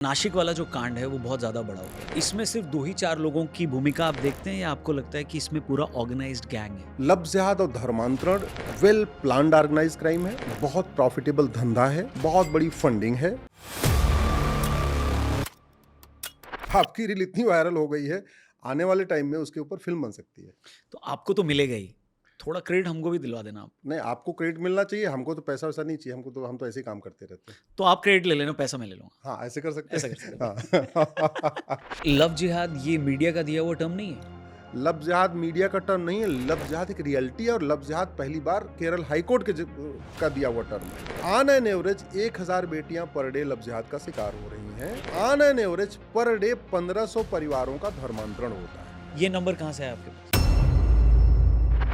नासिक वाला जो कांड है वो बहुत ज़्यादा बड़ा हो गया। इसमें सिर्फ 2 ही 4 लोगों की भूमिका आप देखते हैं या आपको लगता है कि इसमें पूरा ऑर्गेनाइज्ड गैंग है? लफ्ज़ जिहाद और धर्मांतरण वेल प्लान्ड ऑर्गेनाइज क्राइम है, बहुत प्रॉफिटेबल धंधा है, बहुत बड़ी फंडिंग है। आपकी रील इतनी वायरल हो गई है, आने वाले टाइम में उसके ऊपर फिल्म बन सकती है। तो आपको तो मिलेगा ही। थोड़ा क्रेडिट हमको भी दिलवा देना आप। नहीं, आपको क्रेडिट मिलना चाहिए, हमको तो पैसा वैसा नहीं चाहिए, हम तो ऐसे ही काम करते रहते हैं। तो आप क्रेडिट ले लेना, पैसा मैं ले लूँगा। हाँ, ऐसे कर सकते ऐसा हैं। कर सकते हैं। हाँ। लव जिहाद ये मीडिया का दिया हुआ टर्म नहीं है? लफ्ज़ जिहाद मीडिया का टर्म नहीं है, लफ्ज़ जिहाद एक रियलिटी है और लफ्ज़ जिहाद पहली बार केरल हाईकोर्ट का दिया हुआ टर्म है। ऑन एन एवरेज 1000 बेटियां पर डे लफ्ज़ जिहाद का शिकार हो रही हैं। On an average per day 1500 परिवारों का धर्मांतरण होता है। ये नंबर कहाँ से है आपके पास?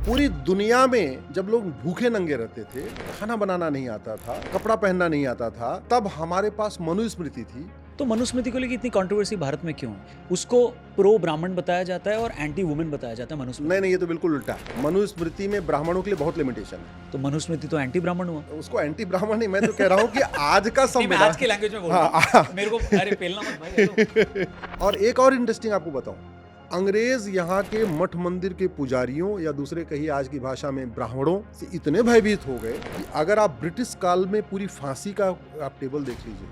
पूरी दुनिया में जब लोग भूखे नंगे रहते थे, खाना बनाना नहीं आता था, कपड़ा पहनना नहीं आता था, तब हमारे पास मनुस्मृति थी। तो मनुस्मृति को लेकर इतनी कंट्रोवर्सी भारत में क्यों है? उसको प्रो ब्राह्मण बताया जाता है और एंटी वुमेन बताया जाता है मनुस्मृति। नहीं, ये तो बिल्कुल उल्टा है। मनुस्मृति में ब्राह्मणों के लिए बहुत लिमिटेशन है। तो मनुस्मृति तो एंटी ब्राह्मण हुआ। उसको एंटी ब्राह्मण नहीं, मैं तो कह रहा हूँ कि आज का नहीं, मैं संविधान आज के लैंग्वेज में बोल रहा हूँ। मेरे को अरे पेलना मत भाई ये तो। और एक और इंटरेस्टिंग आपको बताऊं, अंग्रेज यहाँ के मठ मंदिर के पुजारियों या दूसरे कहीं आज की भाषा में ब्राह्मणों से इतने भयभीत हो गए कि अगर आप ब्रिटिश काल में पूरी फांसी का आप टेबल देख लीजिए,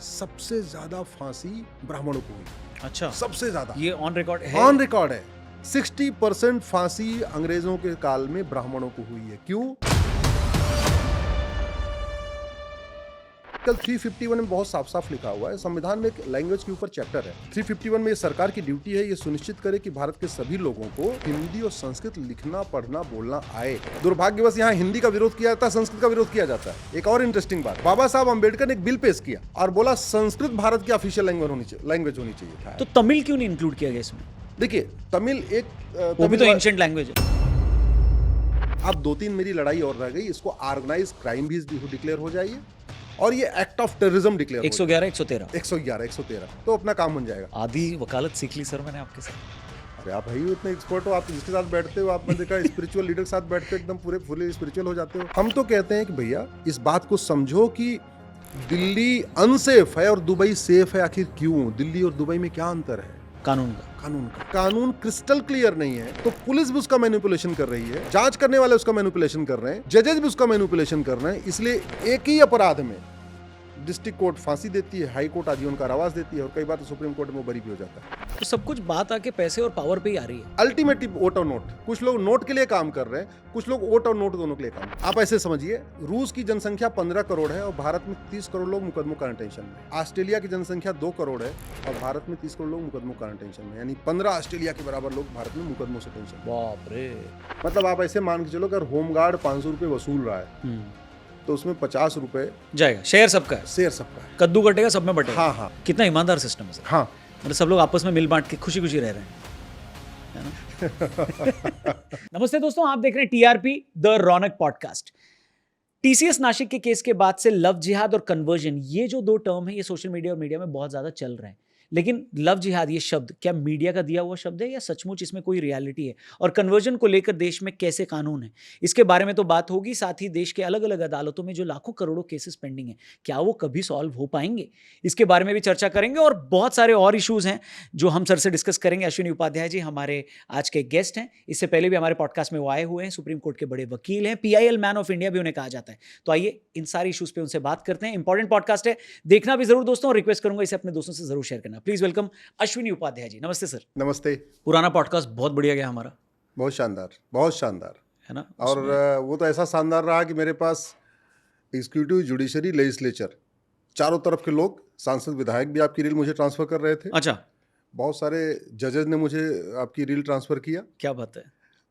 सबसे ज्यादा फांसी ब्राह्मणों को हुई। अच्छा, सबसे ज्यादा ये ऑन रिकॉर्ड है? ऑन रिकॉर्ड है। 60% फांसी अंग्रेजों के काल में ब्राह्मणों को हुई है। क्यों? कल 351 में बहुत साफ साफ लिखा हुआ है, संविधान में एक लैंग्वेज के ऊपर चैप्टर है। 351 में ये सरकार की ड्यूटी है, ये सुनिश्चित करे कि भारत के सभी लोगों को हिंदी और संस्कृत लिखना पढ़ना बोलना आए। दुर्भाग्यवश यहाँ हिंदी का विरोध किया जाता है, संस्कृत का विरोध किया जाता है। एक और इंटरेस्टिंग बात, बाबा साहब अम्बेडकर ने एक बिल पेश किया और बोला संस्कृत भारत की ऑफिशियल लैंग्वेज होनी चाहिए। तो तमिल क्यों नहीं इंक्लूड किया गया इसमें? देखिए, तमिल एक वो भी तो एंशिएंट लैंग्वेज है। अब 2-3 मेरी लड़ाई और रह गई, इसको ऑर्गेनाइज क्राइम भी डिक्लेयर हो जाइए और ये एक्ट ऑफ टेररिज्म डिक्लेयर 111 113 113 तो अपना काम बन जाएगा। आधी वकालत सीख ली सर मैंने आपके साथ। अरे आप भाई इतने एक्सपर्ट हो, आप जिसके साथ बैठते हो, आपने देखा स्पिरिचुअल लीडर के साथ बैठते हो, एकदम पूरे फुली स्पिरिचुअल हो जाते हो। हम तो कहते हैं कि भैया इस बात को समझो कि दिल्ली अनसेफ है और दुबई सेफ है। आखिर क्यों? दिल्ली और दुबई में क्या अंतर है? कानून क्रिस्टल क्लियर नहीं है, तो पुलिस भी उसका मैनिपुलेशन कर रही है, जांच करने वाले उसका मैनिपुलेशन कर रहे हैं, जजेस भी उसका मैनिपुलेशन कर रहे हैं। इसलिए एक ही अपराध में डिस्ट्रिक्ट कोर्ट फांसी देती है, हाई कोर्ट आजीवन कारावास देती है और कई बार तो सुप्रीम कोर्ट में वो बरी भी हो जाता है। तो सब कुछ बात आके पैसे और पावर पे ही आ रही है। अल्टीमेटली वोट और नोट, कुछ लोग नोट के लिए काम कर रहे हैं, कुछ लोग वोट और नोट दोनों के लिए काम। आप ऐसे समझिए, रूस की जनसंख्या 15 करोड़ है और भारत में 30 करोड़ लोग मुकदमों का टेंशन में। ऑस्ट्रेलिया की जनसंख्या 2 करोड़ है और भारत में 30 करोड़ लोग मुकदमों का टेंशन में, यानी 15 ऑस्ट्रेलिया के बराबर लोग भारत में मुकदमों से टेंशन। बाप रे। मतलब आप ऐसे मान के चलो, अगर होमगार्ड 500 रुपये वसूल रहा है तो उसमें 50 रुपए जाएगा। शेयर सबका है, शेयर सबका है, कद्दू कटेगा सब में बटेगा। हाँ। कितना ईमानदार सिस्टम है सर। हाँ, मतलब सब लोग आपस में मिल बांट के खुशी खुशी रह रहे हैं, है ना? नमस्ते दोस्तों, आप देख रहे हैं TRP the Raunak podcast. TCS Nashik के केस के बाद से लव जिहाद और कन्वर्जन, ये जो 2 टर्म है, ये सोशल मीडिया और मीडिया में बहुत ज्यादा चल रहे हैं। लेकिन लव जिहाद ये शब्द क्या मीडिया का दिया हुआ शब्द है या सचमुच इसमें कोई रियलिटी है? और कन्वर्जन को लेकर देश में कैसे कानून है, इसके बारे में तो बात होगी। साथ ही देश के अलग अलग अदालतों में जो लाखों करोड़ों केसेस पेंडिंग हैं, क्या वो कभी सॉल्व हो पाएंगे? इसके बारे में भी चर्चा करेंगे और बहुत सारे और इश्यूज हैं जो हम सर से डिस्कस करेंगे। अश्विनी उपाध्याय जी हमारे आज के गेस्ट हैं। इससे पहले भी हमारे पॉडकास्ट में वो आए हुए हैं, सुप्रीम कोर्ट के बड़े वकील हैं, PIL मैन ऑफ इंडिया भी उन्हें कहा जाता है। तो आइए इन सारे इश्यूज पे उनसे बात करते हैं। इंपॉर्टेंट पॉडकास्ट है, देखना भी जरूर दोस्तों, और रिक्वेस्ट करूंगा इसे अपने दोस्तों से जरूर शेयर करना। Please welcome Ashwini Upadhyay ji. नमस्ते सर। नमस्ते। पुराना पॉडकास्ट बहुत बढ़िया गया हमारा, बहुत शानदार है ना? और वो तो ऐसा शानदार रहा कि मेरे पास एग्जीक्यूटिव, जुडिशरी, लेजिस्लेचर, चारों तरफ के लोग, सांसद, विधायक भी आपकी रील मुझे ट्रांसफर कर रहे थे। अच्छा, बहुत सारे जजेस ने मुझे आपकी रील ट्रांसफर किया। क्या बात है।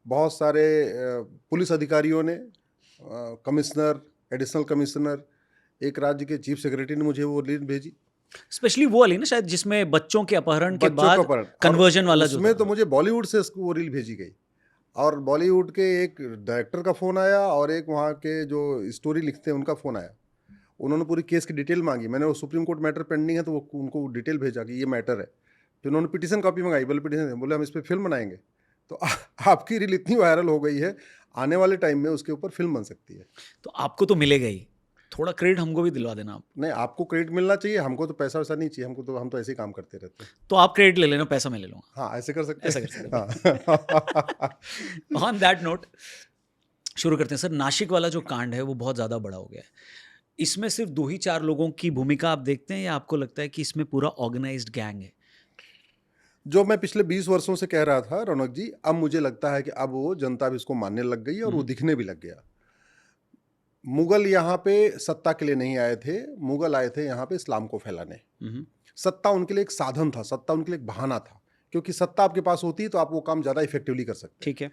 बहुत सारे पुलिस अधिकारियों ने, कमिश्नर, एडिशनल कमिश्नर, एक राज्य के चीफ सेक्रेटरी ने मुझे वो रील भेजी। स्पेशली वो वाली ना शायद, जिसमें बच्चों के अपहरण के बाद कन्वर्जन वाला जो उसमें तो मुझे बॉलीवुड से वो रील भेजी गई और बॉलीवुड के एक डायरेक्टर का फ़ोन आया और एक वहाँ के जो स्टोरी लिखते हैं उनका फ़ोन आया। उन्होंने पूरी केस की डिटेल मांगी। मैंने वो सुप्रीम कोर्ट मैटर पेंडिंग है तो वो उनको डिटेल भेजा कि ये मैटर है। फिर उन्होंने पिटीशन कॉपी मंगाई, बोले हम इस पर फिल्म बनाएंगे। तो आपकी रील इतनी वायरल हो गई है, आने वाले टाइम में उसके ऊपर फिल्म बन सकती है। तो आपको तो मिलेगा ही। थोड़ा क्रेडिट हमको भी दिलवा देना आप। नहीं, आपको क्रेडिट मिलना चाहिए, हमको तो पैसा वैसा नहीं चाहिए, हमको तो हम तो ऐसे ही काम करते रहते हैं। तो आप क्रेडिट ले लेना, पैसा मैं ले लूंगा। हाँ, ऐसे कर सकते ऐसा हैं। कर सकते हाँ। ऑन दैट नोट शुरू करते हैं सर। नासिक वाला जो कांड है वो बहुत ज़्यादा बड़ा हो गया है। इसमें सिर्फ 2 ही 4 लोगों की भूमिका आप देखते हैं, या आपको लगता है कि इसमें पूरा ऑर्गेनाइज्ड गैंग है? जो मैं पिछले 20 वर्षों से कह रहा था रौनक जी, अब मुझे लगता है कि अब वो जनता भी इसको मानने लग गई और वो दिखने भी लग गया। मुगल यहाँ पे सत्ता के लिए नहीं आए थे, मुगल आए थे यहाँ पे इस्लाम को फैलाने। सत्ता उनके लिए एक साधन था, सत्ता उनके लिए एक बहाना था, क्योंकि सत्ता आपके पास होती है तो आप वो काम ज़्यादा इफेक्टिवली कर सकते हैं। ठीक है।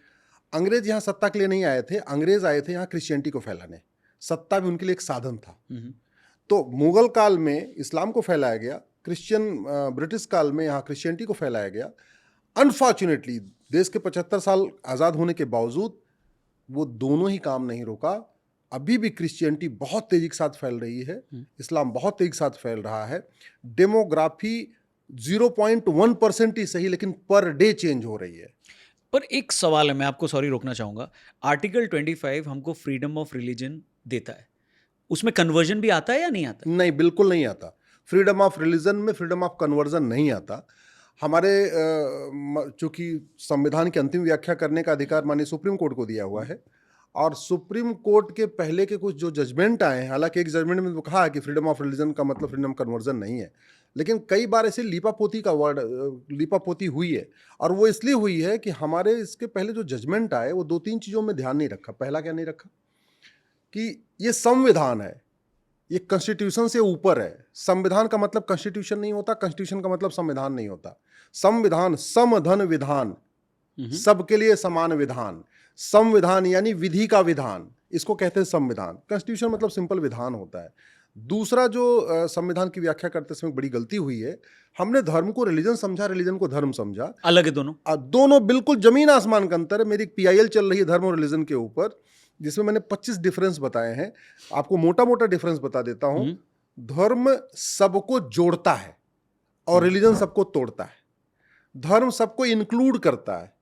अंग्रेज यहाँ सत्ता के लिए नहीं आए थे, अंग्रेज आए थे यहाँ क्रिश्चियनिटी को फैलाने। सत्ता भी उनके लिए एक साधन था। तो मुगल काल में इस्लाम को फैलाया गया, ब्रिटिश काल में यहाँ क्रिश्चियनिटी को फैलाया गया। अनफॉर्चुनेटली देश के 75 साल आज़ाद होने के बावजूद वो दोनों ही काम नहीं रोका। अभी भी क्रिश्चियनिटी बहुत तेजी के साथ फैल रही है, इस्लाम बहुत तेजी के साथ फैल रहा है। डेमोग्राफी 0.1% ही सही, लेकिन पर डे चेंज हो रही है। पर एक सवाल है, मैं आपको सॉरी रोकना चाहूँगा। आर्टिकल 25 हमको फ्रीडम ऑफ रिलीजन देता है, उसमें कन्वर्जन भी आता है या नहीं आता? नहीं, बिल्कुल नहीं आता। फ्रीडम ऑफ रिलीजन में फ्रीडम ऑफ कन्वर्जन नहीं आता। हमारे चूंकि संविधान की अंतिम व्याख्या करने का अधिकार माननीय सुप्रीम कोर्ट को दिया हुआ है, और सुप्रीम कोर्ट के पहले के कुछ जो जजमेंट आए हैं, हालांकि एक जजमेंट में कहा है कि फ्रीडम ऑफ रिलीजन का मतलब फ्रीडम कन्वर्जन नहीं है, लेकिन कई बार ऐसे लीपापोती हुई है। और वो इसलिए हुई है कि हमारे इसके पहले जो जजमेंट आए वो 2-3 चीज़ों में ध्यान नहीं रखा। पहला क्या नहीं रखा कि ये संविधान है, ये कॉन्स्टिट्यूशन से ऊपर है। संविधान का मतलब कॉन्स्टिट्यूशन नहीं होता, कॉन्स्टिट्यूशन का मतलब संविधान नहीं होता। संविधान समधन विधान, सबके लिए समान विधान। संविधान यानी विधि का विधान, इसको कहते हैं संविधान। कॉन्स्टिट्यूशन मतलब सिंपल विधान होता है। दूसरा जो संविधान की व्याख्या करते समय बड़ी गलती हुई है, हमने धर्म को रिलीजन समझा, रिलीजन को धर्म समझा। अलग है दोनों। दोनों बिल्कुल जमीन आसमान का अंतर है। मेरी एक PIL चल रही है धर्म और रिलीजन के ऊपर, जिसमें मैंने 25 डिफरेंस बताए हैं। आपको मोटा मोटा डिफरेंस बता देता हूं। धर्म सबको जोड़ता है और रिलीजन सबको तोड़ता है। धर्म सबको इंक्लूड करता है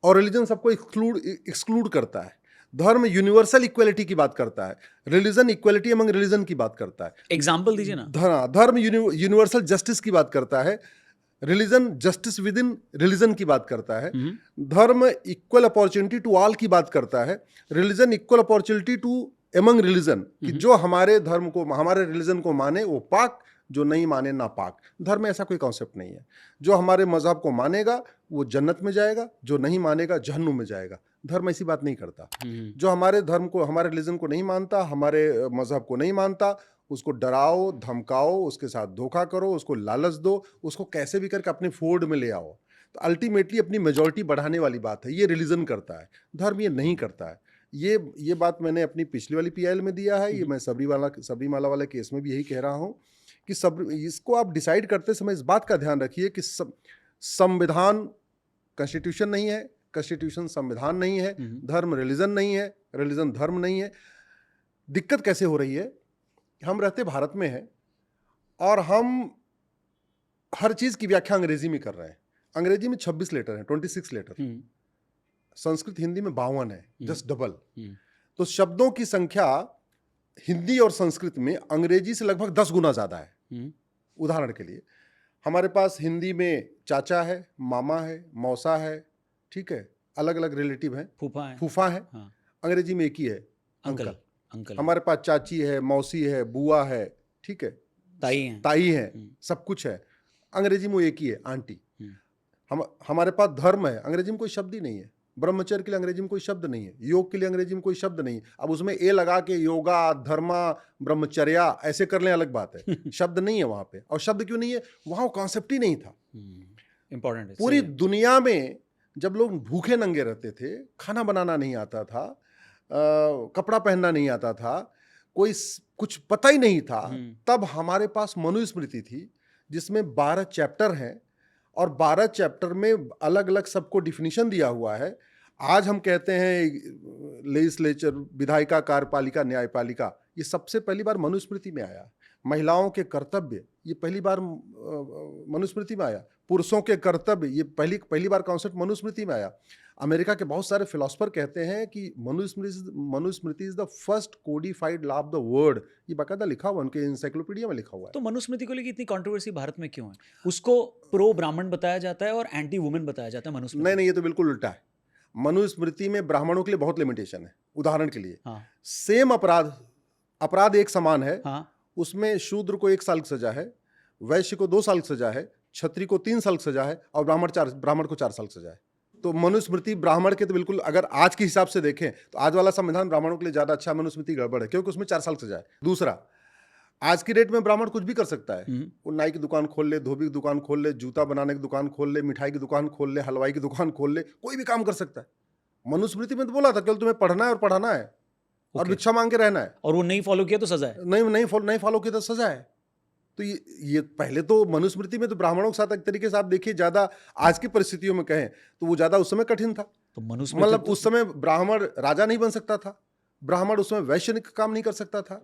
और रिलीजन सबको एक्सक्लूड करता है। धर्म यूनिवर्सल इक्वलिटी की बात करता है, रिलीजन इक्वलिटी अमंग रिलीजन की बात करता है। एग्जाम्पल दीजिए ना। धर्म यूनिवर्सल जस्टिस की बात करता है, religion justice with in religion की बात करता है। धर्म इक्वल अपॉर्चुनिटी टू ऑल की बात करता है, religion equal opportunity to among religion, कि जो हमारे धर्म को, हमारे रिलीजन को माने वो पाक, जो नहीं माने ना पाक। धर्म में ऐसा कोई कॉन्सेप्ट नहीं है। जो हमारे मजहब को मानेगा वो जन्नत में जाएगा, जो नहीं मानेगा जहन्नुम में जाएगा। धर्म ऐसी बात नहीं करता। जो हमारे धर्म को, हमारे रिलीजन को नहीं मानता, हमारे मजहब को नहीं मानता, उसको डराओ, धमकाओ, उसके साथ धोखा करो, उसको लालच दो, उसको कैसे भी करके अपने फोल्ड में ले आओ, तो अल्टीमेटली अपनी मेजॉरिटी बढ़ाने वाली बात है। ये रिलीजन करता है, धर्म ये नहीं करता है। ये बात मैंने अपनी पिछली वाली PIL में दिया है। ये मैं सबरीमाला वाले केस में भी यही कह रहा हूँ कि इसको आप डिसाइड करते समय इस बात का ध्यान रखिए कि संविधान कॉन्स्टिट्यूशन नहीं है, कॉन्स्टिट्यूशन संविधान नहीं है, धर्म रिलीजन नहीं है, रिलीजन धर्म नहीं है। दिक्कत कैसे हो रही है, हम रहते भारत में हैं और हम हर चीज की व्याख्या अंग्रेजी में कर रहे हैं। अंग्रेजी में 26 लेटर हैं, 26 लेटर। संस्कृत हिंदी में 52 है, जस्ट डबल। तो शब्दों की संख्या हिंदी और संस्कृत में अंग्रेजी से लगभग 10 गुना ज्यादा है। उदाहरण के लिए हमारे पास हिंदी में चाचा है, मामा है, मौसा है, ठीक है, अलग अलग रिलेटिव हैं, फूफा है। हाँ। अंग्रेजी में एक ही है, अंकल। हमारे पास चाची है, मौसी है, बुआ है, ठीक है, ताई है, सब कुछ है। अंग्रेजी में एक ही है, आंटी। हमारे पास धर्म है, अंग्रेजी में कोई शब्द ही नहीं है। ब्रह्मचर्य के लिए अंग्रेजी में कोई शब्द नहीं है, योग के लिए अंग्रेजी में कोई शब्द नहीं है। अब उसमें ए लगा के योगा, धर्मा, ब्रह्मचर्या ऐसे कर लें, अलग बात है। शब्द नहीं है वहां पे। और शब्द क्यों नहीं है? वहां कॉन्सेप्ट ही नहीं था। इंपॉर्टेंट है। पूरी दुनिया में जब लोग भूखे नंगे रहते थे, खाना बनाना नहीं आता था, कपड़ा पहनना नहीं आता था, कोई कुछ पता ही नहीं था, तब हमारे पास मनुस्मृति थी जिसमें 12 चैप्टर हैं और 12 चैप्टर में अलग अलग सबको डिफिनीशन दिया हुआ है। आज हम कहते हैं लेजिस्लेचर, विधायिका, कार्यपालिका, न्यायपालिका, ये सबसे पहली बार मनुस्मृति में आया। महिलाओं के कर्तव्य, ये पहली बार मनुस्मृति में आया। पुरुषों के कर्तव्य, ये पहली बार कॉन्सेप्ट मनुस्मृति में आया। अमेरिका के बहुत सारे फिलोसफर कहते हैं कि Manusmriti is the first codified law of the world. ये बाकायदा लिखा हुआ, उनके इंसाइक्लोपीडिया में लिखा हुआ है। तो मनुस्मृति को लेकर इतनी कंट्रोवर्सी भारत में क्यों है? उसको प्रो ब्राह्मण बताया जाता है और एंटी वुमेन बताया जाता है मनुस्मृति। नहीं, ये तो बिल्कुल उल्टा है। मनुस्मृति में ब्राह्मणों के लिए बहुत लिमिटेशन है। उदाहरण के लिए, हाँ सेम अपराध एक समान है, हाँ उसमें शूद्र को 1 साल की सजा है, वैश्य को 2 साल की सजा है, क्षत्रिय को 3 साल की सजा है और ब्राह्मण को 4 साल की सजा है। तो मनुस्मृति ब्राह्मण के तो बिल्कुल, अगर आज के हिसाब से देखें तो आज वाला संविधान ब्राह्मणों के लिए ज्यादा अच्छा, मनुस्मृति गड़बड़ है क्योंकि उसमें 4 साल की सजा है। दूसरा, आज की डेट में ब्राह्मण कुछ भी कर सकता है। वो नाई की दुकान खोल ले, धोबी की दुकान खोल ले, जूता बनाने की दुकान खोल ले, मिठाई की दुकान खोल ले, हलवाई की दुकान खोल ले, कोई भी काम कर सकता है। मनुस्मृति में तो बोला था केवल तुम्हें पढ़ना है और पढ़ाना है और भिक्षा मांग के रहना है, और वो नहीं फॉलो किया तो सजा है। नहीं फॉलो किया तो सजा है। तो ये पहले तो मनुस्मृति में तो ब्राह्मणों के साथ एक तरीके से आप देखिए, ज्यादा आज की परिस्थितियों में कहें तो वो ज्यादा उस समय कठिन था। तो मनुस्मृति मतलब उस समय ब्राह्मण राजा नहीं बन सकता था, ब्राह्मण उसमें वैश्य काम नहीं कर सकता था,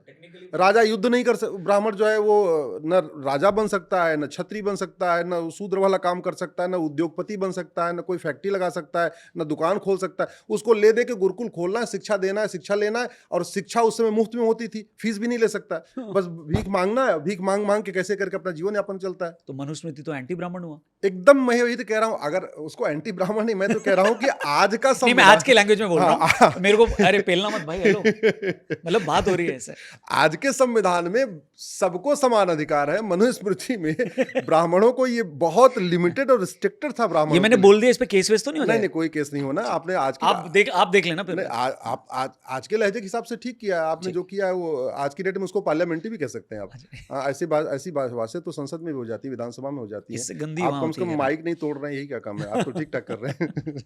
राजा युद्ध नहीं कर सकता, ब्राह्मण जो है वो न राजा बन सकता है, न छत्री बन सकता है, न शूद्र वाला काम कर सकता है, न उद्योगपति बन सकता है, न कोई फैक्ट्री लगा सकता है, न दुकान खोल सकता है। उसको ले दे के गुरुकुल खोलना है, शिक्षा देना है, शिक्षा लेना है, और शिक्षा उस समय मुफ्त में होती थी, फीस भी नहीं ले सकता है, बस भीख मांगना है, भीख मांग मांग के कैसे करके अपना जीवन यापन चलता है। तो मनुस्मृति तो एंटी ब्राह्मण हुआ एकदम, मैं वही तो कह रहा हूँ, अगर उसको एंटी ब्राह्मण नहीं, मैं तो कह रहा हूँ कि आज का नहीं, मैं आज के लैंग्वेज में बोल रहा हूँ, मेरे को अरे पेलना मत भाई, हेलो, मतलब बात हो रही है ऐसे। आज के संविधान में सबको समान अधिकार है, मनुस्मृति में ब्राह्मणों को ये बहुत लिमिटेड और रिस्ट्रिक्टेड था। ब्राह्मणों ये मैंने बोल दिया, इस पे केस वेस तो नहीं हो नहीं, जाएगा? कोई केस नहीं होना। आपने आज आप देख लेना फिर। आप आज के लहजे के हिसाब से ठीक किया आपने, जो किया है वो आज की डेट में उसको पार्लियामेंट्री भी कह सकते हैं आप। हाँ, ऐसी बातें तो संसद में भी हो जाती है, विधानसभा में हो जाती है। इससे गंदी आप कम से कम माइक नहीं तोड़ रहे हैं, यही क्या काम है, आप तो ठीक ठाक कर रहे हैं।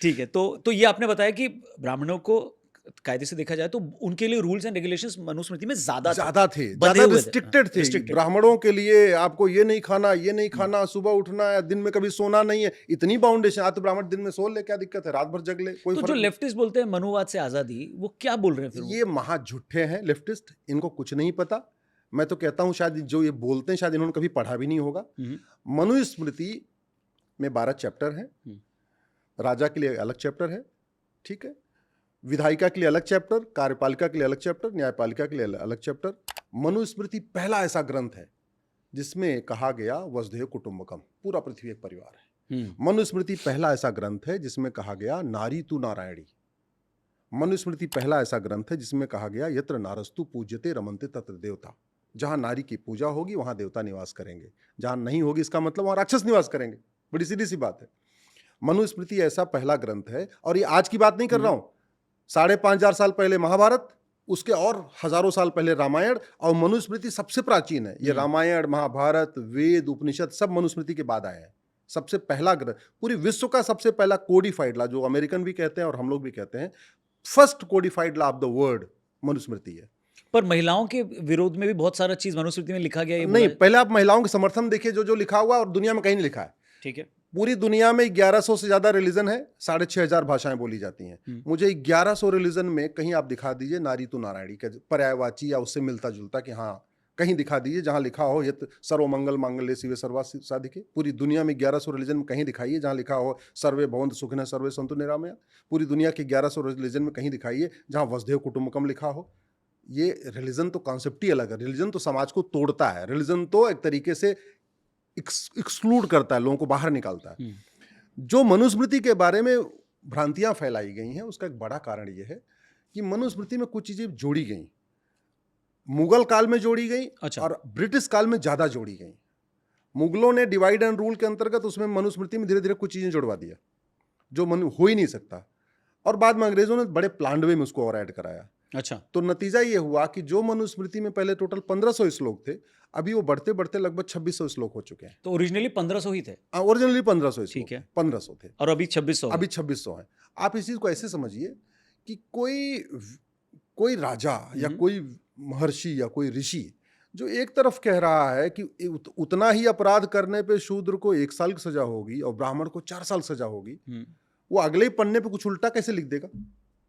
ठीक है, तो ये आपने बताया कि ब्राह्मणों को कायदे से देखा जाए तो उनके लिए रूल्स एंड रेगुलेशंस मनुस्मृति में ज्यादा थे, ज्यादा रिस्ट्रिक्टेड थे। ब्राह्मणों के लिए आपको ये नहीं खाना, ये नहीं खाना, सुबह उठना है, दिन में कभी सोना नहीं है, इतनी बाउंडेशन। आज तो ब्राह्मण दिन में सो ले, क्या दिक्कत है, रात भर जग ले, कोई तो जो लेफ्टिस्ट बोलते हैं मनुवाद से आजादी, वो क्या बोल रहे हैं फिर? ये महा झूठे हैं लेफ्टिस्ट, इनको कुछ नहीं पता। मैं तो कहता हूँ शायद जो ये बोलते हैं शायद इन्होंने कभी पढ़ा भी नहीं होगा। मनुस्मृति में 12 चैप्टर हैं, राजा के लिए अलग चैप्टर है, ठीक है, विधायिका के लिए अलग चैप्टर, कार्यपालिका के लिए अलग चैप्टर, न्यायपालिका के लिए अलग चैप्टर। मनुस्मृति पहला ऐसा ग्रंथ है जिसमें कहा गया वसुधैव कुटुंबकम, पूरा पृथ्वी एक परिवार है। मनुस्मृति पहला ऐसा ग्रंथ है जिसमें कहा गया नारी तु नारायणी। मनुस्मृति पहला ऐसा ग्रंथ है जिसमें कहा गया यत्र नारस्तु पूज्यते रमन्ते तत्र देवता। जहां नारी की पूजा होगी वहां देवता निवास करेंगे, जहां नहीं होगी इसका मतलब वहां राक्षस निवास करेंगे। बड़ी सीधी सी बात है। मनुस्मृति ऐसा पहला ग्रंथ है, और ये आज की बात नहीं कर रहा हूं, 5,500 साल पहले महाभारत, उसके और हजारों साल पहले रामायण, और मनुस्मृति सबसे प्राचीन है। ये रामायण, महाभारत, वेद, उपनिषद सब मनुस्मृति के बाद आए हैं। सबसे पहला ग्रंथ, पूरी विश्व का सबसे पहला कोडिफाइड लॉ, जो अमेरिकन भी कहते हैं और हम लोग भी कहते हैं, first codified law of the world Manusmriti है। पर महिलाओं के विरोध में भी बहुत सारा चीज मनुस्मृति में लिखा गया है। नहीं, पहले आप महिलाओं के समर्थन देखिए, जो लिखा हुआ और दुनिया में कहीं नहीं लिखा है। ठीक है, पूरी दुनिया में 1100 से ज्यादा रिलीजन है, 6,500 भाषाएं बोली जाती हैं। मुझे 1100 रिलीजन में कहीं आप दिखा दीजिए नारी तु नारायणी का पर्यायवाची या उससे मिलता जुलता, कि हाँ कहीं दिखा दीजिए जहां लिखा हो यत सर्वमंगल मांगल्ये शिवे सर्वार्थ साधिके। पूरी दुनिया में 1100 रिलीजन में कहीं दिखाइए जहां लिखा हो सर्वे भवन्तु सुखिनः सर्वे सन्तु निरामया। पूरी दुनिया के 1100 रिलीजन में कहीं दिखाइए जहां वसुधैव कुटुंबकम लिखा हो। ये रिलीजन तो कॉन्सेप्ट ही अलग है। रिलीजन तो समाज को तोड़ता है, रिलीजन तो एक तरीके से एक्सक्लूड करता है, लोगों को बाहर निकालता है। जो मनुस्मृति के बारे में भ्रांतियां फैलाई गई हैं, उसका एक बड़ा कारण यह है कि मनुस्मृति में कुछ चीजें जोड़ी गई, मुगल काल में जोड़ी गई। अच्छा। और ब्रिटिश काल में ज्यादा जोड़ी गई। मुगलों ने डिवाइड एंड रूल के अंतर्गत उसमें मनुस्मृति में धीरे धीरे कुछ चीजें जुड़वा दिया जो हो ही नहीं सकता, और बाद में अंग्रेजों ने बड़े प्लान्ड वे में उसको और ऐड कराया। अच्छा। तो नतीजा ये हुआ कि जो मनुस्मृति में पहले टोटल 1500 श्लोक थे, अभी वो बढ़ते बढ़ते लगभग 2600 श्लोक हो चुके हैं। तो ओरिजिनली 1500 ही थे? ओरिजिनली 1500, ठीक है, 1500 थे, और अभी 2600। अभी 2600 है। आप इस चीज को ऐसे समझिए कि कोई राजा या कोई महर्षि या कोई ऋषि जो एक तरफ कह रहा है कि उतना ही अपराध करने पे शूद्र को 1 साल की सजा होगी और ब्राह्मण को 4 साल सजा होगी, वो अगले ही पन्ने पे कुछ उल्टा कैसे लिख देगा?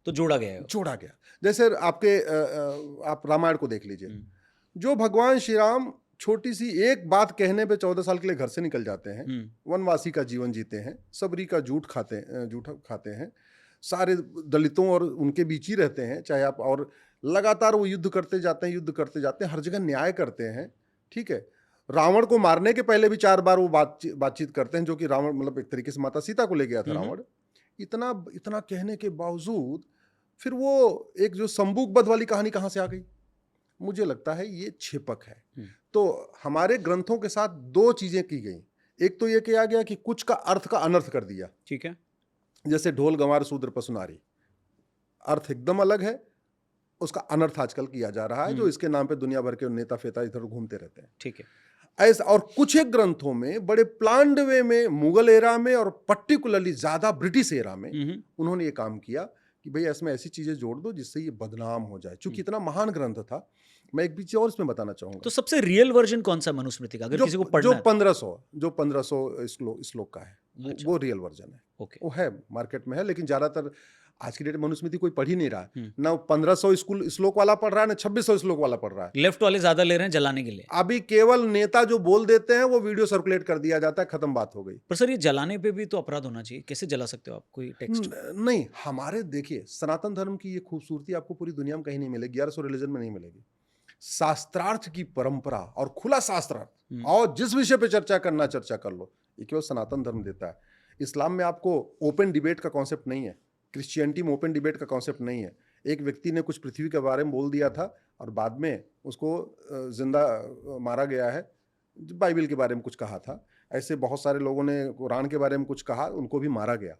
तो जोड़ा गया। जैसे आप रामायण को देख लीजिए। जो भगवान श्री राम छोटी सी एक बात कहने पे 14 साल के लिए घर से निकल जाते हैं, वनवासी का जीवन जीते हैं, सबरी का जूठ खाते हैं, सारे दलितों और उनके बीच ही रहते हैं, चाहे आप, और लगातार वो युद्ध करते जाते हैं, हर जगह न्याय करते हैं, ठीक है। रावण को मारने के पहले भी 4 बार वो बातचीत करते हैं, जो कि रावण मतलब एक तरीके से माता सीता को ले गया था रावण। इतना कहने के बावजूद फिर वो एक जो संबूकबद्ध वाली कहानी कहाँ से आ गई? मुझे लगता है ये छेपक है। तो हमारे ग्रंथों के साथ 2 चीजें की गई। एक तो ये किया गया कि कुछ का अर्थ का अनर्थ कर दिया, ठीक है, जैसे ढोल गंवार शूद्र पशुनारी, अर्थ एकदम अलग है, उसका अनर्थ आजकल किया जा रहा है, जो इसके नाम पे दुनिया भर के नेता फेता इधर घूमते रहते हैं, ठीक है। ऐसा। और कुछ एक ग्रंथों में बड़े प्लान्ड वे में, मुगल एरा में और पर्टिकुलरली ज्यादा ब्रिटिश एरा में उन्होंने ये काम किया कि भाई इसमें ऐसी चीजें जोड़ दो जिससे ये बदनाम हो जाए, क्योंकि इतना महान ग्रंथ था। मैं एक बीच और इसमें बताना चाहूंगा। तो सबसे रियल वर्जन कौन सा मनुस्मृति का, अगर किसी को पढ़ना जो 1500 श्लोक का है, अच्छा। वो रियल वर्जन है। ओके। वो है, मार्केट में है, लेकिन ज्यादातर आज की डेट में मनुस्मृति कोई पढ़ ही नहीं रहा है। ना 1500 श्लोक वाला पढ़ रहा है, ना 2600 श्लोक वाला पढ़ रहा है। लेफ्ट वाले ज्यादा ले रहे हैं जलाने के लिए। अभी केवल नेता जो बोल देते हैं वो वीडियो सर्कुलेट कर दिया जाता है, खत्म, बात हो गई। पर सर ये जलाने पे भी तो अपराध होना चाहिए, कैसे जला सकते हो आप कोई टेक्स्ट? नहीं, हमारे देखिए सनातन धर्म की ये खूबसूरती आपको पूरी दुनिया में कहीं नहीं मिलेगी, 1100 रिलीजन में नहीं मिलेगी। शास्त्रार्थ की परंपरा और खुला शास्त्रार्थ, और जिस विषय पे चर्चा करना चर्चा कर लो, ये केवल सनातन धर्म देता है। इस्लाम में आपको ओपन डिबेट का कॉन्सेप्ट नहीं है, क्रिश्चियनिटी में ओपन डिबेट का कॉन्सेप्ट नहीं है। एक व्यक्ति ने कुछ पृथ्वी के बारे में बोल दिया था और बाद में उसको जिंदा मारा गया है, बाइबल के बारे में कुछ कहा था। ऐसे बहुत सारे लोगों ने कुरान के बारे में कुछ कहा, उनको भी मारा गया।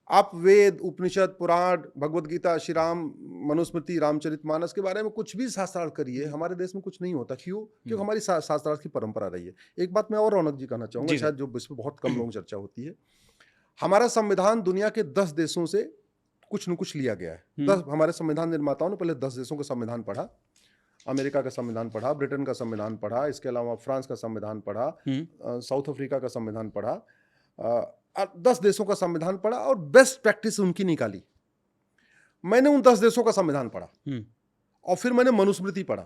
आप वेद, उपनिषद, पुराण, भगवत गीता, श्री राम, मनुस्मृति, रामचरितमानस के बारे में कुछ भी शास्त्रार्थ करिए, हमारे देश में कुछ नहीं होता। क्यों? क्योंकि हमारी शास्त्रार्थ की परंपरा रही है। एक बात मैं और रौनक जी कहना चाहूंगा, शायद जो इस पर बहुत कम लोगों चर्चा होती है। हमारा संविधान दुनिया के 10 देशों से कुछ न कुछ लिया गया है। 10 हमारे संविधान निर्माताओं ने पहले 10 देशों का संविधान पढ़ा, अमेरिका का संविधान पढ़ा, ब्रिटेन का संविधान पढ़ा, इसके अलावा फ्रांस का संविधान पढ़ा, साउथ अफ्रीका का संविधान पढ़ा, 10 देशों का संविधान पढ़ा और बेस्ट प्रैक्टिस उनकी निकाली। मैंने उन 10 देशों का संविधान पढ़ा और फिर मैंने मनुस्मृति पढ़ा।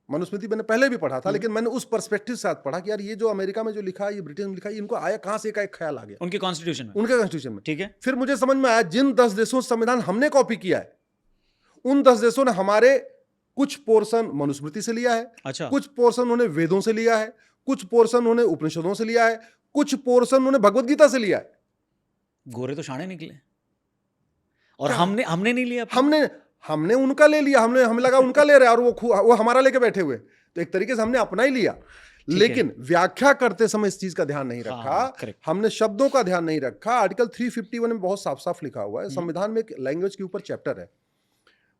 मनुस्मृति मैंने पहले भी पढ़ा था, लेकिन मैंने उस पर्सपेक्टिव से पढ़ा कि यार ये जो अमेरिका में जो लिखा है, ये ब्रिटेन में लिखा है, इनको आया कहां से, एक ख्याल आ गया उनके कॉन्स्टिट्यूशन में। ठीक है। फिर मुझे समझ में आया जिन 10 देशों से संविधान हमने कॉपी किया है, उन 10 देशों ने हमारे कुछ पोर्शन मनुस्मृति से लिया है, अच्छा, कुछ पोर्शन उन्होंने वेदों से लिया है, कुछ पोर्शन उन्होंने उपनिषदों से लिया है, कुछ पोर्शन उन्होंने भगवत गीता से लिया है। गोरे तो शाणे निकले। और हमने नहीं लिया। हमने उनका ले लिया, हमें लगा उनका ले रहे और वो हमारा लेके बैठे हुए। तो एक तरीके से हमने अपना ही लिया, लेकिन व्याख्या करते समय इस चीज का ध्यान नहीं रखा। हमने शब्दों का ध्यान नहीं रखा। आर्टिकल 351 में बहुत साफ साफ लिखा हुआ है, संविधान में एक लैंग्वेज के ऊपर चैप्टर है,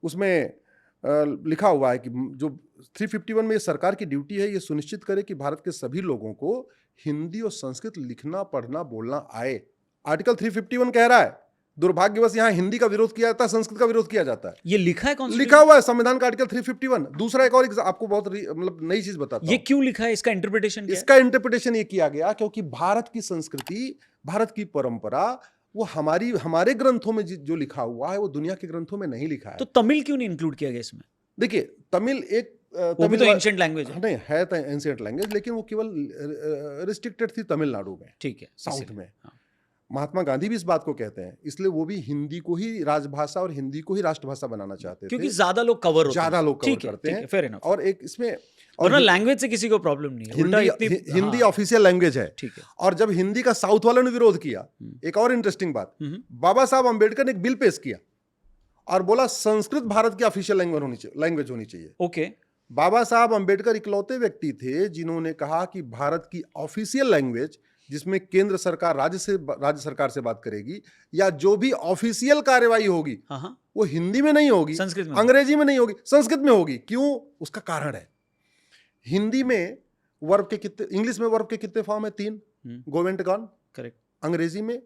उसमें लिखा हुआ है कि जो 351 में ये सरकार की ड्यूटी है, ये सुनिश्चित करे कि भारत के सभी लोगों को हिंदी और संस्कृत लिखना, पढ़ना, बोलना आए। आर्टिकल 351 कह रहा है, दुर्भाग्यवश यहाँ हिंदी का विरोध किया जाता है, संस्कृत का विरोध किया जाता है। ये लिखा है, कौन लिखा हुआ है संविधान का आर्टिकल 351। दूसरा एक और आपको बहुत मतलब नई चीज बताता हूं। ये क्यों लिखा है, इसका इंटरप्रिटेशन? इसका इंटरप्रिटेशन ये किया गया क्योंकि भारत की संस्कृति, भारत की परंपरा, वो हमारे ग्रंथों में जो लिखा हुआ है वो दुनिया के ग्रंथों में नहीं लिखा है। तो तमिल क्यों नहीं इंक्लूड किया गया इसमें? देखिए, तमिल एक वो भी तो एंशिएंट लैंग्वेज है। नहीं है, तो एंशिएंट लैंग्वेज, लेकिन वो केवल रिस्ट्रिक्टेड थी तमिलनाडु में, ठीक है, साउथ में। महात्मा गांधी भी इस बात को कहते हैं, इसलिए वो भी हिंदी को ही राजभाषा और हिंदी को ही राष्ट्रभाषा बनाना चाहते थे, क्योंकि ज्यादा लोग कवर करते हैं। Fair enough. और एक इसमें और लैंग्वेज से किसी को प्रॉब्लम नहीं है, हिंदी ऑफिशियल लैंग्वेज है, ठीक है। और जब हिंदी का साउथ वालों ने विरोध किया, एक और इंटरेस्टिंग बात, बाबा साहब अंबेडकर ने एक बिल पेश किया और बोला संस्कृत भारत की ऑफिशियल लैंग्वेज होनी चाहिए। ओके। बाबा साहब अंबेडकर इकलौते व्यक्ति थे जिन्होंने कहा कि भारत की ऑफिशियल लैंग्वेज, जिसमें केंद्र सरकार राज्य सरकार से बात करेगी या जो भी ऑफिशियल कार्यवाही होगी, वो हिंदी में नहीं होगी, संस्कृत में, अंग्रेजी में नहीं होगी, संस्कृत में होगी। क्यों? उसका कारण है, हिंदी में वर्ब के कितने, इंग्लिश में वर्ब के कितने फॉर्म है? 3, गो वेंट गॉन, करेक्ट। अंग्रेजी में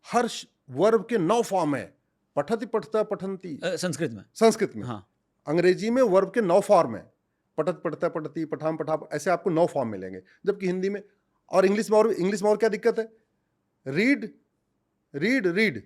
हर वर्ब के 9 फॉर्म है, पठति, पठता, पठंती। संस्कृत में हाँ। अंग्रेजी में वर्ब के 9 फॉर्म है, पठत, पठता, पठती, पठाम, पठा, ऐसे आपको 9 फॉर्म मिलेंगे। जबकि हिंदी में और इंग्लिश में और क्या दिक्कत है? रीड, READ,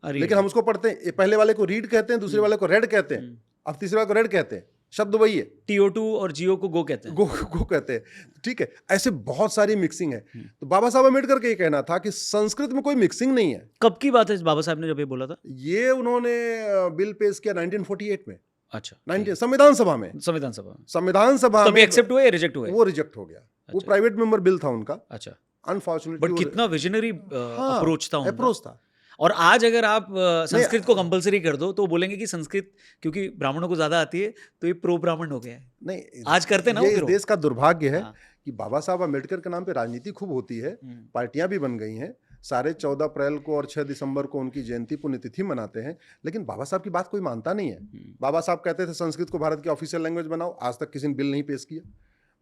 लेकिन हम उसको पढ़ते हैं, पहले वाले को रीड कहते हैं, दूसरे वाले को रेड कहते हैं, अब तीसरे वाले को रेड कहते हैं। शब्द वही है, TO2 और GO को गो कहते हैं। गो कहते हैं, ठीक है। ऐसे बहुत सारी मिक्सिंग है। तो बाबा साहब अम्बेडकर का ये कहना था कि संस्कृत में कोई मिक्सिंग नहीं है। कब की बात है बाबा साहब ने जब ये बोला था? ये उन्होंने बिल पेश किया 1948 में, अच्छा, 19 संविधान सभा में। संविधान सभा में संविधान सभा तो में एक्सेप्ट हुआ या रिजेक्ट हुआ? वो रिजेक्ट हो गया। वो प्राइवेट मेंबर बिल था उनका, अच्छा, अनफॉर्चुनेटली। बट कितना विजनरी अप्रोच था उनका। अप्रोच था। और आज अगर आप संस्कृत को कंपलसरी कर दो तो बोलेंगे कि संस्कृत क्योंकि ब्राह्मणों को ज्यादा आती है तो ये प्रो ब्राह्मण हो गया है। नहीं, आज करते ना ये वो इस फिर वो। देश का दुर्भाग्य है हाँ। कि बाबा साहब अम्बेडकर के नाम पे राजनीति खूब होती है, पार्टियां भी बन गई हैं, सारे 14 अप्रैल को और 6 दिसंबर को उनकी जयंती पुण्यतिथि मनाते हैं, लेकिन बाबा साहब की बात कोई मानता नहीं है। बाबा साहब कहते थे संस्कृत को भारत की ऑफिशियल लैंग्वेज बनाओ, आज तक किसी ने बिल नहीं पेश किया।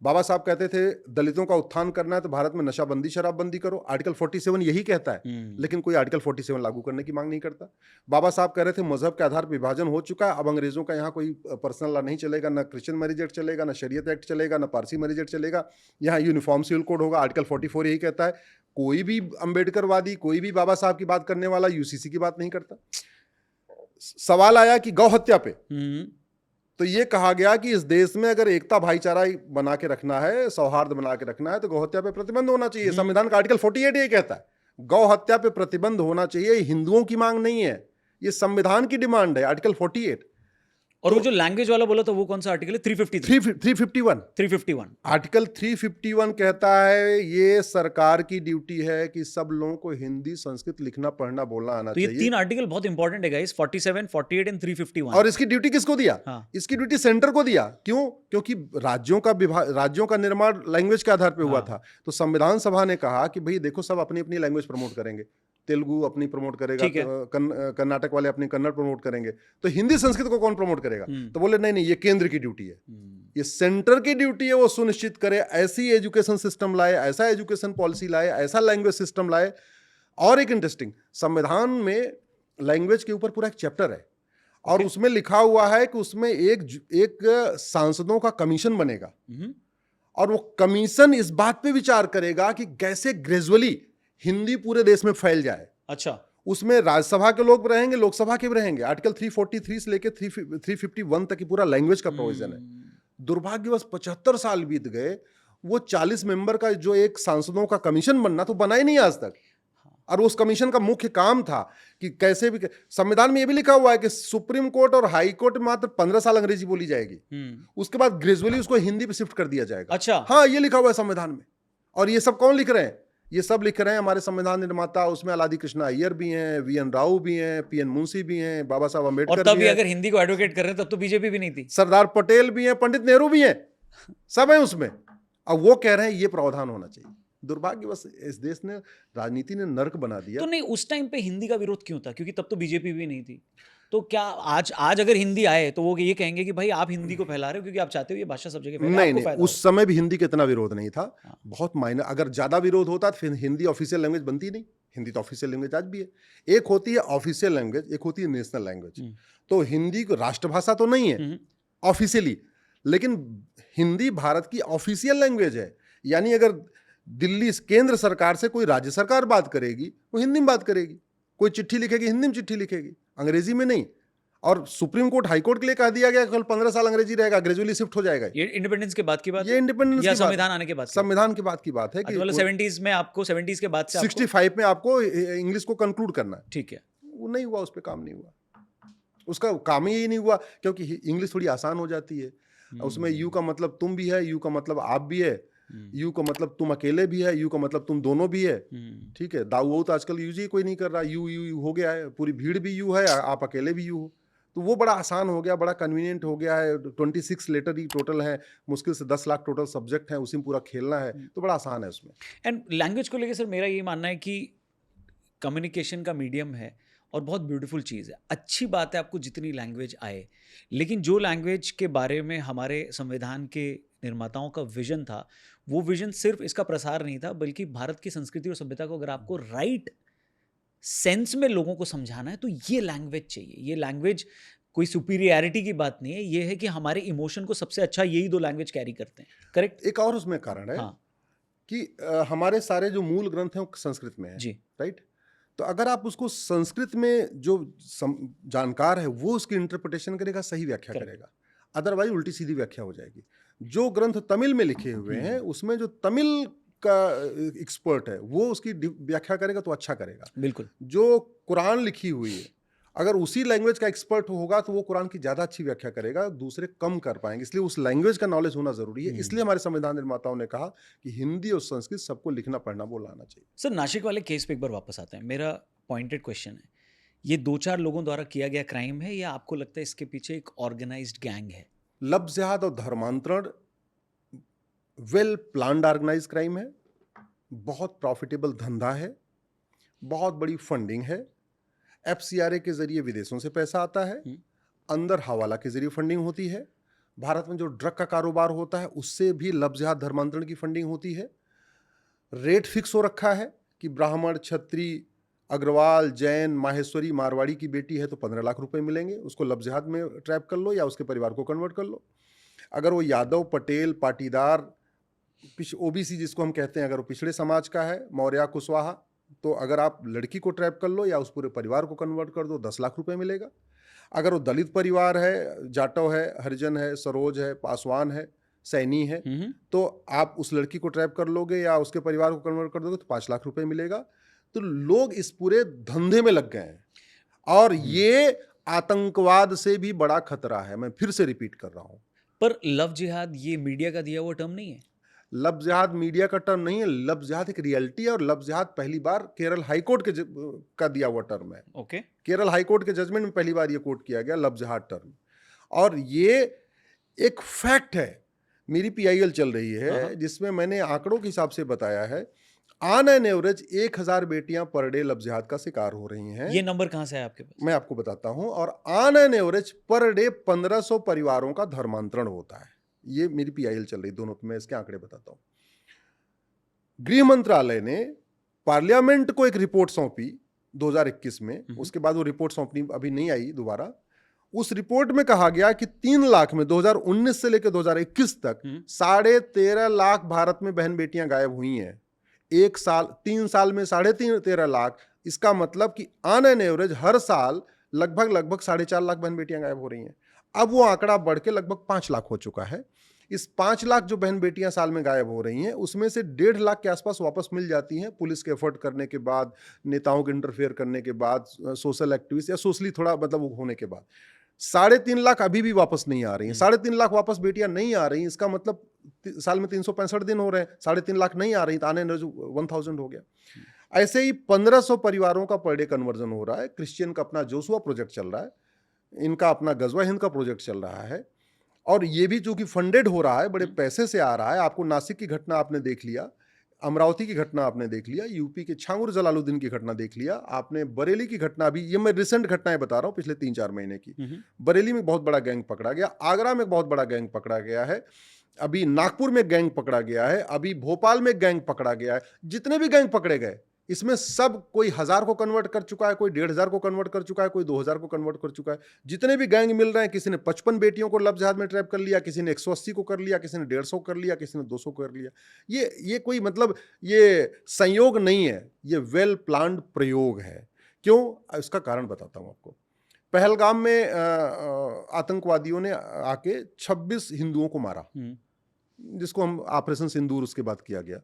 बाबा साहब कहते थे दलितों का उत्थान करना है तो भारत में नशाबंदी शराबबंदी करो, आर्टिकल 47 यही कहता है, लेकिन कोई आर्टिकल 47 लागू करने की मांग नहीं करता। बाबा साहब कह रहे थे मजहब के आधार पर विभाजन हो चुका है, अब अंग्रेजों का यहाँ कोई पर्सनल लॉ नहीं चलेगा, ना क्रिश्चियन मैरिज एक्ट चलेगा, ना शरीयत एक्ट चलेगा, ना पारसी मैरिज एक्ट चलेगा, यहाँ यूनिफॉर्म सिविल कोड होगा, आर्टिकल 44 यही कहता है। कोई भी अम्बेडकरवादी, कोई भी बाबा साहब की बात करने वाला यूसीसी की बात नहीं करता। सवाल आया कि गौ हत्या पे, तो ये कहा गया कि इस देश में अगर एकता भाईचारा बना के रखना है, सौहार्द बना के रखना है, तो गौ हत्या पे प्रतिबंध होना चाहिए। संविधान का आर्टिकल 48 ये कहता है गौ हत्या पे प्रतिबंध होना चाहिए। हिंदुओं की मांग नहीं है, ये संविधान की डिमांड है, आर्टिकल 48। और वो जो लैंग्वेज वाला बोला था वो कौन सा आर्टिकल है? 351। आर्टिकल 351 कहता है ये सरकार की ड्यूटी है कि सब लोगों को हिंदी संस्कृत लिखना पढ़ना बोलना आना तो ये चाहिए। 3 आर्टिकल बहुत इंपॉर्टेंट है गाइस, 47, 48 एंड 351। और इसकी ड्यूटी किसको दिया? हाँ। इसकी ड्यूटी सेंटर को दिया। क्यों? क्योंकि राज्यों का निर्माण लैंग्वेज के आधार पे हुआ था। तो संविधान सभा ने कहा कि भाई देखो सब अपनी अपनी लैंग्वेज प्रमोट करेंगे, तेलुगु अपनी प्रमोट करेगा, कर्नाटक वाले अपनी कन्नड़ प्रमोट करेंगे, तो हिंदी संस्कृत को कौन प्रमोट करेगा? तो बोले नहीं, ये केंद्र की ड्यूटी है, ये सेंटर की ड्यूटी है, वो सुनिश्चित करे ऐसी एजुकेशन सिस्टम लाए, ऐसा एजुकेशन पॉलिसी लाए, ऐसा लैंग्वेज सिस्टम लाए। और एक इंटरेस्टिंग, संविधान में लैंग्वेज के ऊपर पूरा एक चैप्टर है और उसमें लिखा हुआ है कि उसमें एक सांसदों का कमीशन बनेगा और वो कमीशन इस बात पे विचार करेगा कि कैसे ग्रेजुअली हिंदी पूरे देश में फैल जाए। अच्छा, उसमें राज्यसभा के लोग रहेंगे, लोकसभा के भी रहेंगे। आर्टिकल 343 से लेकर 351 तक की पूरा लैंग्वेज का प्रोविजन है। दुर्भाग्यवश 75 साल बीत गए, वो 40 मेंबर का जो एक सांसदों का कमीशन बनना तो बना ही नहीं आज तक। और उस कमीशन का मुख्य काम था कि कैसे भी, संविधान में ये भी लिखा हुआ है कि सुप्रीम कोर्ट और हाई कोर्ट में मात्र 15 साल अंग्रेजी बोली जाएगी, उसके बाद ग्रेजुअली उसको हिंदी पे शिफ्ट कर दिया जाएगा। अच्छा, हाँ, ये लिखा हुआ है संविधान में। और ये सब कौन लिख रहे हैं? ये सब लिख रहे हैं हमारे संविधान निर्माता, उसमें अलादी कृष्णा अय्यर भी हैं, वीएन राव भी हैं, पीएन मुंशी भी हैं, बाबा साहब अम्बेडकर और तब भी अगर हिंदी को एडवोकेट कर रहे हैं तब तो बीजेपी भी नहीं थी, सरदार पटेल भी हैं, पंडित नेहरू भी हैं, सब हैं उसमें। अब वो कह रहे हैं ये प्रावधान होना चाहिए। दुर्भाग्यवश इस देश ने, राजनीति ने नर्क बना दिया। तो नहीं, उस टाइम पे हिंदी का विरोध क्यों था? क्योंकि तब तो बीजेपी भी नहीं थी। तो क्या आज अगर हिंदी आए तो वो ये कहेंगे कि भाई आप हिंदी को फैला रहे हो क्योंकि आप चाहते हो ये भाषा सब जगह फैले? नहीं, उस समय भी हिंदी का इतना विरोध नहीं था, बहुत मायने। अगर ज्यादा विरोध होता तो फिर हिंदी ऑफिशियल लैंग्वेज बनती नहीं। हिंदी तो ऑफिशियल लैंग्वेज आज भी है। एक होती है ऑफिशियल लैंग्वेज, एक होती है नेशनल लैंग्वेज। तो हिंदी को राष्ट्रभाषा तो नहीं है ऑफिशियली, लेकिन हिंदी भारत की ऑफिशियल लैंग्वेज है। यानी अगर दिल्ली केंद्र सरकार से कोई राज्य सरकार बात करेगी, वो हिंदी में बात करेगी। कोई चिट्ठी लिखेगी, हिंदी में चिट्ठी लिखेगी, अंग्रेजी में नहीं। और सुप्रीम कोर्ट, हाई कोर्ट के लिए कह दिया गया कल 15 साल अंग्रेजी रहेगा, ग्रेजुअली शिफ्ट हो जाएगा। ये इंडिपेंडेंस के बाद की बात, ये इंडिपेंडेंस या संविधान आने के बाद? संविधान के बाद की बात है कि 70s में आपको, 70s के बाद से 65 में आपको इंग्लिश को कंक्लूड करना है। ठीक है, वो नहीं हुआ, उस पर काम नहीं हुआ, उसका काम ही नहीं हुआ, क्योंकि इंग्लिश थोड़ी आसान हो जाती है। उसमें यू का मतलब तुम भी है, यू का मतलब आप भी है, यू का मतलब तुम अकेले भी है, यू का मतलब तुम दोनों भी है। ठीक है, दाऊ तो आजकल यूज ही कोई नहीं कर रहा, यू यू यू हो गया है, पूरी भीड़ भी यू है, आप अकेले भी यू हो। तो वो बड़ा आसान हो गया, बड़ा कन्वीनियंट हो गया है। 26 लेटर ही टोटल है, मुश्किल से 10 लाख टोटल सब्जेक्ट है, उसी में पूरा खेलना है, तो बड़ा आसान है उसमें। एंड लैंग्वेज को लेकर सर मेरा ये मानना है कि कम्युनिकेशन का मीडियम है और बहुत ब्यूटीफुल चीज़ है। अच्छी बात है आपको जितनी लैंग्वेज आए, लेकिन जो लैंग्वेज के बारे में हमारे संविधान के निर्माताओं का विजन था, वो विजन सिर्फ इसका प्रसार नहीं था, बल्कि भारत की संस्कृति और सभ्यता को अगर आपको राइट सेंस में लोगों को समझाना है तो ये लैंग्वेज चाहिए। ये लैंग्वेज कोई सुपीरियरिटी की बात नहीं है, ये है कि हमारे इमोशन को सबसे अच्छा यही 2 लैंग्वेज कैरी करते हैं। करेक्ट? एक और उसमें कारण है कि हमारे सारे जो मूल ग्रंथ हैं वो संस्कृत में है जी, राइट? तो अगर आप उसको संस्कृत में जो जानकार है वो उसकी इंटरप्रिटेशन करेगा, सही व्याख्या करेगा। अदरवाइज उल्टी सीधी व्याख्या हो जाएगी। जो ग्रंथ तमिल में लिखे हुए हैं उसमें जो तमिल का एक्सपर्ट है वो उसकी व्याख्या करेगा तो अच्छा करेगा। बिल्कुल। जो कुरान लिखी हुई है अगर उसी लैंग्वेज का एक्सपर्ट होगा तो वो कुरान की ज्यादा अच्छी व्याख्या करेगा, दूसरे कम कर पाएंगे। इसलिए उस लैंग्वेज का नॉलेज होना जरूरी है। इसलिए हमारे संविधान निर्माताओं ने कहा कि हिंदी और संस्कृत सबको लिखना पढ़ना बोलना आना चाहिए। सर, नासिक वाले केस पे एक बार वापस आते हैं। मेरा पॉइंटेड क्वेश्चन है, ये 2-4 लोगों द्वारा किया गया क्राइम है या आपको लगता है इसके पीछे एक ऑर्गेनाइज्ड गैंग है? लफ्ज़ जिहाद और धर्मांतरण वेल प्लान्ड ऑर्गेनाइज क्राइम है, बहुत प्रॉफिटेबल धंधा है, बहुत बड़ी फंडिंग है। एफसीआरए के जरिए विदेशों से पैसा आता है, अंदर हवाला के जरिए फंडिंग होती है। भारत में जो ड्रग का कारोबार होता है उससे भी लफ्ज़ जिहाद धर्मांतरण की फंडिंग होती है। रेट फिक्स हो रखा है कि ब्राह्मण, क्षत्रिय, अग्रवाल, जैन, माहेश्वरी, मारवाड़ी की बेटी है तो 15 लाख रुपए मिलेंगे, उसको लफ्ज़ जिहाद में ट्रैप कर लो या उसके परिवार को कन्वर्ट कर लो। अगर वो यादव, पटेल, पाटीदार, ओबीसी जिसको हम कहते हैं, अगर वो पिछड़े समाज का है, मौर्य, कुशवाहा, तो अगर आप लड़की को ट्रैप कर लो या उस पूरे परिवार को कन्वर्ट कर दो 10 लाख रुपए मिलेगा। अगर वो दलित परिवार है, जाटव है, हरिजन है, सरोज है, पासवान है, सैनी है, तो आप उस लड़की को ट्रैप कर लोगे या उसके परिवार को कन्वर्ट कर दोगे तो 5 लाख रुपए मिलेगा। तो लोग इस पूरे धंधे में लग गए हैं और ये आतंकवाद से भी बड़ा खतरा है। मैं फिर से रिपीट कर रहा हूं। पर लव जिहाद ये मीडिया का दिया हुआ टर्म नहीं है? लफ्ज़ जिहाद मीडिया का टर्म नहीं है, लफ्ज़ जिहाद एक रियलिटी है और लफ्ज़ जिहाद पहली बार केरल हाईकोर्ट के का दिया हुआ टर्म है। ओके। केरल हाईकोर्ट के जजमेंट में पहली बार ये कोट किया गया लफ्ज़ जिहाद टर्म, और ये एक फैक्ट है। मेरी पीआईएल चल रही है जिसमें मैंने आंकड़ों के हिसाब से बताया है, ऑन एन एवरेज 1000 बेटियां पर डे लफ्ज़ जिहाद का शिकार हो रही हैं। ये नंबर कहां से है आपके पास? मैं आपको बताता हूं। और on an average per day 1500 परिवारों का धर्मांतरण होता है। ये मेरी पीआईएल चल रही, दोनों पे मैं इसके आंकड़े बताता हूं। गृह मंत्रालय ने पार्लियामेंट को एक रिपोर्ट सौंपी 2021 में, उसके बाद वो रिपोर्ट सौंपनी अभी नहीं आई दोबारा। उस रिपोर्ट में कहा गया कि 3 लाख में 2019 से लेकर 2021 तक 13.5 लाख भारत में बहन बेटियां गायब हुई हैं। 3 साल में 13.5 लाख, इसका मतलब कि ऑन एन एवरेज हर साल लगभग 4.5 लाख बहन बेटियां गायब हो रही हैं। अब वो आंकड़ा बढ़ के लगभग 5 लाख हो चुका है। इस 5 लाख जो बहन बेटियां साल में गायब हो रही हैं उसमें से 1.5 लाख के आसपास वापस मिल जाती हैं, पुलिस के एफर्ट करने के बाद, नेताओं के इंटरफेयर करने के बाद, सोशल एक्टिविस्ट या सोशली थोड़ा मतलब होने के बाद। 3.5 लाख अभी भी वापस नहीं आ रही हैं। 3.5 लाख वापस बेटियां नहीं आ रही, इसका मतलब साल में 365 दिन हो रहे हैं, 3.5 लाख नहीं आ रही, तो आने 1000 हो गया। ऐसे ही 1500 परिवारों का पर डे कन्वर्जन हो रहा है। क्रिश्चियन का अपना जोशुआ प्रोजेक्ट चल रहा है, इनका अपना गजवा हिंद का प्रोजेक्ट चल रहा है, और ये भी चूंकि फंडेड हो रहा है, बड़े पैसे से आ रहा है। आपको नासिक की घटना आपने देख लिया, अमरावती की घटना आपने देख लिया, यूपी के छांगुर जलालुद्दीन की घटना देख लिया आपने, बरेली की घटना भी, ये मैं रिसेंट घटनाएं बता रहा हूँ पिछले 3-4 महीने की। बरेली में बहुत बड़ा गैंग पकड़ा गया, आगरा में बहुत बड़ा गैंग पकड़ा गया है, अभी नागपुर में गैंग पकड़ा गया है, अभी भोपाल में गैंग पकड़ा गया है। जितने भी गैंग पकड़े गए इसमें सब कोई 1000 को कन्वर्ट कर चुका है, कोई 1500 को कन्वर्ट कर चुका है, कोई 2000 को कन्वर्ट कर चुका है। जितने भी गैंग मिल रहे हैं, किसी ने 55 बेटियों को लफ्ज़ जिहाद में ट्रैप कर लिया, किसी ने 180 को कर लिया, किसी ने 150 कर लिया, किसी ने 200 कर लिया। ये कोई मतलब ये संयोग नहीं है, ये वेल प्लान्ड प्रयोग है। क्यों? इसका कारण बताता हूँ आपको। पहलगाम में आतंकवादियों ने आके 26 हिंदुओं को मारा, जिसको हम ऑपरेशन सिंदूर उसके बाद किया गया।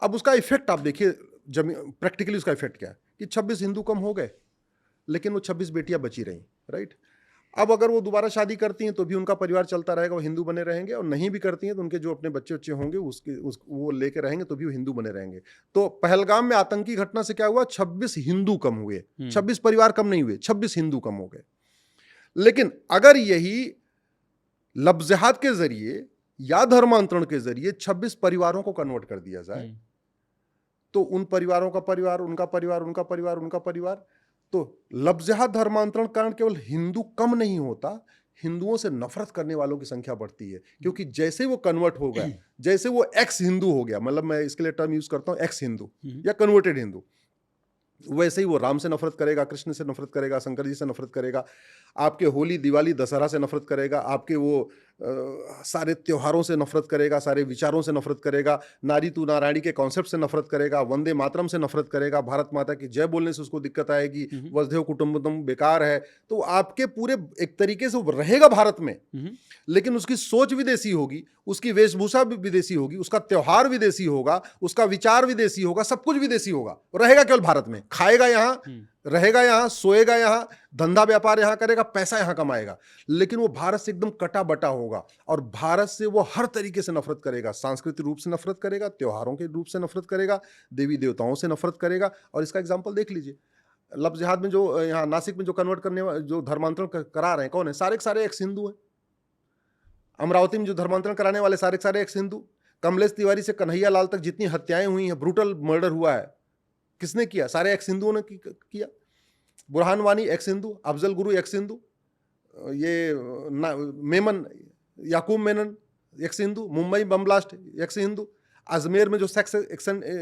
अब उसका इफेक्ट आप देखिए, जब प्रैक्टिकली उसका इफेक्ट क्या है कि 26 हिंदू कम हो गए, लेकिन वो 26 बेटियां बची रहीं, राइट। अब अगर वो दोबारा शादी करती हैं तो भी उनका परिवार चलता रहेगा, वो हिंदू बने रहेंगे, और नहीं भी करती हैं तो उनके जो अपने बच्चे होंगे वो लेके रहेंगे तो भी वो हिंदू बने रहेंगे। तो पहलगाम में आतंकी घटना से क्या हुआ? 26 हिंदू कम हुए, 26 परिवार कम नहीं हुए, 26 हिंदू कम हो गए। लेकिन अगर यही लफ्ज़ जिहाद के जरिए या धर्मांतरण के जरिए 26 परिवारों को कन्वर्ट कर दिया जाए, तो उन परिवारों का परिवार, उनका परिवार, उनका परिवार, उनका परिवार, तो लफ्ज़ जिहाद धर्मांतरण कारण केवल हिंदू कम नहीं होता, हिंदुओं से नफरत करने वालों की संख्या बढ़ती है। क्योंकि जैसे वो कन्वर्ट हो गया, जैसे वो एक्स हिंदू हो गया, मतलब मैं इसके लिए टर्म यूज करता हूं एक्स हिंदू या कन्वर्टेड हिंदू, वैसे ही वो राम से नफरत करेगा, कृष्ण से नफरत करेगा, शंकर जी से नफरत करेगा, आपके होली, दिवाली, दशहरा से नफरत करेगा, आपके वो सारे त्योहारों से नफरत करेगा, सारे विचारों से नफरत करेगा, नारी तू नारायणी के कॉन्सेप्ट से नफरत करेगा, वंदे मातरम से नफरत करेगा, भारत माता की जय बोलने से उसको दिक्कत आएगी, वसुधैव कुटुंबकम बेकार है। तो आपके पूरे एक तरीके से वो रहेगा भारत में, लेकिन उसकी सोच विदेशी होगी, उसकी वेशभूषा भी विदेशी होगी, उसका त्योहार विदेशी होगा, उसका विचार विदेशी होगा, सब कुछ विदेशी होगा, रहेगा केवल भारत में, खाएगा यहाँ, रहेगा यहाँ, सोएगा यहाँ, धंधा व्यापार यहाँ करेगा, पैसा यहाँ कमाएगा, लेकिन वो भारत से एकदम कटा बटा होगा और भारत से वो हर तरीके से नफरत करेगा, सांस्कृतिक रूप से नफरत करेगा, त्योहारों के रूप से नफरत करेगा, देवी देवताओं से नफरत करेगा। और इसका एग्जाम्पल देख लीजिए, लफ्ज़ जिहाद में जो यहाँ नासिक में जो कन्वर्ट करने जो धर्मांतरण करा रहे हैं कौन है? सारे के सारे एक्स हिंदू हैं। अमरावती में जो धर्मांतरण कराने वाले सारे के सारे एक्स हिंदू। कमलेश तिवारी से कन्हैया लाल तक जितनी हत्याएं हुई हैं, ब्रूटल मर्डर हुआ है, किसने किया? सारे एक्स हिंदुओं ने किया। बुरहान वानी एक्स हिंदू, अफजल गुरु एक्स हिंदू, ये Memon Yakub Menon ex Hindu, Mumbai bomb blast ex Hindu, Ajmer में जो सेक्स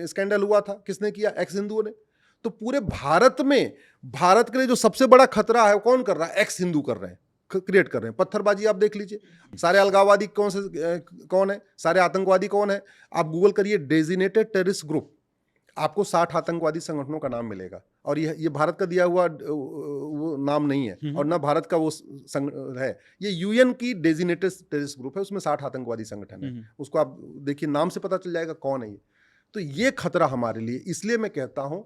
स्कैंडल हुआ था किसने किया? एक्स हिंदुओं ने। तो पूरे भारत में भारत के लिए जो सबसे बड़ा खतरा है कौन कर रहा है? एक्स हिंदू कर रहे हैं, क्रिएट कर रहे हैं। पत्थरबाजी आप देख लीजिए, सारे अलगाववादी कौन है, सारे आतंकवादी कौन है? आप गूगल करिए डेजिनेटेड टेररिस्ट ग्रुप, आपको 60 आतंकवादी संगठनों का नाम मिलेगा। और ये भारत का दिया हुआ वो नाम नहीं है और ना भारत का वो है, ये यूएन की डेजिनेटेड टेररिस्ट ग्रुप है, उसमें 60 आतंकवादी संगठन है। उसको आप देखिए, नाम से पता चल जाएगा कौन है ये। तो ये खतरा हमारे लिए, इसलिए मैं कहता हूं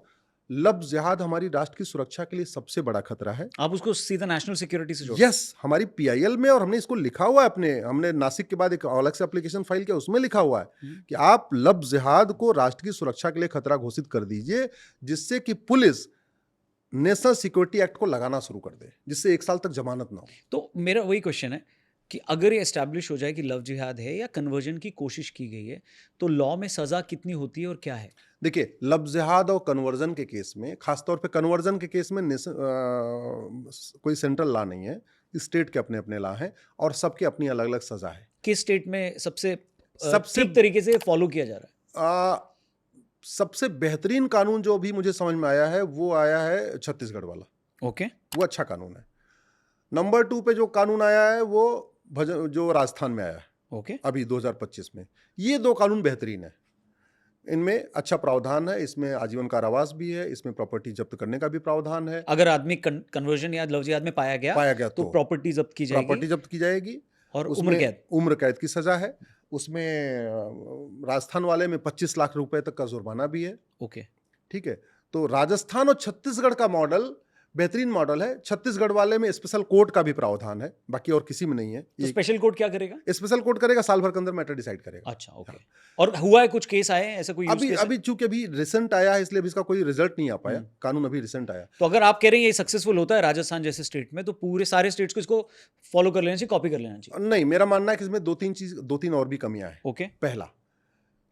लफ्ज़ जिहाद हमारी राष्ट्र की सुरक्षा के लिए सबसे बड़ा खतरा है। आप उसको सीधा नेशनल सिक्योरिटी से जोड़? यस, हमारी पीआईएल में, और हमने इसको लिखा हुआ है हमने नासिक के बाद एक अलग से एप्लीकेशन फाइल किया, उसमें लिखा हुआ है कि आप लफ्ज़ जिहाद को राष्ट्र की सुरक्षा के लिए खतरा घोषित कर दीजिए, जिससे कि पुलिस नेशनल सिक्योरिटी एक्ट को लगाना शुरू कर दे, जिससे 1 साल तक जमानत ना हो। तो मेरा वही क्वेश्चन है कि अगर ये एस्टैब्लिश हो जाए कि लव जिहाद है या कन्वर्जन की कोशिश की गई है, तो लॉ में सज़ा कितनी होती है और क्या है? देखिए, लफ्ज़ जिहाद और कन्वर्जन के केस में, खासतौर पे कन्वर्जन के केस में कोई सेंट्रल लॉ नहीं है, स्टेट के अपने अपने लॉ हैं और सबके अपनी अलग अलग सज़ा है। किस स्टेट में सबसे सबसे ठीक तरीके से फॉलो किया जा रहा है? सबसे बेहतरीन कानून जो भी मुझे समझ में आया है वो आया है छत्तीसगढ़ वाला। ओके, वो अच्छा कानून है। नंबर 2 पे जो कानून आया है वो जो राजस्थान में आया है ओके, अभी 2025 में। ये 2 कानून बेहतरीन है, इनमें अच्छा प्रावधान है, इसमें आजीवन कारावास भी है, इसमें प्रॉपर्टी जब्त करने का भी प्रावधान है। अगर आदमी कन्वर्जन या लव जिहाद में पाया गया तो प्रॉपर्टी जब्त की जाएगी, प्रॉपर्टी जब्त की जाएगी और उसमें उम्र कैद की सजा है। उसमें राजस्थान वाले में 25 लाख रुपए तक का जुर्माना भी है। ओके, ठीक है। तो राजस्थान और छत्तीसगढ़ का मॉडल बेहतरीन मॉडल है। छत्तीसगढ़ वाले में स्पेशल कोर्ट का भी प्रावधान है, बाकी और किसी में नहीं है। तो स्पेशल कोर्ट क्या करेगा? स्पेशल कोर्ट करेगा, साल भर के अंदर मैटर डिसाइड करेगा। अच्छा, ओके। और हुआ है कुछ केस आए हैं ऐसा कोई? अभी चूंकि अभी रिसेंट आया है, इसलिए अभी इसका कोई रिजल्ट नहीं आ पाया। कानून अभी रिसेंट आया। तो अगर आप कह रहे हैं ये सक्सेसफुल होता है राजस्थान जैसे स्टेट में, तो पूरे सारे स्टेट्स को इसको फॉलो कर लेना चाहिए, कॉपी कर लेना चाहिए? नहीं, मेरा मानना है कि इसमें 2-3 और भी कमियां हैं। ओके, पहला,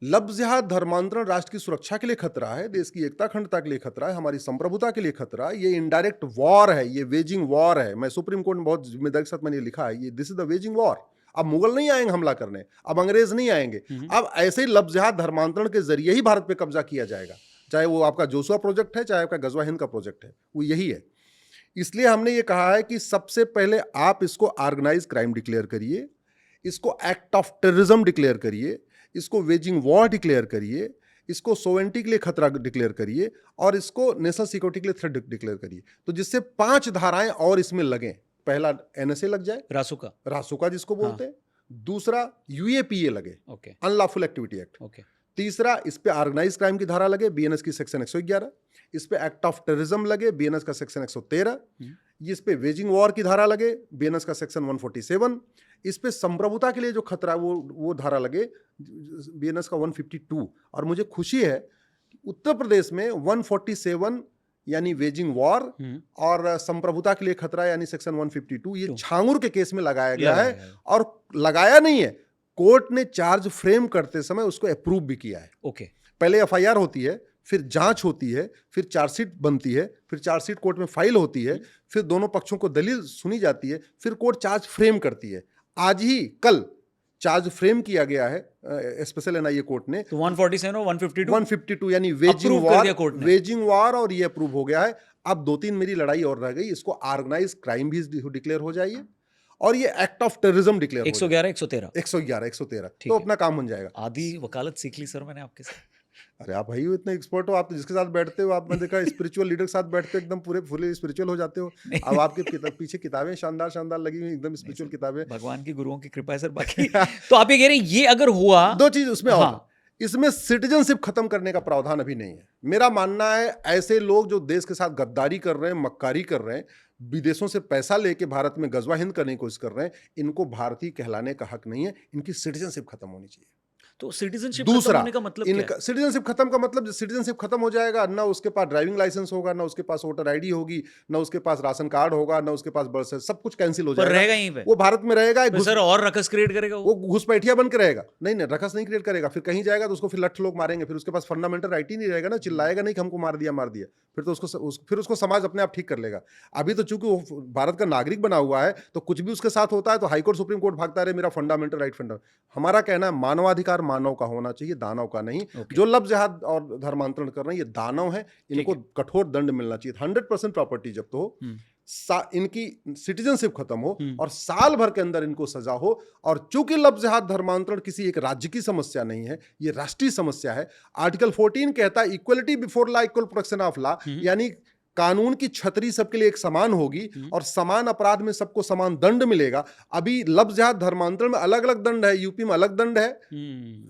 लफ्ज़ जिहाद धर्मांतरण राष्ट्र की सुरक्षा के लिए खतरा है, देश की एकता अखंडता के लिए खतरा है, हमारी संप्रभुता के लिए खतरा है, ये इनडायरेक्ट वॉर है, ये वेजिंग वॉर है। मैं सुप्रीम कोर्ट में बहुत जिम्मेदारी के साथ मैंने लिखा है, ये this is the waging war. अब मुगल नहीं आएंगे हमला करने, अब अंग्रेज नहीं आएंगे, अब ऐसे ही लफ्ज़ जिहाद धर्मांतरण के जरिए ही भारत पे कब्जा किया जाएगा। चाहे वो आपका जोशुआ प्रोजेक्ट है, चाहे आपका गजवा हिंद का प्रोजेक्ट है, वो यही है। इसलिए हमने ये कहा है कि सबसे पहले आप इसको ऑर्गेनाइज क्राइम डिक्लेयर करिए, इसको एक्ट ऑफ टेररिज्म डिक्लेयर करिए, इसको वेजिंग वॉर डिक्लेयर करिए, इसको सोवेरेनिटी के लिए खतरा डिक्लेयर करिए और इसको नेशनल सिक्योरिटी के लिए थ्रेट डिक्लेयर करिए। तो जिससे 5 धाराएं और इसमें लगें। पहला एनएसए लग जाए, रासुका जिसको बोलते हैं। दूसरा यूएपीए लगे, okay, unlawful activity act. Okay. तीसरा, इस पे ऑर्गेनाइज क्राइम की धारा लगे, बीएनएस की सेक्शन 111। इस पे एक्ट ऑफ टेररिज्म लगे, बीएनएस का सेक्शन 113। इस पे वेजिंग वॉर की धारा लगे, बीएनएस का सेक्शन 147। इस पे संप्रभुता के लिए जो खतरा वो धारा लगे, बीएनएस का 152। और मुझे खुशी है कि उत्तर प्रदेश में 147 यानी वेजिंग वॉर और संप्रभुता के लिए खतरा यानी सेक्शन 152 ये छांगुर के केस में लगाया गया है। और लगाया नहीं है, कोर्ट ने चार्ज फ्रेम करते समय उसको अप्रूव भी किया है। ओके, पहले एफआईआर होती है, फिर जांच होती है, फिर चार्जशीट बनती है, फिर चार्जशीट कोर्ट में फाइल होती है, फिर दोनों पक्षों को दलील सुनी जाती है, फिर कोर्ट चार्ज फ्रेम करती है। आज ही कल चार्ज फ्रेम किया गया है स्पेशल एनआईए कोर्ट ने। तो 147 और 152 152 यानी Approve कर दिया कोर्ट ने। वेजिंग वॉर, और ये अप्रूव हो गया है। अब 2-3 मेरी लड़ाई और रह गई, इसको ऑर्गेनाइज क्राइम भी डिक्लेयर हो जाइए और ये एक्ट ऑफ टेररिज्म डिक्लेयर हो जाए। 111 113 111 ठीक तो है। अपना काम बन जाएगा। आधी वकालत सीख ली सर मैंने आपके साथ। अरे आप भाई इतने एक्सपर्ट हो, आप तो जिसके साथ बैठते हो, आप मैंने देखा स्पिरिचुअल लीडर के साथ बैठते हो एकदम पूरे फुले स्पिरिचुअल हो जाते हो। अब आपके पीछे किताबें शानदार शानदार लगी हुई, एकदम स्पिरिचुअल किताबें। भगवान की गुरुओं की कृपा है सर। बाकी तो आप ये कह रहे हैं ये अगर हुआ, दो चीज उसमें और, हाँ। इसमें सिटीजनशिप खत्म करने का प्रावधान अभी नहीं है। मेरा मानना है ऐसे लोग जो देश के साथ गद्दारी कर रहे हैं, मक्कारी कर रहे हैं, विदेशों से पैसा लेके भारत में गजवा हिंद करने की कोशिश कर रहे हैं, इनको भारतीय कहलाने का हक नहीं है। इनकी सिटीजनशिप खत्म होनी चाहिए। तो सिटीजनशिप दूसरा, होने का मतलब क्या इनका है? सिटीजनशिप खत्म का मतलब, सिटीजनशिप खत्म हो जाएगा ना उसके पास ड्राइविंग लाइसेंस होगा, ना उसके पास वोटर आईडी होगी, ना उसके पास राशन कार्ड होगा, ना उसके पास बर्थ सर्टिफिकेट, सब कुछ कैंसिल हो पर जाएगा। रहेगा यहीं पे। वो भारत में रहेगा, तो सर और रकस क्रिएट करेगा वो घुसपैठिया बन के रहेगा। नहीं नहीं, रकस नहीं क्रिएट करेगा। फिर कहीं जाएगा तो उसको फिर लठ लोग मारेंगे, फिर उसके पास फंडामेंटल राइट ही नहीं रहेगा ना, चिल्लाएगा नहीं कि हमको मार दिया मार दिया। फिर तो फिर उसको समाज अपने आप ठीक कर लेगा। अभी तो चूंकि वो भारत का नागरिक बना हुआ है, तो कुछ भी उसके साथ होता है तो हाईकोर्ट सुप्रीम कोर्ट भागता रहे, मेरा फंडामेंटल राइट। हमारा कहना है मानवाधिकार मानव का होना चाहिए, दानव का नहीं। जो लव जिहाद और धर्मांतरण कर रहे हैं ये दानव है, इनको कठोर दंड मिलना चाहिए। 100% प्रॉपर्टी जब्त हो, इनकी सिटीजनशिप खत्म हो और साल भर के अंदर इनको सजा हो। और चूंकि लव जिहाद धर्मांतरण किसी एक राज्य की समस्या नहीं है, ये राष्ट्रीय समस्या है। आर्टिकल 14 कहता है equality before law, equal protection of law, यानी कानून की छतरी सबके लिए एक समान होगी और समान अपराध में सबको समान दंड मिलेगा। अभी लव जिहाद धर्मांतरण में अलग अलग दंड है, यूपी में अलग दंड है,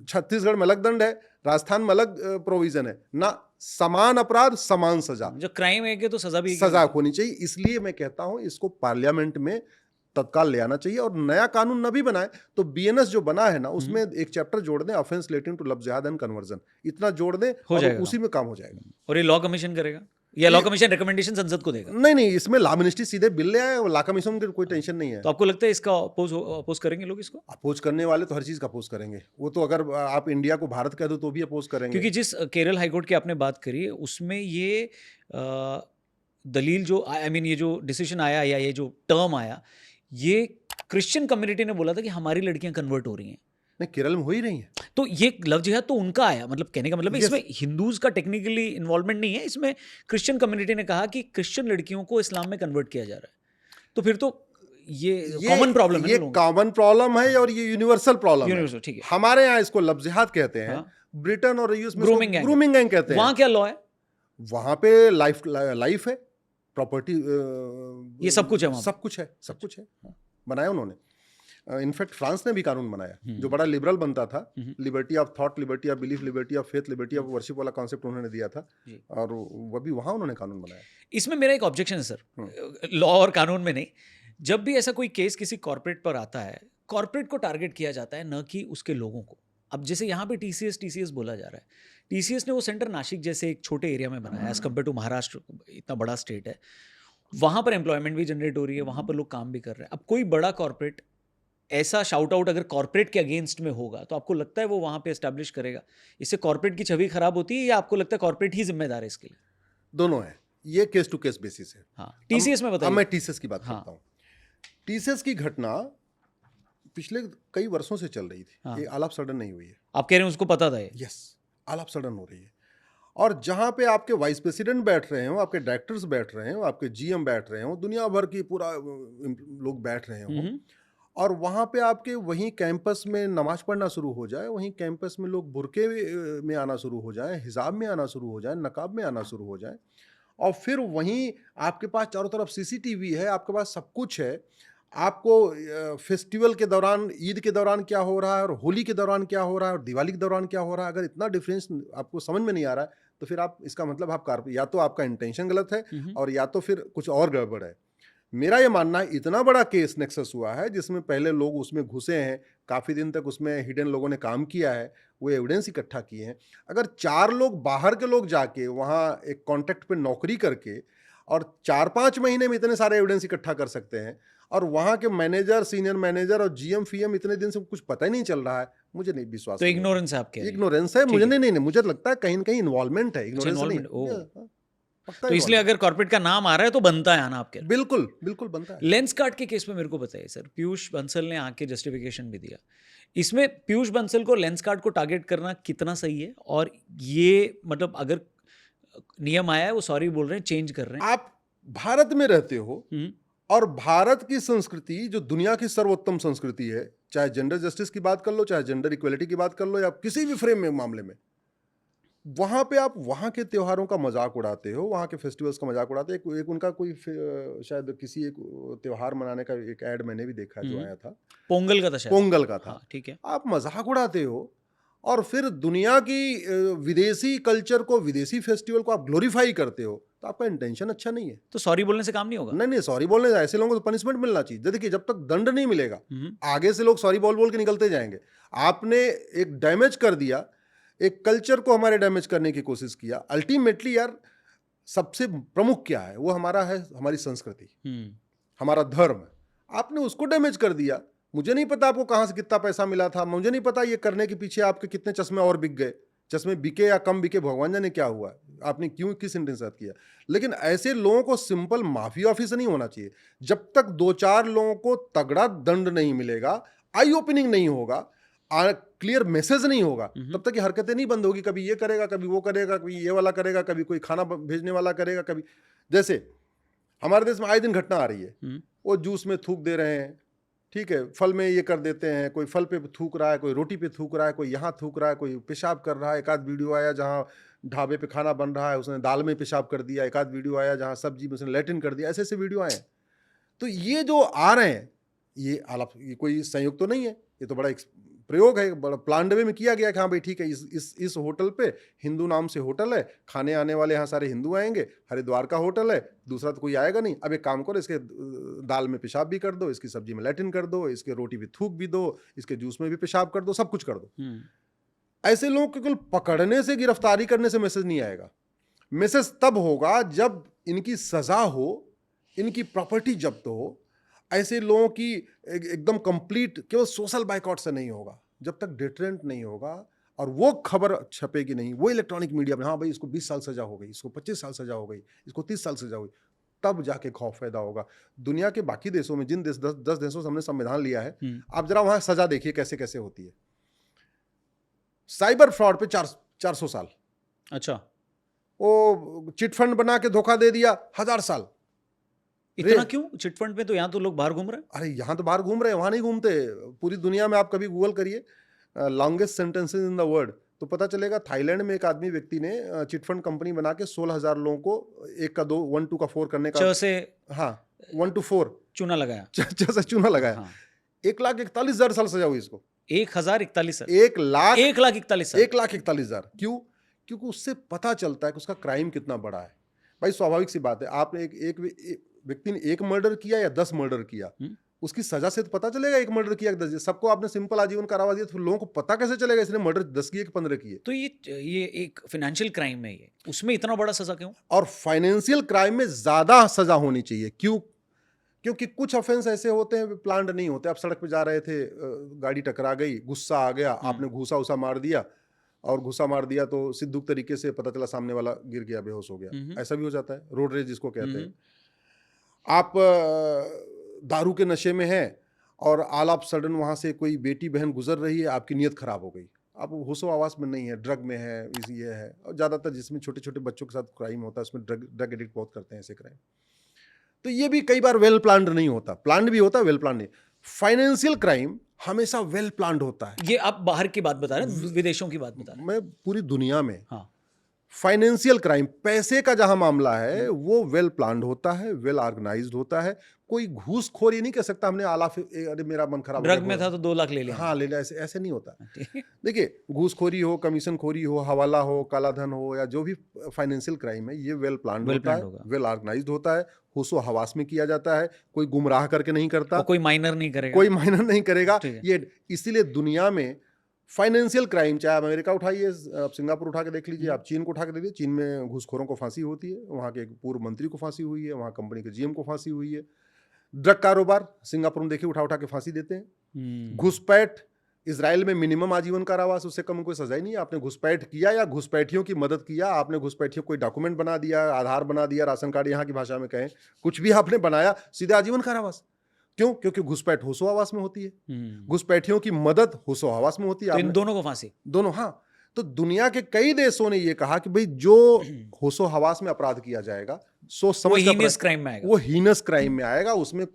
छत्तीसगढ़ में अलग दंड है, राजस्थान में अलग प्रोविजन है ना। समान अपराध समान सजा, जो क्राइम है तो सजा भी सजा होनी चाहिए। इसलिए मैं कहता हूं इसको पार्लियामेंट में तत्काल ले आना चाहिए और नया कानून न भी बनाए तो बीएनएस जो बना है ना उसमें एक चैप्टर जोड़ दें, ऑफेंस रिलेटिंग टू लव जिहाद एंड कन्वर्जन, इतना जोड़ दें और उसी में काम हो जाएगा। और ये लॉ कमीशन करेगा या लॉ कमीशन रिकमेंडेशन संसद को देगा? नहीं, इसमें लॉ मिनिस्ट्री सीधे बिल ले आए, लॉ कमीशन की कोई टेंशन नहीं है। तो आपको लगता है इसका अपोज करेंगे लोग? इसको अपोज करने वाले तो हर चीज का अपोज करेंगे। वो तो अगर आप इंडिया को भारत कह दो तो भी अपोज करेंगे। क्योंकि जिस केरल हाईकोर्ट की आपने बात करी उसमें ये दलील जो ये जो डिसीजन आया या ये जो टर्म आया, ये क्रिश्चियन कम्युनिटी ने बोला था कि हमारी लड़कियां कन्वर्ट हो रही हैं। नहीं, केरल में हो ही रही है। तो ये लव जिहाद तो उनका आया, मतलब कहने का मतलब है इसमें हिंदूज का टेक्निकली इन्वॉल्वमेंट नहीं है। इसमें क्रिश्चियन कम्युनिटी ने कहा कि क्रिश्चियन लड़कियों को इस्लाम में कन्वर्ट किया जा रहा है। तो फिर तो ये कॉमन प्रॉब्लम है। ये कॉमन प्रॉब्लम है और ये यूनिवर्सल प्रॉब्लम है। ठीक है। हमारे यहाँ इसको लव जिहाद कहते हैं, ब्रिटेन और यूएस में ग्रूमिंग गैंग कहते हैं। वहां क्या लॉ है? वहां पे लाइफ है, प्रॉपर्टी, ये सब कुछ है वहां। सब कुछ है बनाया उन्होंने। इनफैक्ट फ्रांस ने भी कानून बनाया जो बड़ा लिबरल बनता था। Liberty of thought, liberty of belief, liberty of faith, liberty of worship वाला कॉन्सेप्ट उन्होंने दिया था और वो भी वहां उन्होंने कानून बनाया। इसमें मेरा एक ऑब्जेक्शन है सर, लॉ और कानून में नहीं। जब भी ऐसा कोई केस किसी कॉर्पोरेट पर आता है, कॉर्पोरेट को टारगेट किया जाता है, न कि उसके लोगों को। अब जैसे यहाँ पे टीसीएस बोला जा रहा है, टीसीएस ने वो सेंटर नासिक जैसे एक छोटे एरिया में बनाया एज कम्पेयर टू महाराष्ट्र, इतना बड़ा स्टेट है, वहाँ पर एम्प्लॉयमेंट भी जनरेट हो रही है, वहाँ पर लोग काम भी कर रहे हैं। अब कोई बड़ा कॉर्पोरेट ऐसा शाउट आउट अगर कॉर्पोरेट के अगेंस्ट में होगा तो आपको लगता है वो वहाँ पे एस्टैब्लिश करेगा? इससे कॉर्पोरेट की छवि खराब होती है या आपको लगता है कॉर्पोरेट ही जिम्मेदार है इसके लिए? दोनों है, ये केस टू केस बेसिस है। हाँ, टीसीएस में बताइए। मैं टीसीएस की बात करता हूँ। टीसीएस की घटना पिछले कई वर्षों से चल रही थी, ये ऑल ऑफ सडन नहीं हुई है। आप कह रहे हैं उसको पता था? यस, ऑल ऑफ सडन हो रही है। और जहाँ पे आपके वाइस प्रेसिडेंट बैठ रहे हो, आपके डायरेक्टर्स बैठ रहे हो, आपके जीएम बैठ रहे हो, दुनिया भर की पूरा लोग बैठ रहे हो, और वहाँ पे आपके वहीं कैंपस में नमाज पढ़ना शुरू हो जाए, वहीं कैंपस में लोग बुरके में आना शुरू हो जाए, हिजाब में आना शुरू हो जाए, नकाब में आना शुरू हो जाए, और फिर वहीं आपके पास चारों तरफ सीसीटीवी है, आपके पास सब कुछ है। आपको फेस्टिवल के दौरान, ईद के दौरान क्या हो रहा है और होली के दौरान क्या हो रहा है और दिवाली के दौरान क्या हो रहा है, अगर इतना डिफरेंस आपको समझ में नहीं आ रहा है तो फिर आप इसका मतलब आप या तो आपका इंटेंशन गलत है और या तो फिर कुछ और गड़बड़ है। मेरा ये मानना है इतना बड़ा केस नेक्सस हुआ है जिसमें पहले लोग उसमें घुसे हैं, काफ़ी दिन तक उसमें हिडन लोगों ने काम किया है, वो एविडेंस इकट्ठा किए हैं। अगर 4 लोग बाहर के लोग जाके वहाँ एक कॉन्ट्रैक्ट पे नौकरी करके और 4-5 महीने में इतने सारे एविडेंस इकट्ठा कर सकते हैं और वहाँ के मैनेजर, सीनियर मैनेजर और जीएम फीएम इतने दिन से कुछ पता ही नहीं चल रहा है, मुझे नहीं विश्वास। तो इग्नोरेंस है आपके? इग्नोरेंस है, मुझे नहीं, मुझे लगता है कहीं ना कहीं इन्वॉल्वमेंट है, इग्नोरेंस नहीं। तो इसलिए अगर कॉर्पोरेट का नाम आ रहा है तो बनता है आना आपके? बिल्कुल बनता है। लेंस कार्ड के केस में मेरे को बताइए सर, पीयूष बंसल ने आके जस्टिफिकेशन भी दिया। इसमें पीयूष बंसल को लेंस कार्ड को टारगेट करना कितना सही है? और ये मतलब अगर नियम आया है वो सॉरी बोल रहे हैं, चेंज कर रहे हैं। आप भारत में रहते हो हम्म, और भारत की संस्कृति जो दुनिया की सर्वोत्तम संस्कृति है, चाहे जेंडर जस्टिस की बात कर लो, चाहे जेंडर इक्वलिटी की बात कर लो, या किसी भी फ्रेम में मामले में, वहां पे आप वहां के त्योहारों का मजाक उड़ाते हो, वहां के फेस्टिवल्स का मजाक उड़ाते हो। एक उनका कोई शायद किसी एक त्योहार मनाने का एक ऐड मैंने भी देखा जो आया था, पोंगल का था शायद। पोंगल का था। हाँ, ठीक है। आप मजाक उड़ाते हो और फिर दुनिया की विदेशी कल्चर को, विदेशी फेस्टिवल को आप ग्लोरीफाई करते हो, तो आपका इंटेंशन अच्छा नहीं है। तो सॉरी बोलने से काम नहीं होगा? नहीं नहीं, सॉरी बोलने ऐसे लोगों को तो पनिशमेंट मिलना चाहिए। देखिए, जब तक दंड नहीं मिलेगा हम्म, आगे से लोग सॉरी बोल बोल के निकलते जाएंगे। आपने एक डैमेज कर दिया, एक कल्चर को हमारे डैमेज करने की कोशिश किया। अल्टीमेटली यार सबसे प्रमुख क्या है? वो हमारा है, हमारी संस्कृति, हमारा धर्म। आपने उसको डैमेज कर दिया। मुझे नहीं पता आपको कहाँ से कितना पैसा मिला था, मुझे नहीं पता ये करने के पीछे आपके कितने चश्मे और बिक गए, चश्मे बिके या कम बिके, भगवान जाने क्या हुआ, आपने क्यों किस इंटेंशन से किया। लेकिन ऐसे लोगों को सिंपल माफी वाफी से नहीं होना चाहिए। जब तक 2-4 लोगों को तगड़ा दंड नहीं मिलेगा, आई ओपनिंग नहीं होगा, क्लियर मैसेज नहीं होगा, तब तक ये हरकतें नहीं बंद होगी। कभी ये करेगा, कभी वो करेगा, कभी ये वाला करेगा, कभी कोई खाना भेजने वाला करेगा, कभी जैसे हमारे देश में आए दिन घटना आ रही है, वो जूस में थूक दे रहे हैं, ठीक है, फल में ये कर देते हैं, कोई फल पे थूक रहा है, कोई रोटी पे थूक रहा है, कोई यहाँ थूक रहा है, कोई पेशाब कर रहा है। एक आध वीडियो आया जहाँ ढाबे पे खाना बन रहा है, उसने दाल में पेशाब कर दिया। एक आध वीडियो आया जहाँ सब्जी में उसने लैट्रिन कर दिया। ऐसे ऐसे वीडियो आए हैं। तो ये जो आ रहे हैं, ये कोई संयोग तो नहीं है, ये तो बड़ा एक प्रयोग है, बड़ा प्लान्ड वे में किया गया कि हाँ भाई ठीक है, इस होटल पे, हिंदू नाम से होटल है, खाने आने वाले यहाँ सारे हिंदू आएंगे, हरिद्वार का होटल है, दूसरा तो कोई आएगा नहीं। अब एक काम करो, इसके दाल में पेशाब भी कर दो, इसकी सब्जी में लैट्रिन कर दो, इसके रोटी भी थूक भी दो, इसके जूस में भी पेशाब कर दो, सब कुछ कर दो। ऐसे लोगों को केवल पकड़ने से, गिरफ्तारी करने से मैसेज नहीं आएगा। मैसेज तब होगा जब इनकी सजा हो, इनकी प्रॉपर्टी जब्त हो। ऐसे लोगों की एकदम कंप्लीट केवल सोशल बाइकआउट से नहीं होगा, जब तक डिटरेंट नहीं होगा और वो खबर छपेगी नहीं, वो इलेक्ट्रॉनिक मीडिया में, हाँ भाई इसको 20 साल सजा हो गई, इसको 25 साल सजा हो गई, इसको 30 साल सजा हो गई, तब जाके खौफ पैदा होगा। दुनिया के बाकी देशों में, जिन 10 देशों से हमने संविधान लिया है, आप जरा वहां सजा देखिए कैसे कैसे होती है। साइबर फ्रॉड पे 400 साल। अच्छा, वो चिट फंड बना के धोखा दे दिया, 1000 साल। इतना क्यों? चिटफंड में तो यहाँ तो लोग बाहर घूम रहे हैं। अरे यहाँ तो बाहर घूम रहे हैं, वहां नहीं घूमते। पूरी दुनिया में आप कभी गूगल करिए longest sentences in the world, तो पता चलेगा थाईलैंड में एक आदमी व्यक्ति ने चिटफंड कंपनी बना के 16,000 लोगों को 1 का 2, 1 2 का 4 करने का, से हाँ 1 to 4 चूना लगाया। से चूना लगाया। हाँ। 1,41,000 साल सजा हुई इसको। 1,041 1,41,000 1,41,000। क्यों? क्योंकि उससे पता चलता है कि उसका क्राइम कितना बड़ा है। भाई स्वाभाविक सी बात है, आपने एक व्यक्ति ने 1 मर्डर किया या 10 मर्डर किया, उसकी सजा से तो पता चलेगा 1 मर्डर किया 10। सबको आपने सिंपल आजीवन कारावास दिया, तो लोगों को पता कैसे चलेगा इसने मर्डर 10 किए कि 15 किए? तो ये एक फाइनेंशियल क्राइम है, ये उसमें इतना बड़ा सजा क्यों? और फाइनेंशियल क्राइम में ज्यादा सजा होनी चाहिए। क्यों? क्योंकि कुछ ऑफेंस ऐसे होते हैं प्लान्ड नहीं होते। आप सड़क पे जा रहे थे, गाड़ी टकरा गई, गुस्सा आ गया, आपने घूसा उसा मार दिया, और घुसा मार दिया तो सिद्धूक तरीके से पता चला सामने वाला गिर गया, बेहोश हो गया। ऐसा भी हो जाता है, रोड रेज जिसको कहते हैं। आप दारू के नशे में हैं और ऑल ऑफ सडन वहाँ से कोई बेटी बहन गुजर रही है, आपकी नीयत खराब हो गई, आप होशो आवास में नहीं है, ड्रग में है, ये है। और ज़्यादातर जिसमें छोटे छोटे बच्चों के साथ क्राइम होता है उसमें ड्रग एडिक्ट बहुत करते हैं ऐसे क्राइम। तो ये भी कई बार वेल प्लान्ड नहीं होता, प्लान्ड भी होता है, वेल प्लान्ड नहीं। फाइनेंशियल क्राइम हमेशा वेल प्लान्ड होता है। ये आप बाहर की बात बता रहे हैं, विदेशों की बात बता रहे हैं। मैं पूरी दुनिया में, हाँ, फाइनेंशियल क्राइम, पैसे का जहां मामला है, वो वेल प्लान्ड होता है, वेल ऑर्गेनाइज्ड होता है। कोई घूसखोरी नहीं कह सकता हमने अरे मेरा मन खराब, ड्रग में था तो 2 लाख ले लिया, हाँ ले लिया, ऐसे नहीं होता। देखिए, घूसखोरी हो, कमीशन खोरी हो, हवाला हो, काला धन हो, या जो भी फाइनेंशियल क्राइम है, ये वेल प्लान्ड होता है, वेल ऑर्गेनाइज्ड होता है, होशो हवास में किया जाता है, कोई गुमराह करके नहीं करता, कोई माइनर नहीं करेगा, ये इसीलिए दुनिया में फाइनेंशियल क्राइम, चाहे आप अमेरिका उठाइए, आप सिंगापुर उठा के देख लीजिए, आप चीन को उठा के देखिए, चीन में घूसखोरों को फांसी होती है, वहाँ के एक पूर्व मंत्री को फांसी हुई है, वहाँ कंपनी के जीएम को फांसी हुई है। ड्रग कारोबार सिंगापुर में देखिए, उठा के फांसी देते हैं। घुसपैठ इजराइल में मिनिमम आजीवन कारावास, उससे कम कोई सजा ही नहीं है। आपने घुसपैठ किया या घुसपैठियों की मदद किया, आपने घुसपैठियों कोई डॉक्यूमेंट बना दिया, आधार बना दिया, राशन कार्ड यहाँ की भाषा में कहें, कुछ भी आपने बनाया, सीधे आजीवन कारावास। क्यों? क्योंकि घुसपैठ होशो हवास में होती है, घुसपैठियों की मदद होशो हवास में होती है। तो इन आपने दोनों को फांसी। दोनों, हाँ। तो दुनिया के कई देशों ने ये कहा कि भाई जो होशो हवास में अपराध किया जाएगा, सोच वो समझ कर हीनियस क्राइम में आएगा। वो हीनस क्राइम में आएगा, उसमें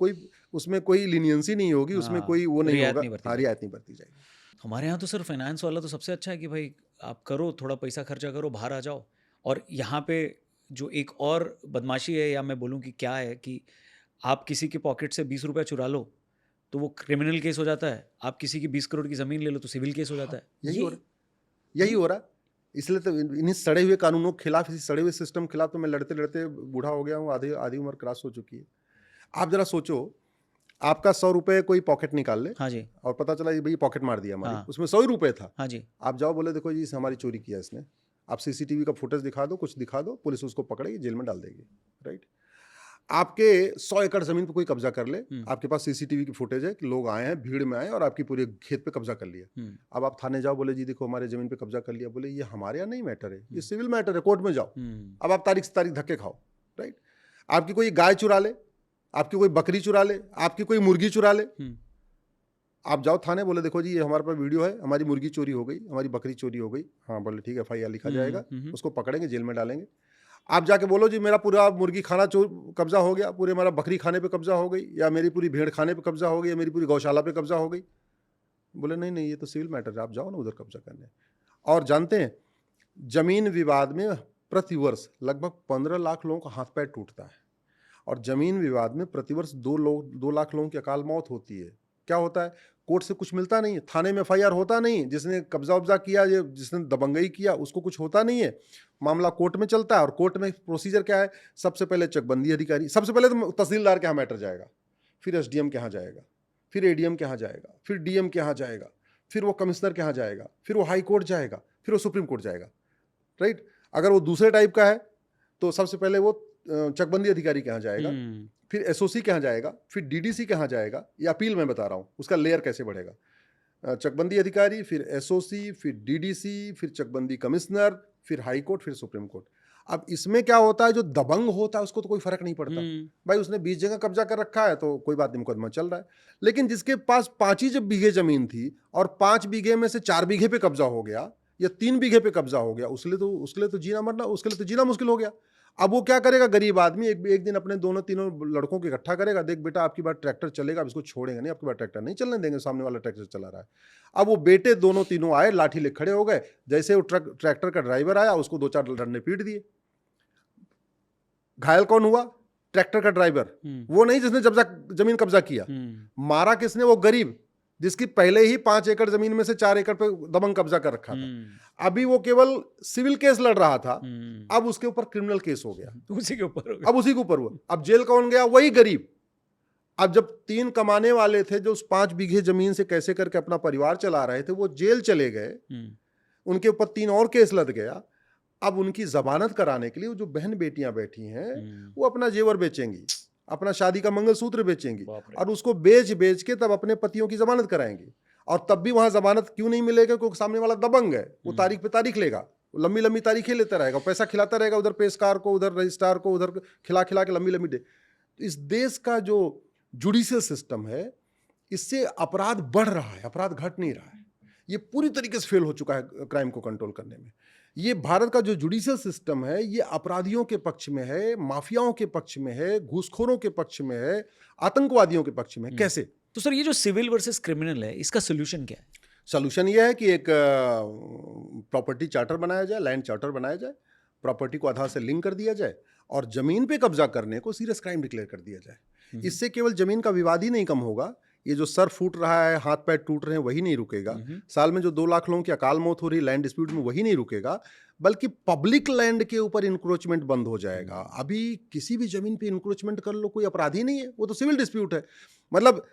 कोई लीनियंसी नहीं होगी, उसमें हाँ, कोई वो नहीं रियायत होगा, नहीं बरती हाँ, जाएगी। रियायत नहीं बरती जाएगी। हमारे यहाँ तो सर फाइनेंस वाला तो सबसे अच्छा है कि भाई आप करो, थोड़ा पैसा खर्चा करो, बाहर आ जाओ। और यहाँ पे जो एक और बदमाशी है, या मैं बोलूँ कि क्या है, कि आप किसी के पॉकेट से 20 रुपया चुरा लो तो वो क्रिमिनल केस हो जाता है, आप किसी की 20 करोड़ की ज़मीन ले लो तो सिविल केस हो जाता है। यही हो रहा है, ये- यही हो रहा है। इसलिए तो इन्हीं सड़े हुए कानूनों के खिलाफ, इसी सड़े हुए सिस्टम के खिलाफ तो मैं लड़ते लड़ते बूढ़ा हो गया हूँ, आधी आधी उम्र क्रॉस हो चुकी है। आप जरा सोचो, आपका 100 रुपये कोई पॉकेट निकाल ले, हाँ जी, और पता चला ये भाई पॉकेट मार दिया हमारी, हाँ। उसमें 100 ही रुपये था। हाँ जी, आप जाओ, बोले देखो जी इसे हमारी चोरी किया इसने, आप सीसीटीवी का फुटेज दिखा दो, कुछ दिखा दो, पुलिस उसको पकड़ेगी, जेल में डाल देगी, राइट। आपके 100 एकड़ जमीन पे कोई कब्जा कर ले, आपके पास सीसीटीवी की फुटेज है कि लोग आए हैं, भीड़ में आए और आपकी पूरे खेत पे कब्जा कर लिया। अब आप थाने जाओ, बोले जी देखो हमारे जमीन पे कब्जा कर लिया, बोले ये हमारे यहाँ नहीं मैटर है, ये सिविल मैटर है, कोर्ट में जाओ। अब आप तारीख से तारीख धक्के खाओ, राइट। आपकी कोई गाय चुरा ले, आपकी कोई बकरी चुरा ले, आपकी कोई मुर्गी चुरा ले, आप जाओ थाने, बोले देखो जी ये हमारे पास वीडियो है, हमारी मुर्गी चोरी हो गई, हमारी बकरी चोरी हो गई, हाँ बोले ठीक है, FIR लिखा जाएगा, उसको पकड़ेंगे, जेल में डालेंगे। आप जाके बोलो जी मेरा पूरा मुर्गी खाना कब्जा हो गया, पूरे मेरा बकरी खाने पे कब्जा हो गई, या मेरी पूरी भेड़ खाने पे कब्जा हो गई, या मेरी पूरी गौशाला पे कब्जा हो गई, बोले नहीं नहीं ये तो सिविल मैटर है, आप जाओ ना उधर कब्जा करने। और जानते हैं जमीन विवाद में प्रतिवर्ष लगभग 15 लाख लोगों का हाथ पैर टूटता है, और जमीन विवाद में प्रतिवर्ष 2 लाख लोगों की अकाल मौत होती है। क्या होता है? कोर्ट से कुछ मिलता नहीं है, थाने में FIR होता नहीं है, जिसने कब्जा वब्जा किया, जिसने दबंगई किया उसको कुछ होता नहीं है, मामला कोर्ट में चलता है। और कोर्ट में प्रोसीजर क्या है? सबसे पहले चकबंदी अधिकारी, सबसे पहले तो तहसीलदार के यहाँ मैटर जाएगा, फिर SDM के यहाँ जाएगा, फिर ADM के यहाँ जाएगा, फिर DM के यहाँ जाएगा, फिर वो कमिश्नर के यहाँ जाएगा, फिर वो हाई कोर्ट जाएगा, फिर वो सुप्रीम कोर्ट जाएगा, राइट। अगर वो दूसरे टाइप का है तो सबसे पहले वो चकबंदी अधिकारी के यहाँ जाएगा, फिर SOC के यहाँ जाएगा, फिर DDC के यहाँ जाएगा। ये अपील मैं बता रहा हूँ, उसका लेयर कैसे बढ़ेगा। चकबंदी अधिकारी, फिर SOC, फिर DDC, फिर चकबंदी कमिश्नर, फिर हाई कोर्ट, फिर सुप्रीम कोर्ट। अब इसमें क्या होता है, जो दबंग होता है उसको तो कोई फर्क नहीं पड़ता, भाई उसने 20 जगह कब्जा कर रखा है तो कोई बात नहीं, मुकदमा चल रहा है। लेकिन जिसके पास 5 ही जब बीघे जमीन थी और 5 बीघे में से 4 बीघे पे कब्जा हो गया या 3 बीघे पे कब्जा हो गया, उसके लिए तो जीना मरना, उसके लिए तो जीना मुश्किल हो गया। अब वो क्या करेगा? गरीब आदमी एक दिन अपने दोनों तीनों लड़कों को इकट्ठा करेगा, देख बेटा आपकी बात ट्रैक्टर चलेगा, अब इसको छोड़ेंगे नहीं, आपकी बात ट्रैक्टर नहीं चलने देंगे, सामने वाला ट्रैक्टर चला रहा है। अब वो बेटे दोनों तीनों आए, लाठी ले खड़े हो गए, जैसे वो ट्रैक्टर का ड्राइवर आया उसको 2-4 डंडे पीट दिए। घायल कौन हुआ? ट्रैक्टर का ड्राइवर, वो नहीं जिसने जमीन कब्जा किया। मारा किसने? वो गरीब जिसकी पहले ही 5 एकड़ जमीन में से 4 एकड़ पे दबंग कब्जा कर रखा था। अभी वो केवल सिविल केस लड़ रहा था, अब उसके ऊपर क्रिमिनल केस हो गया, उसी के ऊपर हो गया। अब उसी के ऊपर हुआ। अब जेल कौन गया? वही गरीब। अब जब 3 कमाने वाले थे जो उस 5 बीघे जमीन से कैसे करके अपना परिवार चला रहे थे, वो जेल चले गए, उनके ऊपर 3 और केस लद गया। अब उनकी जमानत कराने के लिए वो जो बहन बेटियां बैठी हैं वो अपना जेवर बेचेंगी, अपना शादी का मंगलसूत्र बेचेंगी, और उसको बेच के तब अपने पतियों की जमानत कराएंगी। और तब भी वहां जमानत क्यों नहीं मिलेगा? क्योंकि सामने वाला दबंग है, वो तारीख पे तारीख लेगा, लंबी लंबी तारीखें लेता रहेगा, पैसा खिलाता रहेगा, उधर पेशकार को, उधर रजिस्ट्रार को, उधर खिला के लंबी लंबी डे। इस देश का जो जुडिशियल सिस्टम है, इससे अपराध बढ़ रहा है, अपराध घट नहीं रहा है। ये पूरी तरीके से फेल हो चुका है क्राइम को कंट्रोल करने में। ये भारत का जो जुडिशियल सिस्टम है, ये अपराधियों के पक्ष में है, माफियाओं के पक्ष में है, घूसखोरों के पक्ष में है, आतंकवादियों के पक्ष में है। कैसे? तो सर ये जो सिविल वर्सेस क्रिमिनल है, इसका सोल्यूशन क्या है? सोल्यूशन ये है कि एक प्रॉपर्टी चार्टर बनाया जाए, लैंड चार्टर बनाया जाए, प्रॉपर्टी को आधार से लिंक कर दिया जाए, और जमीन पे कब्जा करने को सीरियस क्राइम डिक्लेयर कर दिया जाए। इससे केवल जमीन का विवाद ही नहीं कम होगा, ये जो सर फूट रहा है, हाथ पैर टूट रहे हैं, वही नहीं रुकेगा। साल में जो 2 लाख लोगों की अकाल मौत हो रही है लैंड डिस्प्यूट में, वही नहीं रुकेगा, बल्कि पब्लिक लैंड के ऊपर इंक्रोचमेंट बंद हो जाएगा। अभी किसी भी जमीन पे इंक्रोचमेंट कर लो, कोई अपराध ही नहीं है, वो तो सिविल डिस्प्यूट है। मतलब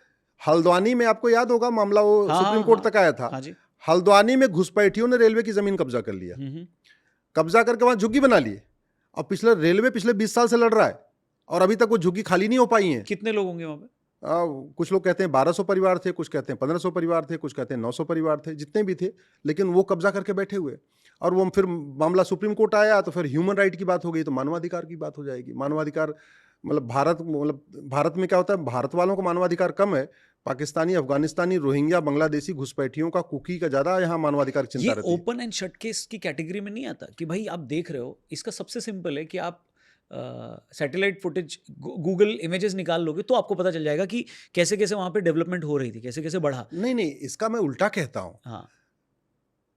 हल्द्वानी में आपको याद होगा मामला, वो सुप्रीम कोर्ट तक आया था। हल्द्वानी में घुसपैठियों ने रेलवे की जमीन कब्जा कर लिया, कब्जा करके वहां झुग्गी बना लिए, और रेलवे पिछले 20 साल से लड़ रहा है, और अभी तक वो झुग्गी खाली नहीं हो पाई है। कितने लोग होंगे वहां पे? कुछ लोग कहते हैं 1200 परिवार थे, कुछ कहते हैं 1500 परिवार थे, कुछ कहते हैं 900 परिवार थे, जितने भी थे, लेकिन वो कब्जा करके बैठे हुए। और वो फिर मामला सुप्रीम कोर्ट आया तो फिर ह्यूमन राइट की बात हो गई, तो मानवाधिकार की बात हो जाएगी। मानवाधिकार भारत में क्या होता है, भारत वालों को मानवाधिकार कम है, पाकिस्तानी, अफगानिस्तानी, रोहिंग्या, बांग्लादेशी घुसपैठियों का, कुकी का ज्यादा यहाँ मानवाधिकार की चिंता ये रहती है। ओपन एंड शट केस की कैटेगरी में नहीं आता कि भाई आप देख रहे हो, इसका सबसे सिंपल है कि आप सैटेलाइट फुटेज, गूगल इमेजेस निकाल लोगे तो आपको पता चल जाएगा कि कैसे कैसे वहां पे डेवलपमेंट हो रही थी, कैसे कैसे बढ़ा। नहीं नहीं, इसका मैं उल्टा कहता हूँ, हाँ,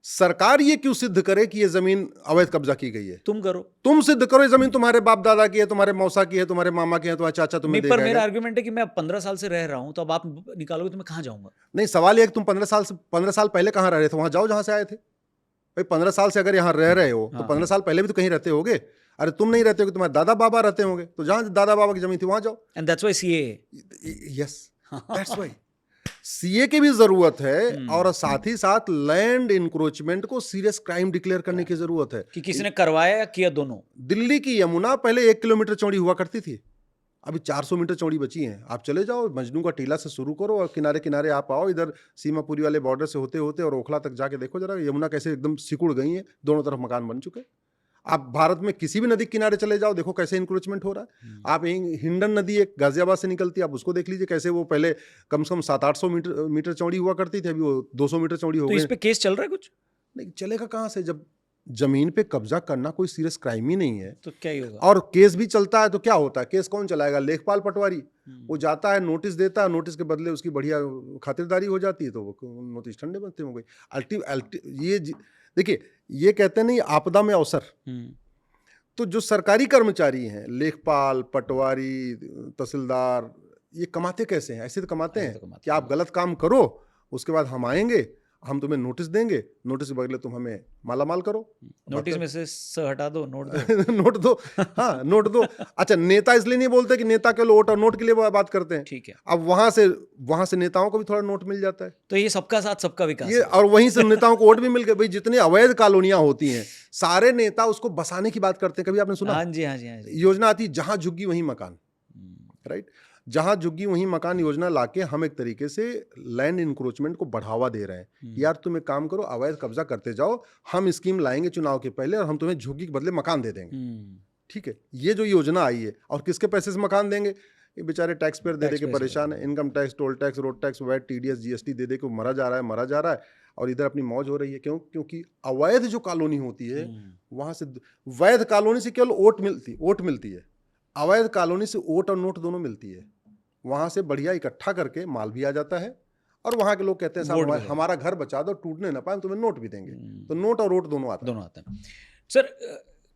सरकार ये क्यों सिद्ध करे कि ये जमीन अवैध कब्जा की गई है? तुम करो। तुम सिद्ध करो ये जमीन तुम्हारे बाप दादा की है, तुम्हारे मौसा की है, तुम्हारे मामा की है, तुम्हारे चाचा तुम्हें नहीं, पर देगा। मेरा आर्गुमेंट है कि मैं अब 15 साल से रह रहा हूं, तो अब आप निकालोगे तो मैं कहाँ जाऊंगा? नहीं, सवाल ये है कि तुम 15 साल पहले कहाँ रह रहे थे, वहां जाओ जहां से आए थे। भाई 15 साल से अगर यहाँ रह रहे हो तो हाँ। 15 साल पहले भी तो कहीं रहते होगे। अरे तुम नहीं रहते हो, तुम्हारे दादा बाबा रहते होंगे, तो जहां दादा बाबा की जमीन थी वहां जाओ। And that's why CA. Yes, that's why CA की भी जरूरत है, और साथ ही साथ लैंड इंक्रोचमेंट को सीरियस क्राइम डिक्लेयर करने की जरूरत है कि किसी ने करवाया या किया, दोनों। दिल्ली की यमुना पहले 1 किलोमीटर चौड़ी हुआ करती थी, अभी 400 मीटर चौड़ी बची है। आप चले जाओ, मजनू का टीला से शुरू करो और किनारे किनारे आप आओ, इधर सीमापुरी वाले बॉर्डर से होते होते और ओखला तक जाके देखो जरा, यमुना कैसे एकदम सिकुड़ गई है, दोनों तरफ मकान बन चुके। आप भारत में किसी भी नदी किनारे चले जाओ, देखो कैसे इंक्रोचमेंट हो रहा है। आप हिंडन नदी एक गाजियाबाद से निकलती है, आप उसको देख लीजिए, कैसे वो पहले कम से कम 700-800 मीटर चौड़ी हुआ करती थी, अभी वो 200 मीटर चौड़ी हो तो गई। इस पे केस चल रहा है कुछ? नहीं चलेगा कहाँ से, जब जमीन पे कब्जा करना कोई सीरियस क्राइम ही नहीं है। तो क्या ही होगा? और केस भी चलता है तो क्या होता है, केस कौन चलाएगा? लेखपाल पटवारी। वो जाता है, नोटिस देता है, नोटिस के बदले उसकी बढ़िया खातिरदारी हो जाती है, तो वो नोटिस ठंडे बनते हो गई। देखिए, ये कहते नहीं आपदा में अवसर। तो जो सरकारी कर्मचारी हैं, लेखपाल, पटवारी, तहसीलदार, ये कमाते कैसे हैं? ऐसे तो कमाते हैं कि आप गलत काम करो, उसके बाद हम आएंगे, हम तुम्हें नोटिस देंगे, नोटिस के बदले तुम हमें माला माल करो। नोटिस में से स हटा दो, नोट दो। नोट दो, हाँ नोट दो। अच्छा, नेता इसलिए नहीं बोलते कि नेता के वोट और नोट के लिए बात करते हैं। ठीक है। अब वहां से नेताओं को भी थोड़ा नोट मिल जाता है। तो ये सबका साथ सबका विकास ये है। और वहीं से नेताओं को वोट भी मिल गए। भाई जितनी अवैध कॉलोनियां होती हैं, सारे नेता उसको बसाने की बात करते हैं। कभी आपने सुना? हाँ जी, हाँ जी, हाँ जी। योजना आती, जहां झुग्गी वहीं मकान, राइट? जहां झुग्गी वहीं मकान योजना लाके हम एक तरीके से लैंड इंक्रोचमेंट को बढ़ावा दे रहे हैं। यार तुम एक काम करो, अवैध कब्जा करते जाओ, हम स्कीम लाएंगे चुनाव के पहले और हम तुम्हें झुग्गी के बदले मकान दे देंगे। ठीक है, ये जो योजना आई है, और किसके पैसे से मकान देंगे? ये बेचारे टैक्स पेयर दे दे के परेशान है। Income tax, toll tax, road tax, VAT, TDS, GST दे दे के मरा जा रहा है, और इधर अपनी मौज हो रही है। क्यों? क्योंकि अवैध जो कॉलोनी होती है, वहां से वैध कॉलोनी से केवल वोट मिलती है, अवैध कॉलोनी से वोट और नोट दोनों मिलती है। वहां से बढ़िया इकट्ठा करके माल भी आ जाता है, और वहां के लोग कहते हैं साहब हमारा घर बचा दो, टूटने ना पाए, तुम्हें नोट भी देंगे। तो नोट और वोट दोनों आते हैं। सर,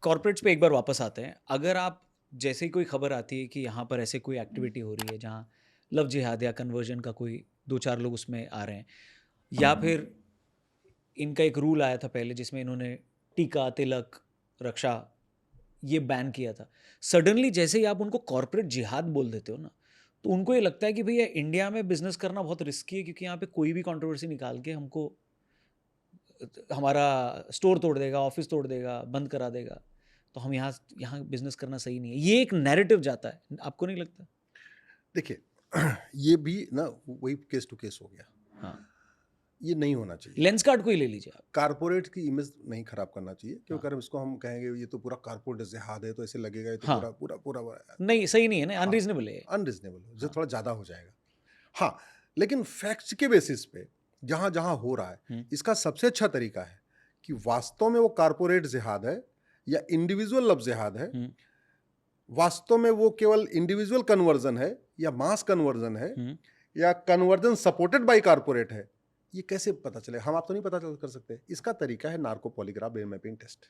कॉर्पोरेट्स पे एक बार वापस आते हैं। अगर आप, जैसे ही कोई खबर आती है कि यहाँ पर ऐसे कोई एक्टिविटी हो रही है जहाँ लव जिहाद या कन्वर्जन का कोई 2-4 लोग उसमें आ रहे हैं, या फिर इनका एक रूल आया था पहले जिसमें इन्होंने टीका, तिलक, रक्षा ये बैन किया था, सडनली जैसे ही आप उनको कॉर्पोरेट जिहाद बोल देते हो ना, तो उनको ये लगता है कि भैया इंडिया में बिजनेस करना बहुत रिस्की है, क्योंकि यहाँ पे कोई भी कंट्रोवर्सी निकाल के हमको हमारा स्टोर तोड़ देगा, ऑफिस तोड़ देगा, बंद करा देगा, तो हम यहाँ बिजनेस करना सही नहीं है। ये एक नैरेटिव जाता है, आपको नहीं लगता? देखिए, ये भी ना वही केस टू केस हो गया। हाँ, ये नहीं होना चाहिए। लेंस कार्ड को ही ले लीजिए आप। कारपोरेट की इमेज नहीं खराब करना चाहिए, क्योंकि अगर इसको हम कहेंगे ये तो पूरा कारपोरेट जिहाद है, तो ऐसे लगेगा ये तो हाँ, पूरा नहीं, सही नहीं है ना, अनरीजनेबल है। अनरीजनेबल जो थोड़ा ज्यादा हो जाएगा। हाँ, लेकिन फैक्ट्स के बेसिस पे जहां जहां हो रहा है, इसका सबसे अच्छा तरीका है कि वास्तव में वो कारपोरेट जिहाद है या इंडिविजुअल लव जिहाद है, वास्तव में वो केवल इंडिविजुअल कन्वर्जन है या मास कन्वर्जन है या कन्वर्जन सपोर्टेड बाय कारपोरेट है, ये कैसे पता चले? हम आप तो नहीं पता कर सकते। इसका तरीका है narco polygraph brain mapping test.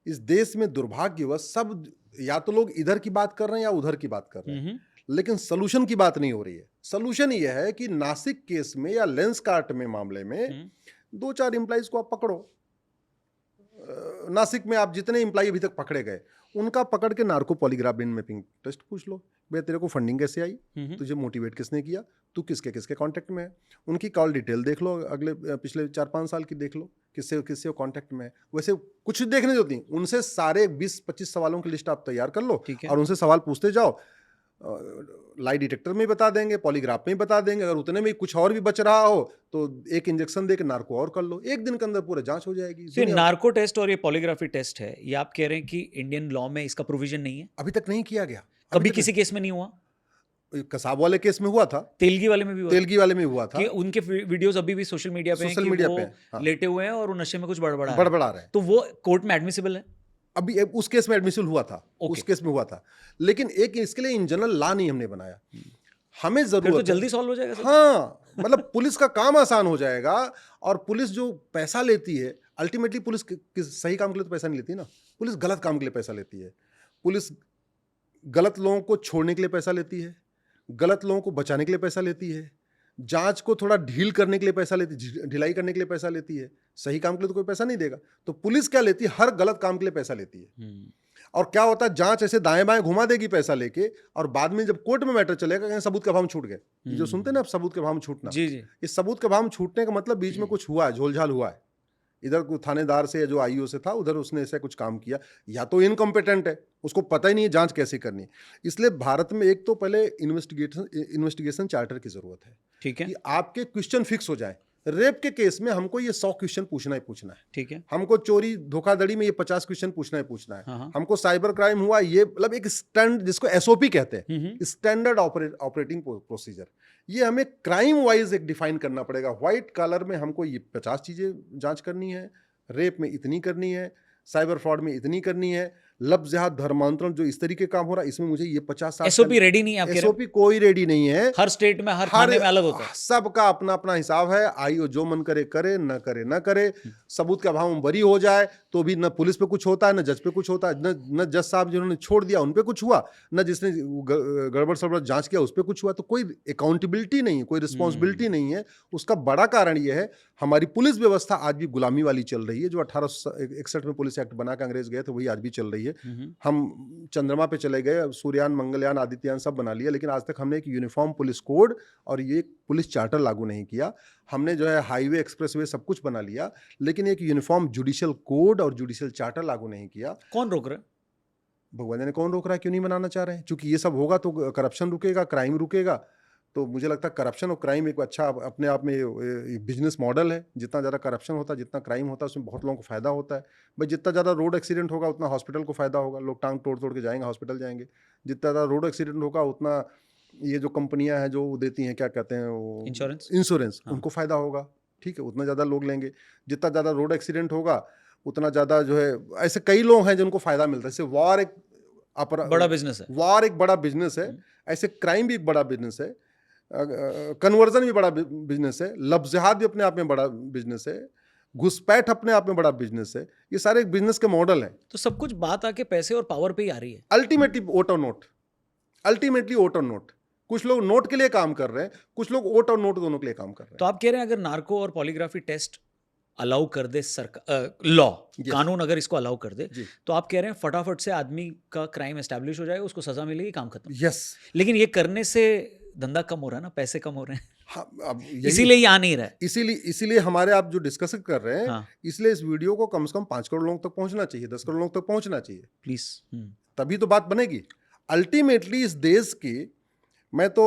इस देश में दुर्भाग्यवश सब या तो लोग इधर की बात कर रहे हैं या उधर की बात कर रहे हैं, लेकिन सोल्यूशन की बात नहीं हो रही है। सोल्यूशन ये है कि नासिक केस में या लेंस कार्ट में मामले में 2-4 एम्प्लॉइज को आप पकड़ो। नासिक में आप जितने एम्प्लॉय अभी तक पकड़े गए, उनका पकड़ के narco polygraph brain mapping test पूछ लो। भाई तेरे को फंडिंग कैसे आई, तुझे मोटिवेट किसने किया, तू किसके किसके कांटेक्ट में है, उनकी कॉल डिटेल देख लो, पिछले 4-5 साल की देख लो, किससे किससे कांटेक्ट में है। वैसे कुछ देखने जो होती, उनसे सारे 20-25 सवालों की लिस्ट आप तैयार कर लो और उनसे सवाल पूछते जाओ। लाई डिटेक्टर में बता देंगे, पॉलीग्राफ में बता देंगे। अगर उतने में कुछ और भी बच रहा हो तो एक इंजेक्शन देके नार्को और कर लो, 1 दिन के अंदर पूरा जांच हो जाएगी। तो नार्को टेस्ट और ये पॉलीग्राफी टेस्ट है, ये आप कह रहे हैं कि इंडियन लॉ में इसका प्रोविजन नहीं है? अभी तक नहीं किया गया। कभी तक किसी केस में नहीं हुआ? कसाब वाले केस में हुआ था, तेलगी वाले में भी हुआ था? तेलगी वाले में हुआ था, कि उनके वीडियोस अभी भी सोशल मीडिया पे हैं सोशल कि मीडिया वो पे, हाँ, लेटे हुए हैं और वो नशे में कुछ बड़बड़ा है। बड़बड़ा रहे हैं। तो वो कोर्ट में एडमिसिबल है? अभी उस केस में एडमिशन हुआ था, ओके। उस केस में हुआ था, लेकिन एक इसके लिए इन जनरल लॉ नहीं हमने बनाया। हमें फिर जरूरत तो है, जल्दी सॉल्व हो जाएगा सर। हाँ, मतलब पुलिस का काम आसान हो जाएगा। और पुलिस जो पैसा लेती है, अल्टीमेटली पुलिस सही काम के लिए तो पैसा नहीं लेती ना, पुलिस गलत काम के लिए पैसा लेती है। पुलिस गलत लोगों को छोड़ने के लिए पैसा लेती है, गलत लोगों को बचाने के लिए पैसा लेती है, जांच को थोड़ा ढील करने के लिए पैसा लेती है, ढिलाई करने के लिए पैसा लेती है। सही काम के लिए तो कोई पैसा नहीं देगा। तो पुलिस क्या लेती है? हर गलत काम के लिए पैसा लेती है। और क्या होता है, जांच ऐसे दाएं बाएं घुमा देगी पैसा लेके, और बाद में जब कोर्ट में मैटर चलेगा कहीं सबूत के अभाव में छूट गए। ये जो सुनते हैं ना आप, सबूत के अभाव में छूटना, जी जी। इस सबूत के अभाव में छूटने का मतलब बीच में कुछ हुआ है, झोलझाल हुआ है, इधर कोई थानेदार से या जो आईओ से था उधर उसने ऐसा कुछ काम किया, या तो इनकॉम्पिटेंट है, उसको पता ही नहीं है जांच कैसे करनी है। इसलिए भारत में एक तो पहले इन्वेस्टिगेशन चार्टर की जरूरत है, ठीक है, कि आपके क्वेश्चन फिक्स हो जाए। रेप के केस में हमको ये 100 क्वेश्चन पूछना ही पूछना है, ठीक है। हमको चोरी धोखाधड़ी में ये 50 क्वेश्चन पूछना ही पूछना है, हाँ। हमको साइबर क्राइम हुआ ये, मतलब एक स्टैंड जिसको एसओपी कहते हैं, स्टैंडर्ड ऑपरेटिंग प्रोसीजर, ये हमें क्राइम वाइज एक डिफाइन करना पड़ेगा। व्हाइट कॉलर में हमको ये 50 चीजें जांच करनी है, रेप में इतनी करनी है, साइबर फ्रॉड में इतनी करनी है, लफ्ज़ जिहाद धर्मांतरण जो इस तरीके काम हो रहा है इसमें मुझे ये 50-60 एसओपी रेडी नहीं है आप कह रहे हो? एसओपी कोई रेडी नहीं है। हर स्टेट में हर थाने में अलग होता है। सबका अपना अपना हिसाब है। आईओ जो मन करे करे, न करे न करे, सबूत के अभाव में बरी हो जाए तो भी न पुलिस पे कुछ होता है, न जज पे कुछ होता है, न जज साहब जिन्होंने छोड़ दिया उन पे कुछ हुआ, न जिसने गड़बड़ सड़बड़ जांच किया उस पर कुछ हुआ। तो कोई अकाउंटेबिलिटी नहीं है, कोई रिस्पॉन्सिबिलिटी नहीं है। उसका बड़ा कारण यह है हमारी पुलिस व्यवस्था आज भी गुलामी वाली चल रही है। जो 1861 में पुलिस एक्ट बना के अंग्रेज गए थे वही आज भी चल रही है। हम चंद्रमा पे चले गए, सूर्ययान, मंगलयान, आदित्ययान सब बना लिया, लेकिन आज तक हमने एक यूनिफॉर्म पुलिस कोड और ये पुलिस चार्टर लागू नहीं किया। हमने जो है हाईवे, एक्सप्रेसवे सब कुछ बना लिया, लेकिन एक यूनिफॉर्म जुडिशियल कोड और जुडिशियल चार्टर लागू नहीं किया। कौन रोक रहा है? भगवान जाने कौन रोक रहा है, क्यों नहीं बनाना चाह रहे हैं। क्योंकि ये सब होगा तो करप्शन रुकेगा, क्राइम रुकेगा। तो मुझे लगता है करप्शन और क्राइम एक अच्छा अपने आप में बिजनेस मॉडल है। जितना ज़्यादा करप्शन होता है, जितना क्राइम होता है, उसमें बहुत लोगों को फायदा होता है। भाई जितना ज़्यादा रोड एक्सीडेंट होगा उतना हॉस्पिटल को फायदा होगा, लोग टांग तोड़ तोड़ के जाएंगे, हॉस्पिटल जाएंगे। जितना ज़्यादा रोड एक्सीडेंट होगा उतना ये जो कंपनियां हैं जो देती हैं, क्या कहते हैं वो, इंश्योरेंस, उनको फायदा होगा। ठीक है, उतना ज़्यादा लोग लेंगे। जितना ज़्यादा रोड एक्सीडेंट होगा उतना ज़्यादा जो है, ऐसे कई लोग हैं जिनको फायदा मिलता है। जैसे वॉर एक बड़ा बिजनेस है, वॉर एक बड़ा बिजनेस है, ऐसे क्राइम भी एक बड़ा बिजनेस है, कन्वर्जन भी बड़ा बिजनेस है, लफ्ज़ जिहाद भी अपने आप में बड़ा बिजनेस है, घुसपैठ अपने आप में बड़ा बिजनेस है। ये सारे एक बिजनेस के मॉडल हैं। तो सब कुछ बात आके पैसे और पावर पे ही आ रही है। अल्टीमेटली वोट और नोट, अल्टीमेटली वोट और नोट। कुछ लोग नोट के लिए काम कर रहे हैं, कुछ लोग वोट और नोट दोनों के लिए काम कर रहे हैं। तो आप कह रहे हैं अगर नार्को और पॉलीग्राफी टेस्ट अलाउ कर दे सरकार, लॉ, कानून अगर इसको अलाउ कर दे, तो आप कह रहे हैं फटाफट से आदमी का क्राइम एस्टैब्लिश हो जाएगा, उसको सजा मिलेगी, काम खत्म। यस। लेकिन ये करने से धंधा कम हो रहा है ना, पैसे कम हो रहे हैं। हाँ, अब इसीलिए ये आ नहीं रहा है। इसीलिए हमारे आप जो डिस्कस कर रहे हैं, हाँ। इसलिए इस वीडियो को कम से कम 5 करोड़ लोगों तक पहुंचना चाहिए, 10 करोड़ लोगों तक पहुंचना चाहिए, प्लीज। तभी तो बात बनेगी। अल्टीमेटली इस देश की, मैं तो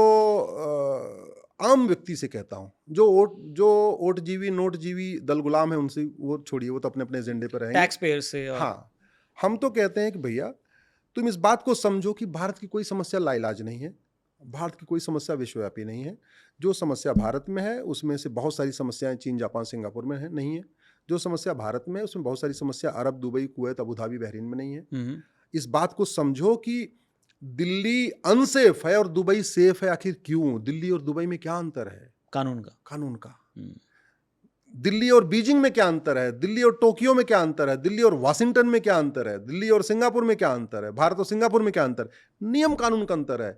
आम व्यक्ति से कहता हूं, जो ओट जीवी नोट जीवी दल गुलाम है उनसे वो छोड़िए, वो तो अपने अपने एजेंडे पर रहेंगे, टैक्स पेयर से। हाँ, हम तो कहते हैं कि भैया तुम इस बात को समझो कि भारत की कोई समस्या लाइलाज नहीं है, भारत की कोई समस्या विश्वव्यापी नहीं है। जो समस्या भारत में है उसमें से बहुत सारी समस्याएं चीन, जापान, सिंगापुर में है, नहीं है। जो समस्या भारत में है उसमें बहुत सारी समस्या Arab, Dubai, Kuwait, Abu Dhabi, Bahrain में नहीं है। इस बात को समझो कि दिल्ली अनसेफ है और दुबई सेफ है। आखिर क्यों? दिल्ली और दुबई में क्या अंतर है? कानून का। दिल्ली और बीजिंग में क्या अंतर है? दिल्ली और टोक्यो में क्या अंतर है? दिल्ली और वाशिंगटन में क्या अंतर है? दिल्ली और सिंगापुर में क्या अंतर है? भारत और सिंगापुर में क्या अंतर है? नियम कानून का अंतर है।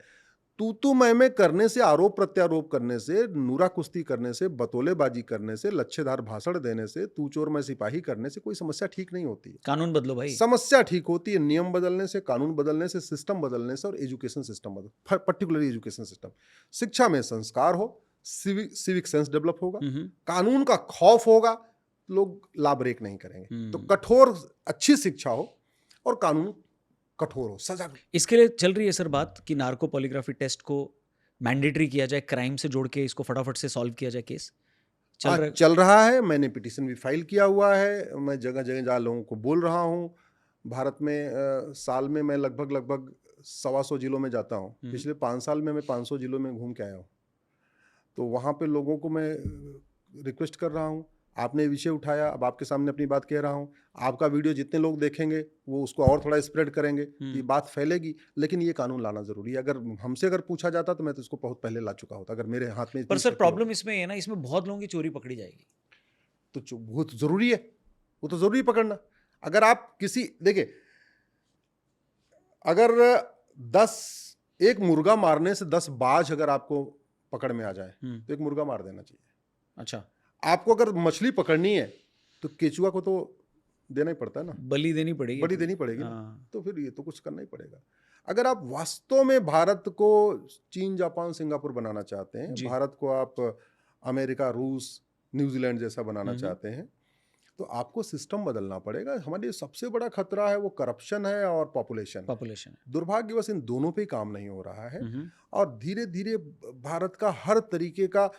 तू मैं करने से, आरोप प्रत्यारोप करने से, नूरा कुश्ती करने से, बतौलेबाजी करने से, लच्छेदार भाषण देने से, तू चोर मैं सिपाही करने से कोई समस्या ठीक नहीं होती। कानून बदलो भाई। समस्या ठीक होती है नियम बदलने से, कानून बदलने से, सिस्टम बदलने से, और एजुकेशन सिस्टम बदल, पर्टिकुलरली एजुकेशन सिस्टम। शिक्षा में संस्कार हो, सिविक सेंस डेवलप होगा, कानून का खौफ होगा, लोग ला ब्रेक नहीं करेंगे। तो कठोर अच्छी शिक्षा हो और कानून कठोर हो, सजा। इसके लिए चल रही है सर बात कि नार्को पॉलीग्राफी टेस्ट को मैंडेटरी किया जाए, क्राइम से जोड़ के इसको फटाफट से सॉल्व किया जाए। केस चल रहा है, मैंने पिटीशन भी फाइल किया हुआ है, मैं जगह जगह जहाँ लोगों को बोल रहा हूँ। भारत में साल में मैं लगभग 125 जिलों में जाता हूँ, पिछले 5 साल में मैं 500 जिलों में घूम के आया हूँ। तो वहाँ पे लोगों को मैं रिक्वेस्ट कर रहा हूँ, आपने विषय उठाया, अब आपके सामने अपनी बात कह रहा हूँ, आपका वीडियो जितने लोग देखेंगे वो उसको और थोड़ा स्प्रेड करेंगे, ये बात फैलेगी। लेकिन ये कानून लाना जरूरी है। अगर हमसे अगर पूछा जाता तो मैं तो इसको बहुत पहले ला चुका होता, अगर मेरे हाथ में पर इतनी सर शक्ति प्रॉब्लम इसमें है ना, इसमें बहुत लोगों की चोरी पकड़ी जाएगी। तो वो तो जरूरी है, वो तो जरूरी पकड़ना। अगर आप किसी देखिए, अगर 10 एक मुर्गा मारने से 10 बाज अगर आपको पकड़ में आ जाए तो एक मुर्गा मार देना चाहिए। अच्छा, आपको अगर मछली पकड़नी है तो केचुआ को तो देना ही पड़ता है ना, बलि देनी पड़ेगी। बलि देनी पड़ेगी ना। हाँ। तो फिर ये तो कुछ करना ही पड़ेगा। अगर आप वास्तव में भारत को चीन, जापान, सिंगापुर बनाना चाहते हैं, जी। भारत को आप अमेरिका, रूस, न्यूजीलैंड जैसा बनाना चाहते हैं, तो आपको सिस्टम बदलना पड़ेगा। हमारे सबसे बड़ा खतरा है वो करप्शन है और पॉपुलेशन। दुर्भाग्यवश इन दोनों पे काम नहीं हो रहा है। और धीरे धीरे भारत का हर तरीके का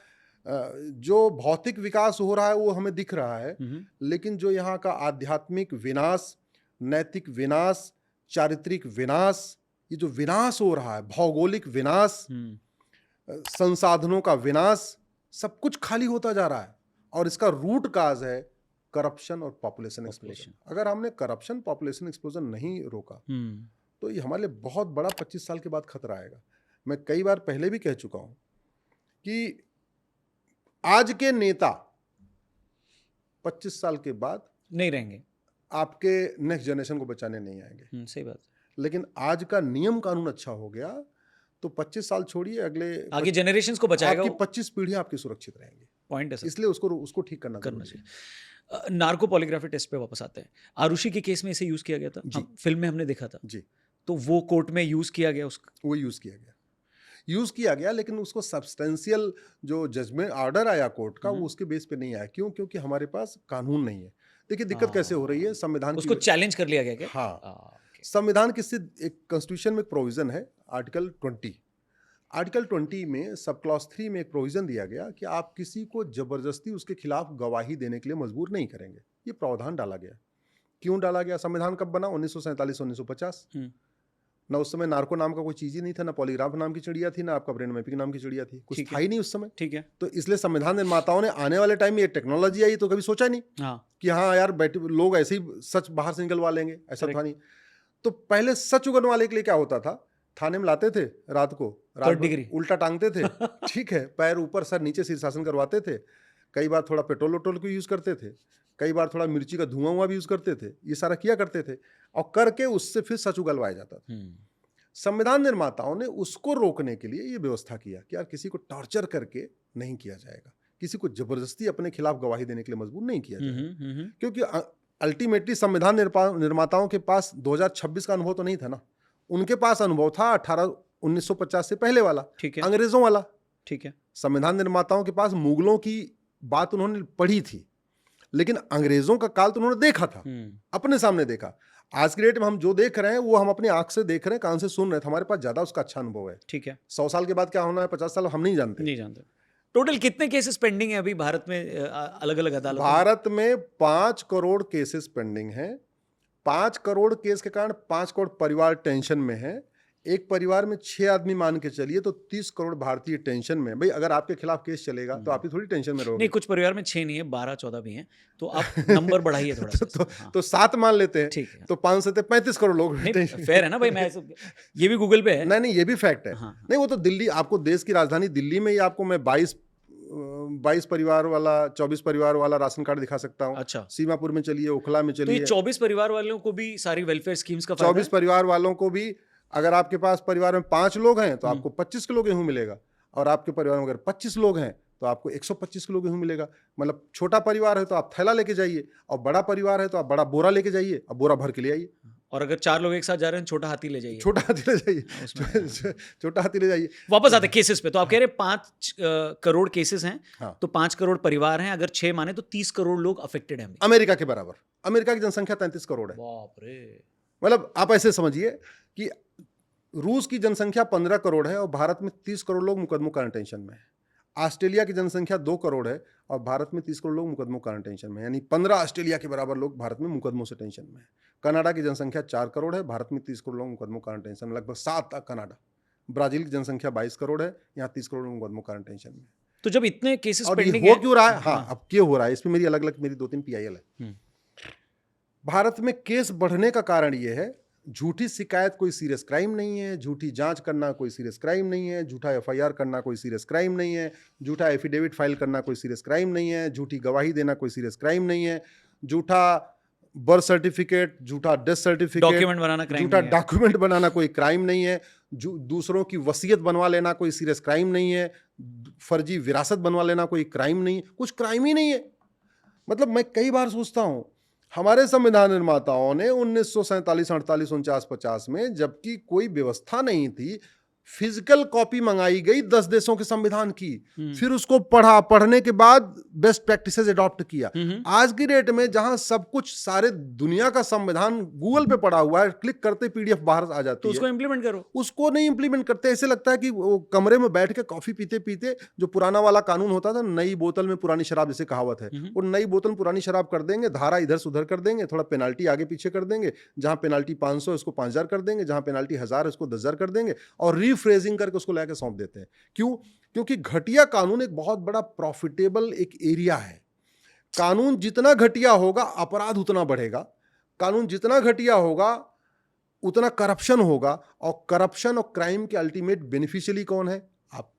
जो भौतिक विकास हो रहा है वो हमें दिख रहा है, लेकिन जो यहाँ का आध्यात्मिक विनाश, नैतिक विनाश, चारित्रिक विनाश, ये जो विनाश हो रहा है, भौगोलिक विनाश, संसाधनों का विनाश, सब कुछ खाली होता जा रहा है। और इसका रूट काज है करप्शन और पॉपुलेशन एक्सप्लोजन। अगर हमने करप्शन, पॉपुलेशन एक्सप्लोजन नहीं रोका तो ये हमारे लिए बहुत बड़ा 25 साल के बाद खतरा आएगा। मैं कई बार पहले भी कह चुका हूं कि आज के नेता 25 साल के बाद नहीं रहेंगे, आपके नेक्स्ट जनरेशन को बचाने नहीं आएंगे। सही बात। लेकिन आज का नियम कानून अच्छा हो गया तो 25 साल छोड़िए, अगले आगे जनरेशंस को बचाएगा, आपकी 25 पीढ़ियां आपकी सुरक्षित रहेंगी। पॉइंट है सर। इसलिए उसको ठीक करना चाहिए। नार्को पॉलीग्राफी टेस्ट पे वापस आते हैं। आरुषि के केस में इसे यूज किया गया था, फिल्म में हमने देखा था जी। तो वो कोर्ट में यूज किया गया, वो यूज किया गया, लेकिन उसको सब्सटेंशियल जो जजमेंट ऑर्डर आया कोर्ट का वो उसके बेस पे नहीं आया। क्यों? क्योंकि हमारे पास कानून नहीं है। देखिए दिक्कत कैसे हो रही है, संविधान उसको चैलेंज कर लिया गया क्या? हाँ, संविधान किससे, एक कॉन्स्टिट्यूशन में एक प्रोविजन है आर्टिकल 20 में सब क्लॉज 3 में एक प्रोविजन दिया गया कि आप किसी को जबरदस्ती उसके खिलाफ गवाही देने के लिए मजबूर नहीं करेंगे। ये प्रावधान डाला गया। क्यों डाला गया? संविधान कब बना? 1947-1950। ना उस समय नार्को नाम का कोई चीज ही नहीं था, ना पॉलीग्राफ नाम की चिड़िया थी, ना आपका ब्रेन मैपिंग नाम की चिड़िया थी, कुछ था ही नहीं उस समय। ठीक है। तो इसलिए संविधान निर्माताओं ने आने वाले टाइम में ये टेक्नोलॉजी आई तो कभी सोचा नहीं कि हाँ यार बैठे लोग ऐसे ही सच बाहर से निकलवा लेंगे, ऐसा था नहीं। तो पहले सच उगलवाने के लिए क्या होता था, थाने में लाते थे, रात को उल्टा टांगते थे, ठीक है, पैर ऊपर सर नीचे शीर्षासन करवाते थे, कई बार थोड़ा पेट्रोल को यूज करते थे, कई बार थोड़ा मिर्ची का धुआं भी यूज करते थे, ये सारा किया करते थे और करके उससे फिर सच उगलवाया जाता था। संविधान निर्माताओं ने उसको रोकने के लिए ये व्यवस्था किया कि यार किसी को टॉर्चर करके नहीं किया जाएगा, किसी को जबरदस्ती अपने खिलाफ गवाही देने के लिए मजबूर नहीं किया जाएगा। क्योंकि अल्टीमेटली संविधान निर्माताओं के पास 2026 का अनुभव तो नहीं था ना, उनके पास अनुभव था 1950 से पहले वाला, अंग्रेजों वाला। ठीक है, संविधान निर्माताओं के पास मुगलों की बात उन्होंने पढ़ी थी, लेकिन अंग्रेजों का काल तो उन्होंने देखा था, अपने सामने देखा। आज की डेट में हम जो देख रहे हैं वो हम अपनी आंख से देख रहे हैं, कान से सुन रहे हैं, हमारे पास ज्यादा उसका अच्छा अनुभव है। ठीक है, 100 साल के बाद क्या होना है, 50 साल, हम नहीं जानते। टोटल कितने केसेस पेंडिंग है अभी भारत में, अलग अलग अदालतों? भारत में 5 करोड़ केसेस पेंडिंग हैं। 5 करोड़ केस के कारण 5 करोड़ परिवार टेंशन में है। एक परिवार में 6 आदमी मान के चलिए तो 30 करोड़ भारतीय टेंशन में। भाई अगर आपके खिलाफ केस चलेगा तो आप ही थोड़ी टेंशन में रहोगे। नहीं, कुछ परिवार में 6 नहीं है, 12-14 भी हैं, तो आप नंबर बढ़ाइए थोड़ा सा। तो 7 मान लेते हैं, ठीक है, तो 5 से 35 करोड़ लोग। फेयर है ना भाई, मैं ये भी गूगल पे है। नहीं, ये भी फैक्ट है। नहीं, वो तो दिल्ली, आपको देश की राजधानी दिल्ली में ही आपको मैं 22 परिवार वाला, 24 परिवार वाला राशन कार्ड दिखा सकता हूँ। अच्छा, सीमापुर में चलिए, ओखला में चलिए, तो 24 परिवार वालों को भी सारी वेलफेयर स्कीम्स का 24 परिवार वालों को भी, अगर आपके पास परिवार में 5 लोग हैं तो आपको 25 किलो गेहूं मिलेगा, और आपके परिवार में अगर 25 लोग हैं तो आपको 125 किलो गेहूं मिलेगा। मतलब छोटा परिवार है तो आप थैला लेके जाइए, और बड़ा परिवार है तो आप बड़ा बोरा लेके जाइए, और बोरा भर के ले आइए। और अगर 4 लोग एक साथ जा रहे हैं, छोटा हाथी ले जाइए, छोटा हाथी ले जाइए। वापस आते केसेस पे, तो आप कह रहे हैं 5 करोड़ केसेस हैं। हाँ। तो 5 करोड़ परिवार हैं, अगर 6 माने तो 30 करोड़ लोग अफेक्टेड हैं। अमेरिका के बराबर। अमेरिका की जनसंख्या 33 करोड़ है। बाप रे। मतलब आप ऐसे समझिए कि रूस की जनसंख्या 15 करोड़ है और भारत में 30 करोड़ लोग मुकदमों का टेंशन में है। ऑस्ट्रेलिया की जनसंख्या 2 करोड़ है और भारत में 30 करोड़ लोग मुकदमों के कारण टेंशन में हैं। यानी 15 ऑस्ट्रेलिया के बराबर लोग भारत में मुकदमों से टेंशन में हैं। कनाडा की जनसंख्या 4 करोड़ है, भारत में 30 करोड़ लोग मुकदमों के कारण टेंशन में, लगभग 7 कनाडा। ब्राजील की जनसंख्या 22 करोड़ है, यहाँ 30 करोड़ लोग मुकदमों के कारण टेंशन में। तो जब इतने केसेस और ये पेंडिंग हो है, क्यों रहा है? हाँ, अब क्यों हो रहा है, इसमें मेरी अलग अलग मेरी 2-3 PIL है। भारत में केस बढ़ने का कारण ये है, झूठी शिकायत कोई सीरियस क्राइम नहीं है, झूठी जांच करना कोई सीरियस क्राइम नहीं है, झूठा FIR करना कोई सीरियस क्राइम नहीं है, झूठा एफिडेविट फाइल करना कोई सीरियस क्राइम नहीं है, झूठी गवाही देना कोई सीरियस क्राइम नहीं है, झूठा बर्थ सर्टिफिकेट, झूठा डेथ सर्टिफिकेट, डॉक्यूमेंट बनाना क्राइम झूठा नहीं है। डॉक्यूमेंट बनाना कोई क्राइम नहीं है, दूसरों की वसीयत बनवा लेना कोई सीरियस क्राइम नहीं है, फर्जी विरासत बनवा लेना कोई क्राइम नहीं है, कुछ क्राइम ही नहीं है। मतलब मैं कई बार सोचता हूं, हमारे संविधान निर्माताओं ने 1947, 48, 49, 50 में, जबकि कोई व्यवस्था नहीं थी, फिजिकल कॉपी मंगाई गई 10 देशों के संविधान की, फिर उसको पढ़ा, पढ़ने के बाद बेस्ट प्रैक्टिसेस अडॉप्ट किया। आज की डेट में जहां सब कुछ सारे दुनिया का संविधान गूगल पे पड़ा हुआ है, क्लिक करते PDF बाहर आ जाती तो है, उसको इम्प्लीमेंट करो। उसको नहीं इंप्लीमेंट करते। ऐसे लगता है कि वो कमरे में बैठ के कॉफी पीते पीते, जो पुराना वाला कानून होता था, नई बोतल में पुरानी शराब, जैसे कहावत है, वो नई बोतल पुरानी शराब कर देंगे, धारा इधर से उधर कर देंगे, थोड़ा पेनाल्टी आगे पीछे कर देंगे, जहां पेनाल्टी 500 उसको 5000 कर देंगे, जहां पेनाल्टी 1000 उसको 10,000 कर देंगे, और रीफ्रेजिंग करके उसको लेकर सौंप देते हैं। क्यों? क्योंकि घटिया कानून एक बहुत बड़ा प्रॉफिटेबल एक एरिया है। कानून जितना घटिया होगा, अपराध उतना बढ़ेगा। कानून जितना घटिया होगा, उतना करप्शन होगा, और करप्शन और क्राइम के अल्टीमेट बेनिफिशियरी कौन है? आप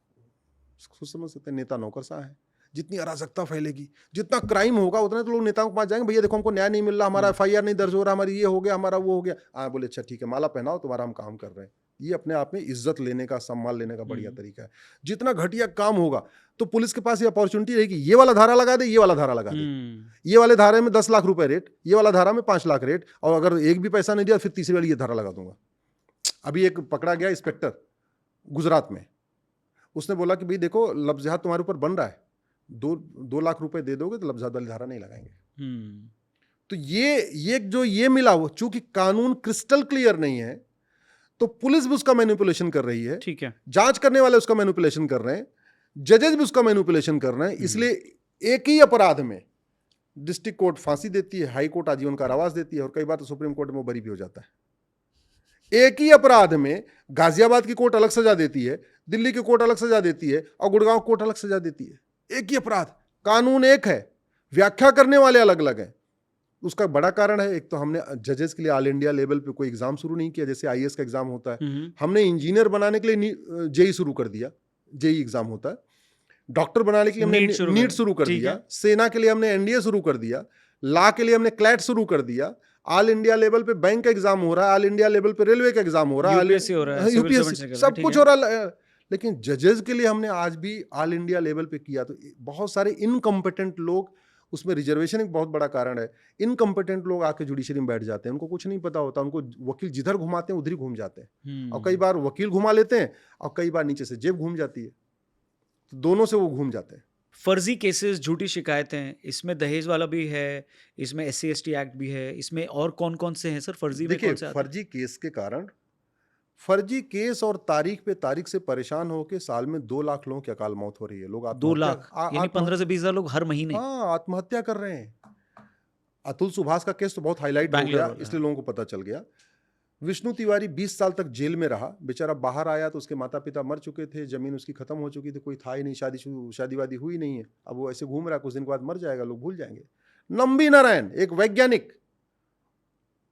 खुद समझ सकते हैं, नेता नौकरशाह है। जितनी अराजकता फैलेगी, जितना क्राइम होगा, उतने तो लोग नेताओं के पास जाएंगे, भैया देखो हमको न्याय नहीं मिल रहा, हमारा FIR नहीं दर्ज हो रहा, हमारी ये हो गया, हमारा वो हो गया। बोले अच्छा ठीक है, माला पहनाओ, तुम्हारा हम काम कर रहे हैं। ये अपने आप में इज्जत लेने का, सम्मान लेने का बढ़िया तरीका है। जितना घटिया काम होगा, तो पुलिस के पास ये अपॉर्चुनिटी रहेगी, ये वाला धारा लगा दे, ये वाला धारा लगा दे, ये वाले धारे में 10 लाख रुपए रेट, ये वाला धारा में 5 लाख रेट, और अगर एक भी पैसा नहीं दिया फिर तीसरी वाली ये धारा लगा दूंगा। अभी एक पकड़ा गया इंस्पेक्टर गुजरात में, उसने बोला कि भाई देखो, लफ्ज़ जिहाद तुम्हारे ऊपर बन रहा है, 2 लाख रुपए दे दोगे तो लफ्ज़ जिहाद वाली धारा नहीं लगाएंगे। तो ये जो ये मिला, वो चूंकि कानून क्रिस्टल क्लियर नहीं है, तो पुलिस भी उसका मैनिपुलेशन कर रही है, ठीक है, जांच करने वाले उसका मैनिपुलेशन कर रहे हैं, जजेस भी उसका मैनिपुलेशन कर रहे हैं। इसलिए एक ही अपराध में डिस्ट्रिक्ट कोर्ट फांसी देती है, हाई कोर्ट आजीवन कारावास देती है, और कई बार तो सुप्रीम कोर्ट में वो बरी भी हो जाता है। एक ही अपराध में गाजियाबाद की कोर्ट अलग सजा देती है, दिल्ली की कोर्ट अलग सजा देती है, और गुड़गांव कोर्ट अलग सजा देती है। एक ही अपराध, कानून एक है, व्याख्या करने वाले अलग अलग हैं। उसका बड़ा कारण है, एक तो हमने जजेस के लिए ऑल इंडिया लेवल पे कोई एग्जाम शुरू नहीं किया, जैसे IAS का एग्जाम होता है। हमने इंजीनियर बनाने के लिए JEE शुरू कर दिया, JEE एग्जाम होता है। डॉक्टर बनाने के लिए हमने नीट शुरू कर दिया, सेना के लिए हमने NDA शुरू कर दिया, लॉ के लिए हमने क्लैट शुरू कर दिया, ऑल इंडिया लेवल पे बैंक का एग्जाम हो रहा है, ऑल इंडिया लेवल पे रेलवे का एग्जाम हो रहा है, UPSC सब कुछ हो रहा है। लेकिन जजेस के लिए हमने आज भी ऑल इंडिया लेवल पे किया, तो बहुत सारे इनकम्पिटेंट लोग, उसमें रिजर्वेशन एक बहुत बड़ा कारण है। इनकम्पिटेंट लोग आके जुडिशरी में बैठ जाते हैं, उनको कुछ नहीं पता होता, उनको वकील जिधर घुमाते हैं उधर ही घूम जाते हैं, और कई बार वकील घुमा लेते हैं, और कई बार नीचे से जेब घूम जाती है, तो दोनों से वो घूम जाते हैं। फर्जी केसेस, झूठी शिकायतें, इसमें दहेज वाला भी है, इसमें SC/ST एक्ट भी है, इसमें और कौन कौन से हैं सर? फर्जी में कौन से आते हैं? फर्जी केस के कारण, फर्जी केस और तारीख पे तारीख से परेशान होकर साल में 2 लाख लोगों की अकाल मौत हो रही है। लोग 2 लाख यानी 15 से 20 हजार लोग हर महीने आत्महत्या कर रहे हैं। अतुल सुभाष का केस तो बहुत हाईलाइट हो गया, इसलिए लोगों को पता चल गया। विष्णु तिवारी 20 साल तक जेल में रहा, बेचारा बाहर आया तो उसके माता पिता मर चुके थे, जमीन उसकी खत्म हो चुकी थी, कोई था ही नहीं, शादी वादी हुई नहीं है, अब वो ऐसे घूम रहा है, कुछ दिन के बाद मर जाएगा, लोग भूल जाएंगे। नंबी नारायण एक वैज्ञानिक,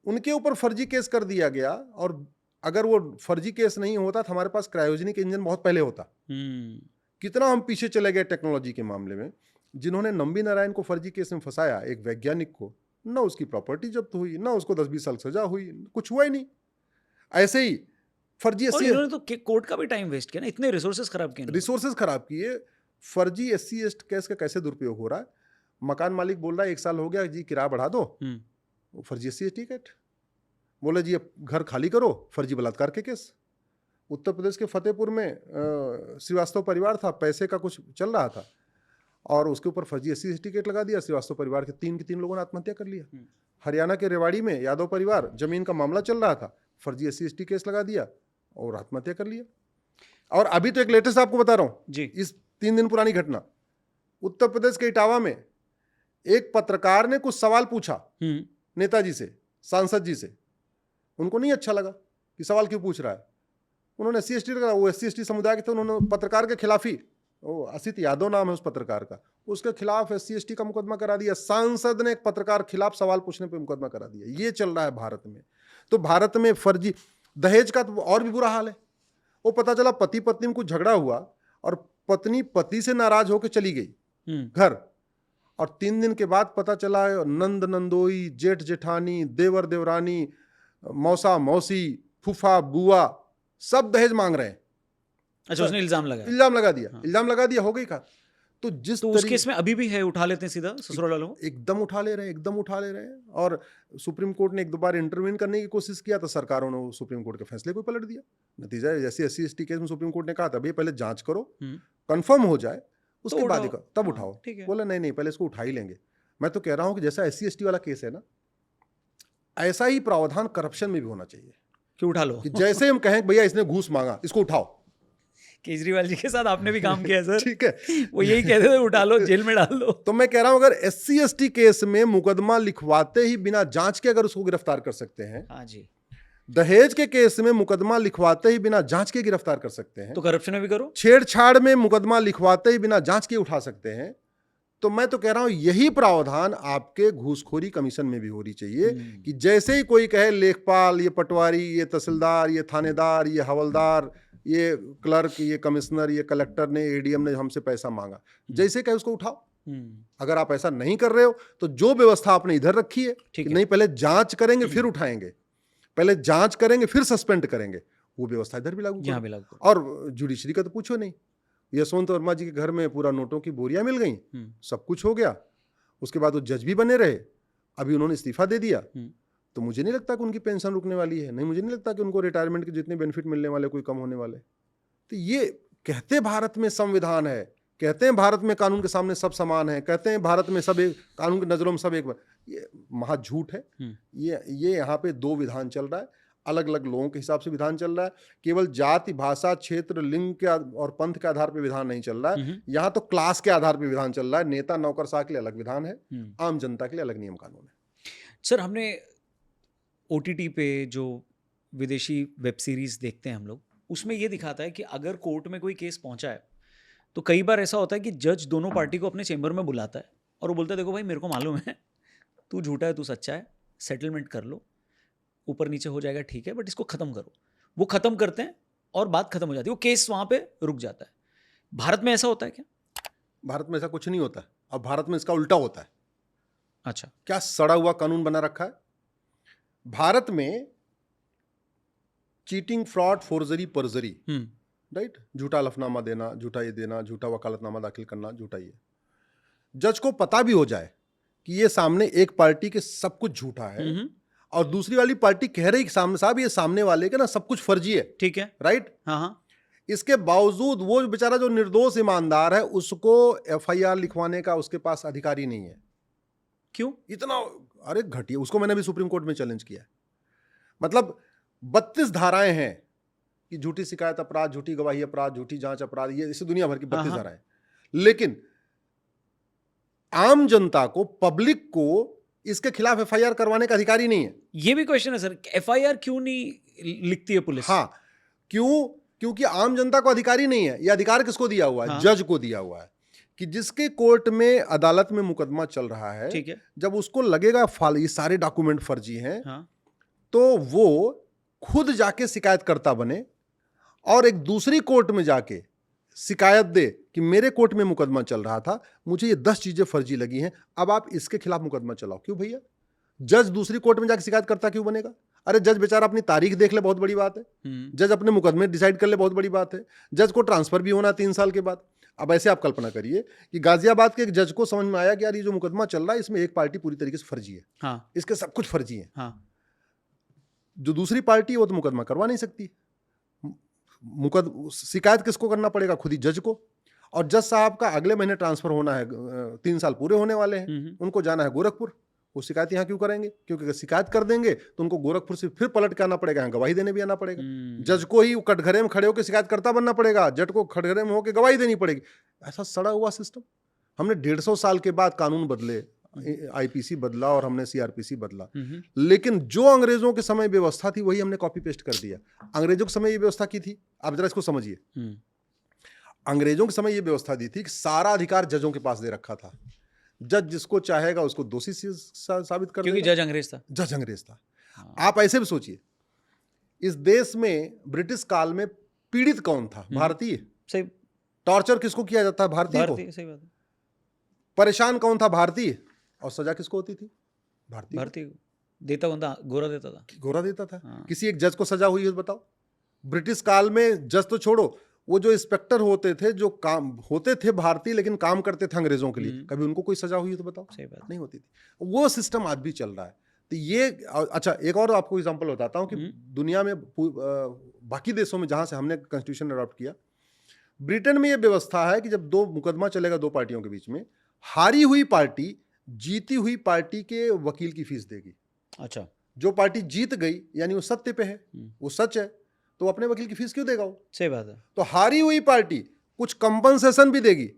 उनके ऊपर फर्जी केस कर दिया गया, और अगर वो फर्जी केस नहीं होता तो हमारे पास क्रायोजेनिक इंजन बहुत पहले होता। कितना हम पीछे चले गए टेक्नोलॉजी के मामले में। जिन्होंने नंबी नारायण को फर्जी केस में फंसाया, एक वैज्ञानिक को, ना उसकी प्रॉपर्टी जब्त हुई, ना उसको 10-20 साल सजा हुई, कुछ हुआ ही नहीं। ऐसे ही फर्जी इन्होंने तो कोर्ट का भी टाइम वेस्ट किया ना, इतने रिसोर्सेज खराब किए। फर्जी SC/ST केस का कैसे दुरुपयोग हो रहा है? मकान मालिक बोल रहा है 1 साल हो गया जी, किराया बढ़ा दो, फर्जी SC/ST केस। बोले जी अब घर खाली करो, फर्जी बलात्कार के केस। उत्तर प्रदेश के फतेहपुर में श्रीवास्तव परिवार था, पैसे का कुछ चल रहा था, और उसके ऊपर फर्जी SC/ST केस लगा दिया। श्रीवास्तव परिवार के 3 लोगों ने आत्महत्या कर लिया। हरियाणा के रेवाड़ी में यादव परिवार, जमीन का मामला चल रहा था, फर्जी SC/ST केस लगा दिया और आत्महत्या कर लिया। और अभी तो एक लेटेस्ट आपको बता रहा हूँ जी, इस 3 दिन पुरानी घटना, उत्तर प्रदेश के इटावा में एक पत्रकार ने कुछ सवाल पूछा नेताजी से, सांसद जी से। उनको नहीं अच्छा लगा कि सवाल क्यों पूछ रहा है। उन्होंने SC/ST का, वो SC/ST समुदाय के थे, उन्होंने पत्रकार के खिलाफ ही, वो असित यादव नाम है उस पत्रकार का, उसके खिलाफ SC/ST का मुकदमा करा दिया। सांसद ने एक पत्रकार खिलाफ सवाल पूछने पे मुकदमा करा दिया। ये चल रहा है भारत में। तो भारत में फर्जी दहेज का तो और भी बुरा हाल है। वो पता चला पति पत्नी में कुछ झगड़ा हुआ और पत्नी पति से नाराज होकर चली गई घर, और 3 दिन के बाद पता चला नंद नंदोई, जेठ जेठानी, देवर देवरानी, मौसा मौसी, फूफा बुआ सब दहेज मांग रहे हैं। अच्छा, उसने इल्जाम लगाया। इल्जाम लगा दिया, हो गई का। तो उस केस में अभी भी है, उठा लेते हैं सीधा ससुराल वालों को? एकदम उठा ले रहे हैं। और सुप्रीम कोर्ट ने 1-2 बार इंटरवीन करने की कोशिश किया तो सरकारों ने सुप्रीम कोर्ट के फैसले को पलट दिया। नतीजा जैसे SC/ST केस में सुप्रीम कोर्ट ने कहा था भाई पहले जांच करो, कंफर्म हो जाए उसके बाद तब उठाओ। बोला नहीं पहले इसको उठा ही लेंगे। मैं तो कह रहा हूं कि जैसा SC/ST वाला केस है ना, ऐसा ही प्रावधान करप्शन में भी होना चाहिए कि उठा लो। कि जैसे हम कहें भैया इसने घूस मांगा, इसको उठाओ। केजरीवाल जी के साथ आपने भी काम किया है सर। ठीक है, वो यही कहते थे उठा लो, जेल में डाल दो। तो मैं कह रहा हूं अगर SC/ST केस में मुकदमा लिखवाते ही बिना जांच के अगर उसको गिरफ्तार कर सकते हैं, हाँ जी, दहेज के केस में मुकदमा लिखवाते ही बिना जांच के गिरफ्तार कर सकते हैं, तो करप्शन में भी करो। छेड़छाड़ में मुकदमा लिखवाते ही बिना जांच के उठा सकते हैं। तो मैं तो कह रहा हूं यही प्रावधान आपके घूसखोरी कमीशन में भी होनी चाहिए कि जैसे ही कोई कहे लेखपाल, ये पटवारी, ये तहसीलदार, ये थानेदार, ये हवलदार, ये क्लर्क, ये कमिश्नर, ये कलेक्टर ने, ADM ने हमसे पैसा मांगा, जैसे कहे उसको उठाओ। अगर आप ऐसा नहीं कर रहे हो तो जो व्यवस्था आपने इधर रखी है कि नहीं पहले जांच करेंगे फिर उठाएंगे, पहले जांच करेंगे फिर सस्पेंड करेंगे, वो व्यवस्था इधर भी लागू करो। और जुडिशरी का तो पूछो नहीं, यशवंत वर्मा जी के घर में पूरा नोटों की बोरियां मिल गई, सब कुछ हो गया, उसके बाद वो जज भी बने रहे, अभी उन्होंने इस्तीफा दे दिया। तो मुझे नहीं लगता कि उनकी पेंशन रुकने वाली है, नहीं मुझे नहीं लगता कि उनको रिटायरमेंट के जितने बेनिफिट मिलने वाले कोई कम होने वाले। तो ये कहते भारत में संविधान है, कहते हैं भारत में कानून के सामने सब समान है, कहते हैं भारत में सब एक, कानून की नजरों में सब एक, ये महा झूठ है। ये यहाँ पे 2 विधान चल रहा है, अलग अलग लोगों के हिसाब से विधान चल रहा है। केवल जाति, भाषा, क्षेत्र, लिंग के और पंथ के आधार पर विधान नहीं चल रहा है, यहाँ तो क्लास के आधार पर विधान चल रहा है। नेता नौकरशाह के लिए अलग विधान है, आम जनता के लिए अलग नियम कानून है। सर, हमने OTT पे जो विदेशी वेब सीरीज देखते हैं हम लोग, उसमें ये दिखाता है कि अगर कोर्ट में कोई केस पहुंचा है तो कई बार ऐसा होता है कि जज दोनों पार्टी को अपने चेंबर में बुलाता है और वो बोलता है देखो भाई मेरे को मालूम है तू झूठा है, तू सच्चा है, सेटलमेंट कर लो, ऊपर नीचे हो जाएगा ठीक है, बट इसको ख़त्म करो। वो ख़त्म करते हैं और बात ख़त्म हो जाती है, वो केस वहाँ पे रुक जाता है। भारत में ऐसा होता है क्या? भारत में ऐसा कुछ नहीं होता है, और भारत में इसका उल्टा होता है। अच्छा, क्या सड़ा हुआ कानून बना रखा है भारत में? चीटिंग, फ्रॉड, फोर्जरी, परजरी, राइट, झूठा हलफनामा देना, झूठा ये देना, झूठा वकालतनामा दाखिल करना, झूठा ये। जज को पता भी हो जाए कि ये सामने एक पार्टी के सब कुछ झूठा है और दूसरी वाली पार्टी कह रही कि सामने साहब ये सामने वाले के ना सब कुछ फर्जी है, ठीक है, राइट, हाँ, इसके बावजूद वो बेचारा जो निर्दोष ईमानदार है उसको FIR लिखवाने का उसके पास अधिकार ही नहीं है। क्यों? इतना, अरे घटिया। उसको मैंने भी सुप्रीम कोर्ट में चैलेंज किया है। मतलब 32 धाराएं हैं कि झूठी शिकायत अपराध, झूठी गवाही अपराध, झूठी जांच अपराध, ये इसे दुनिया भर की 32 धाराएं, लेकिन आम जनता को, पब्लिक को इसके खिलाफ FIR करवाने का अधिकार ही नहीं है। ये भी क्वेश्चन है सर, FIR क्यों नहीं लिखती है पुलिस? हाँ, क्यों? क्योंकि आम जनता को अधिकार ही नहीं है। ये अधिकार किसको दिया हुआ है? जज को दिया हुआ है कि जिसके कोर्ट में, अदालत में मुकदमा चल रहा है, ठीक है, जब उसको लगेगा ये सारे डॉक्यूमेंट फर्जी हैं, तो वो खुद जाके शिकायतकर्ता बने और एक दूसरी कोर्ट में जाके शिकायत दे कि मेरे कोर्ट में मुकदमा चल रहा था, मुझे ये 10 चीजें फर्जी लगी हैं, अब आप इसके खिलाफ मुकदमा चलाओ। क्यों भैया? जज दूसरी कोर्ट में जाके शिकायतकर्ता क्यों बनेगा? अरे जज बेचारा अपनी तारीख देख ले, बहुत बड़ी बात है। जज अपने मुकदमे डिसाइड कर ले, बहुत बड़ी बात है। जज को ट्रांसफर भी होना 3 साल के बाद। अब ऐसे आप कल्पना करिए कि गाजियाबाद के एक जज को समझ में आया कि यार ये जो मुकदमा चल रहा है इसमें एक पार्टी पूरी तरीके से फर्जी है, हाँ, इसके सब कुछ फर्जी है, हाँ, जो दूसरी पार्टी है वो तो मुकदमा करवा नहीं सकती। शिकायत किसको करना पड़ेगा? खुद ही जज को। और जज साहब का अगले महीने ट्रांसफर होना है, 3 साल पूरे होने वाले हैं, उनको जाना है गोरखपुर। वो शिकायत यहाँ क्यों करेंगे? क्योंकि अगर शिकायत कर देंगे तो उनको गोरखपुर से फिर पलट के आना पड़ेगा, यहाँ गवाही देने भी आना पड़ेगा। जज को ही कटघरे में खड़े होकर शिकायतकर्ता बनना पड़ेगा, जज को कटघरे में होकर गवाही देनी पड़ेगी। ऐसा सड़ा हुआ सिस्टम। हमने 150 साल के बाद कानून बदले, आईपीसी बदला और हमने सीआरपीसी बदला, लेकिन जो अंग्रेजों के समय व्यवस्था थी वही हमने कॉपी पेस्ट कर दिया। अंग्रेजों के समय ये व्यवस्था की थी, आप जरा इसको समझिए। अंग्रेजों के समय ये व्यवस्था दी थी कि सारा अधिकार जजों के पास दे रखा था। जज जिसको चाहेगा उसको दोषी साबित कर क्योंकि देगा। जज अंग्रेज था। जज अंग्रेज था। आप ऐसे भी सोचिए, इस देश में ब्रिटिश काल में पीड़ित कौन था? भारतीय। सही। टॉर्चर किसको किया जाता है? भारतीय को। सही बात है। परेशान कौन था? भारतीय। और सजा किसको होती थी? भारतीय। भारतीय देता कौन था? गोरा देता था। गोरा देता था। किसी एक जज को सजा हुई है बताओ? ब्रिटिश काल में जज तो छोड़ो, वो जो इंस्पेक्टर होते थे, जो काम होते थे भारतीय लेकिन काम करते थे अंग्रेजों के लिए, कभी उनको कोई सजा हुई है तो बताओ? सही बात नहीं होती थी। वो सिस्टम आज भी चल रहा है। तो ये अच्छा, एक और आपको एग्जांपल बताता हूं कि दुनिया में बाकी देशों में जहां से हमने कॉन्स्टिट्यूशन अडॉप्ट किया, ब्रिटेन में ये व्यवस्था है कि जब दो मुकदमा चलेगा दो पार्टियों के बीच में, हारी हुई पार्टी जीती हुई पार्टी के वकील की फीस देगी। अच्छा। जो पार्टी जीत गई यानी वो सत्य पे है, वो सच है, तो अपने वकील की फीस क्यों देगा वो? सही बात है। तो हारी हुई पार्टी कुछ कंपनसेशन भी देगी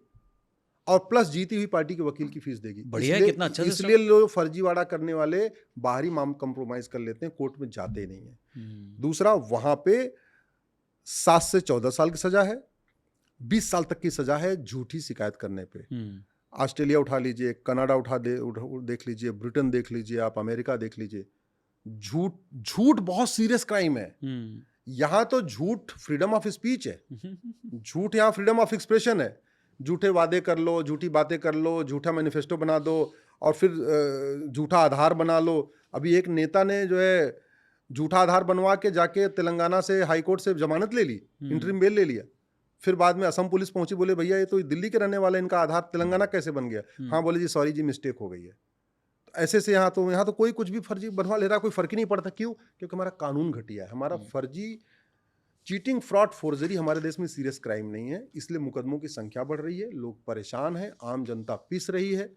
और प्लस जीती हुई पार्टी के वकील की फीस देगी। बढ़िया है, कितना अच्छा। इसलिए लोग फर्जीवाड़ा करने वाले बाहरी कंप्रोमाइज कर लेते हैं, कोर्ट में जाते नहीं है। दूसरा, वहां पे 7 से 14 साल की सजा है, 20 साल तक की सजा है झूठी शिकायत करने पे। ऑस्ट्रेलिया उठा लीजिए, कनाडा देख लीजिए, ब्रिटेन देख लीजिए, आप अमेरिका देख लीजिए। झूठ बहुत सीरियस क्राइम है। यहां तो झूठ फ्रीडम ऑफ स्पीच है, झूठ यहां फ्रीडम ऑफ एक्सप्रेशन है। झूठे वादे कर लो, झूठी बातें कर लो, झूठा मैनिफेस्टो बना दो और फिर झूठा आधार बना लो। अभी एक नेता ने जो है झूठा आधार बनवा के जाके तेलंगाना से हाईकोर्ट से जमानत ले ली, इंटरिम बेल ले लिया। फिर बाद में असम पुलिस पहुंची, बोले भैया ये तो दिल्ली के रहने वाले, इनका आधार तेलंगाना कैसे बन गया? हाँ, बोले जी सॉरी जी, मिस्टेक हो गई है। ऐसे से यहाँ तो कोई कुछ भी फर्जी बनवा ले रहा, कोई फर्क ही नहीं पड़ता। क्यों? क्योंकि हमारा कानून घटिया है। हमारा फर्जी, चीटिंग, फ्रॉड, फोर्जरी हमारे देश में सीरियस क्राइम नहीं है, इसलिए मुकदमों की संख्या बढ़ रही है, लोग परेशान हैं, आम जनता पिस रही है।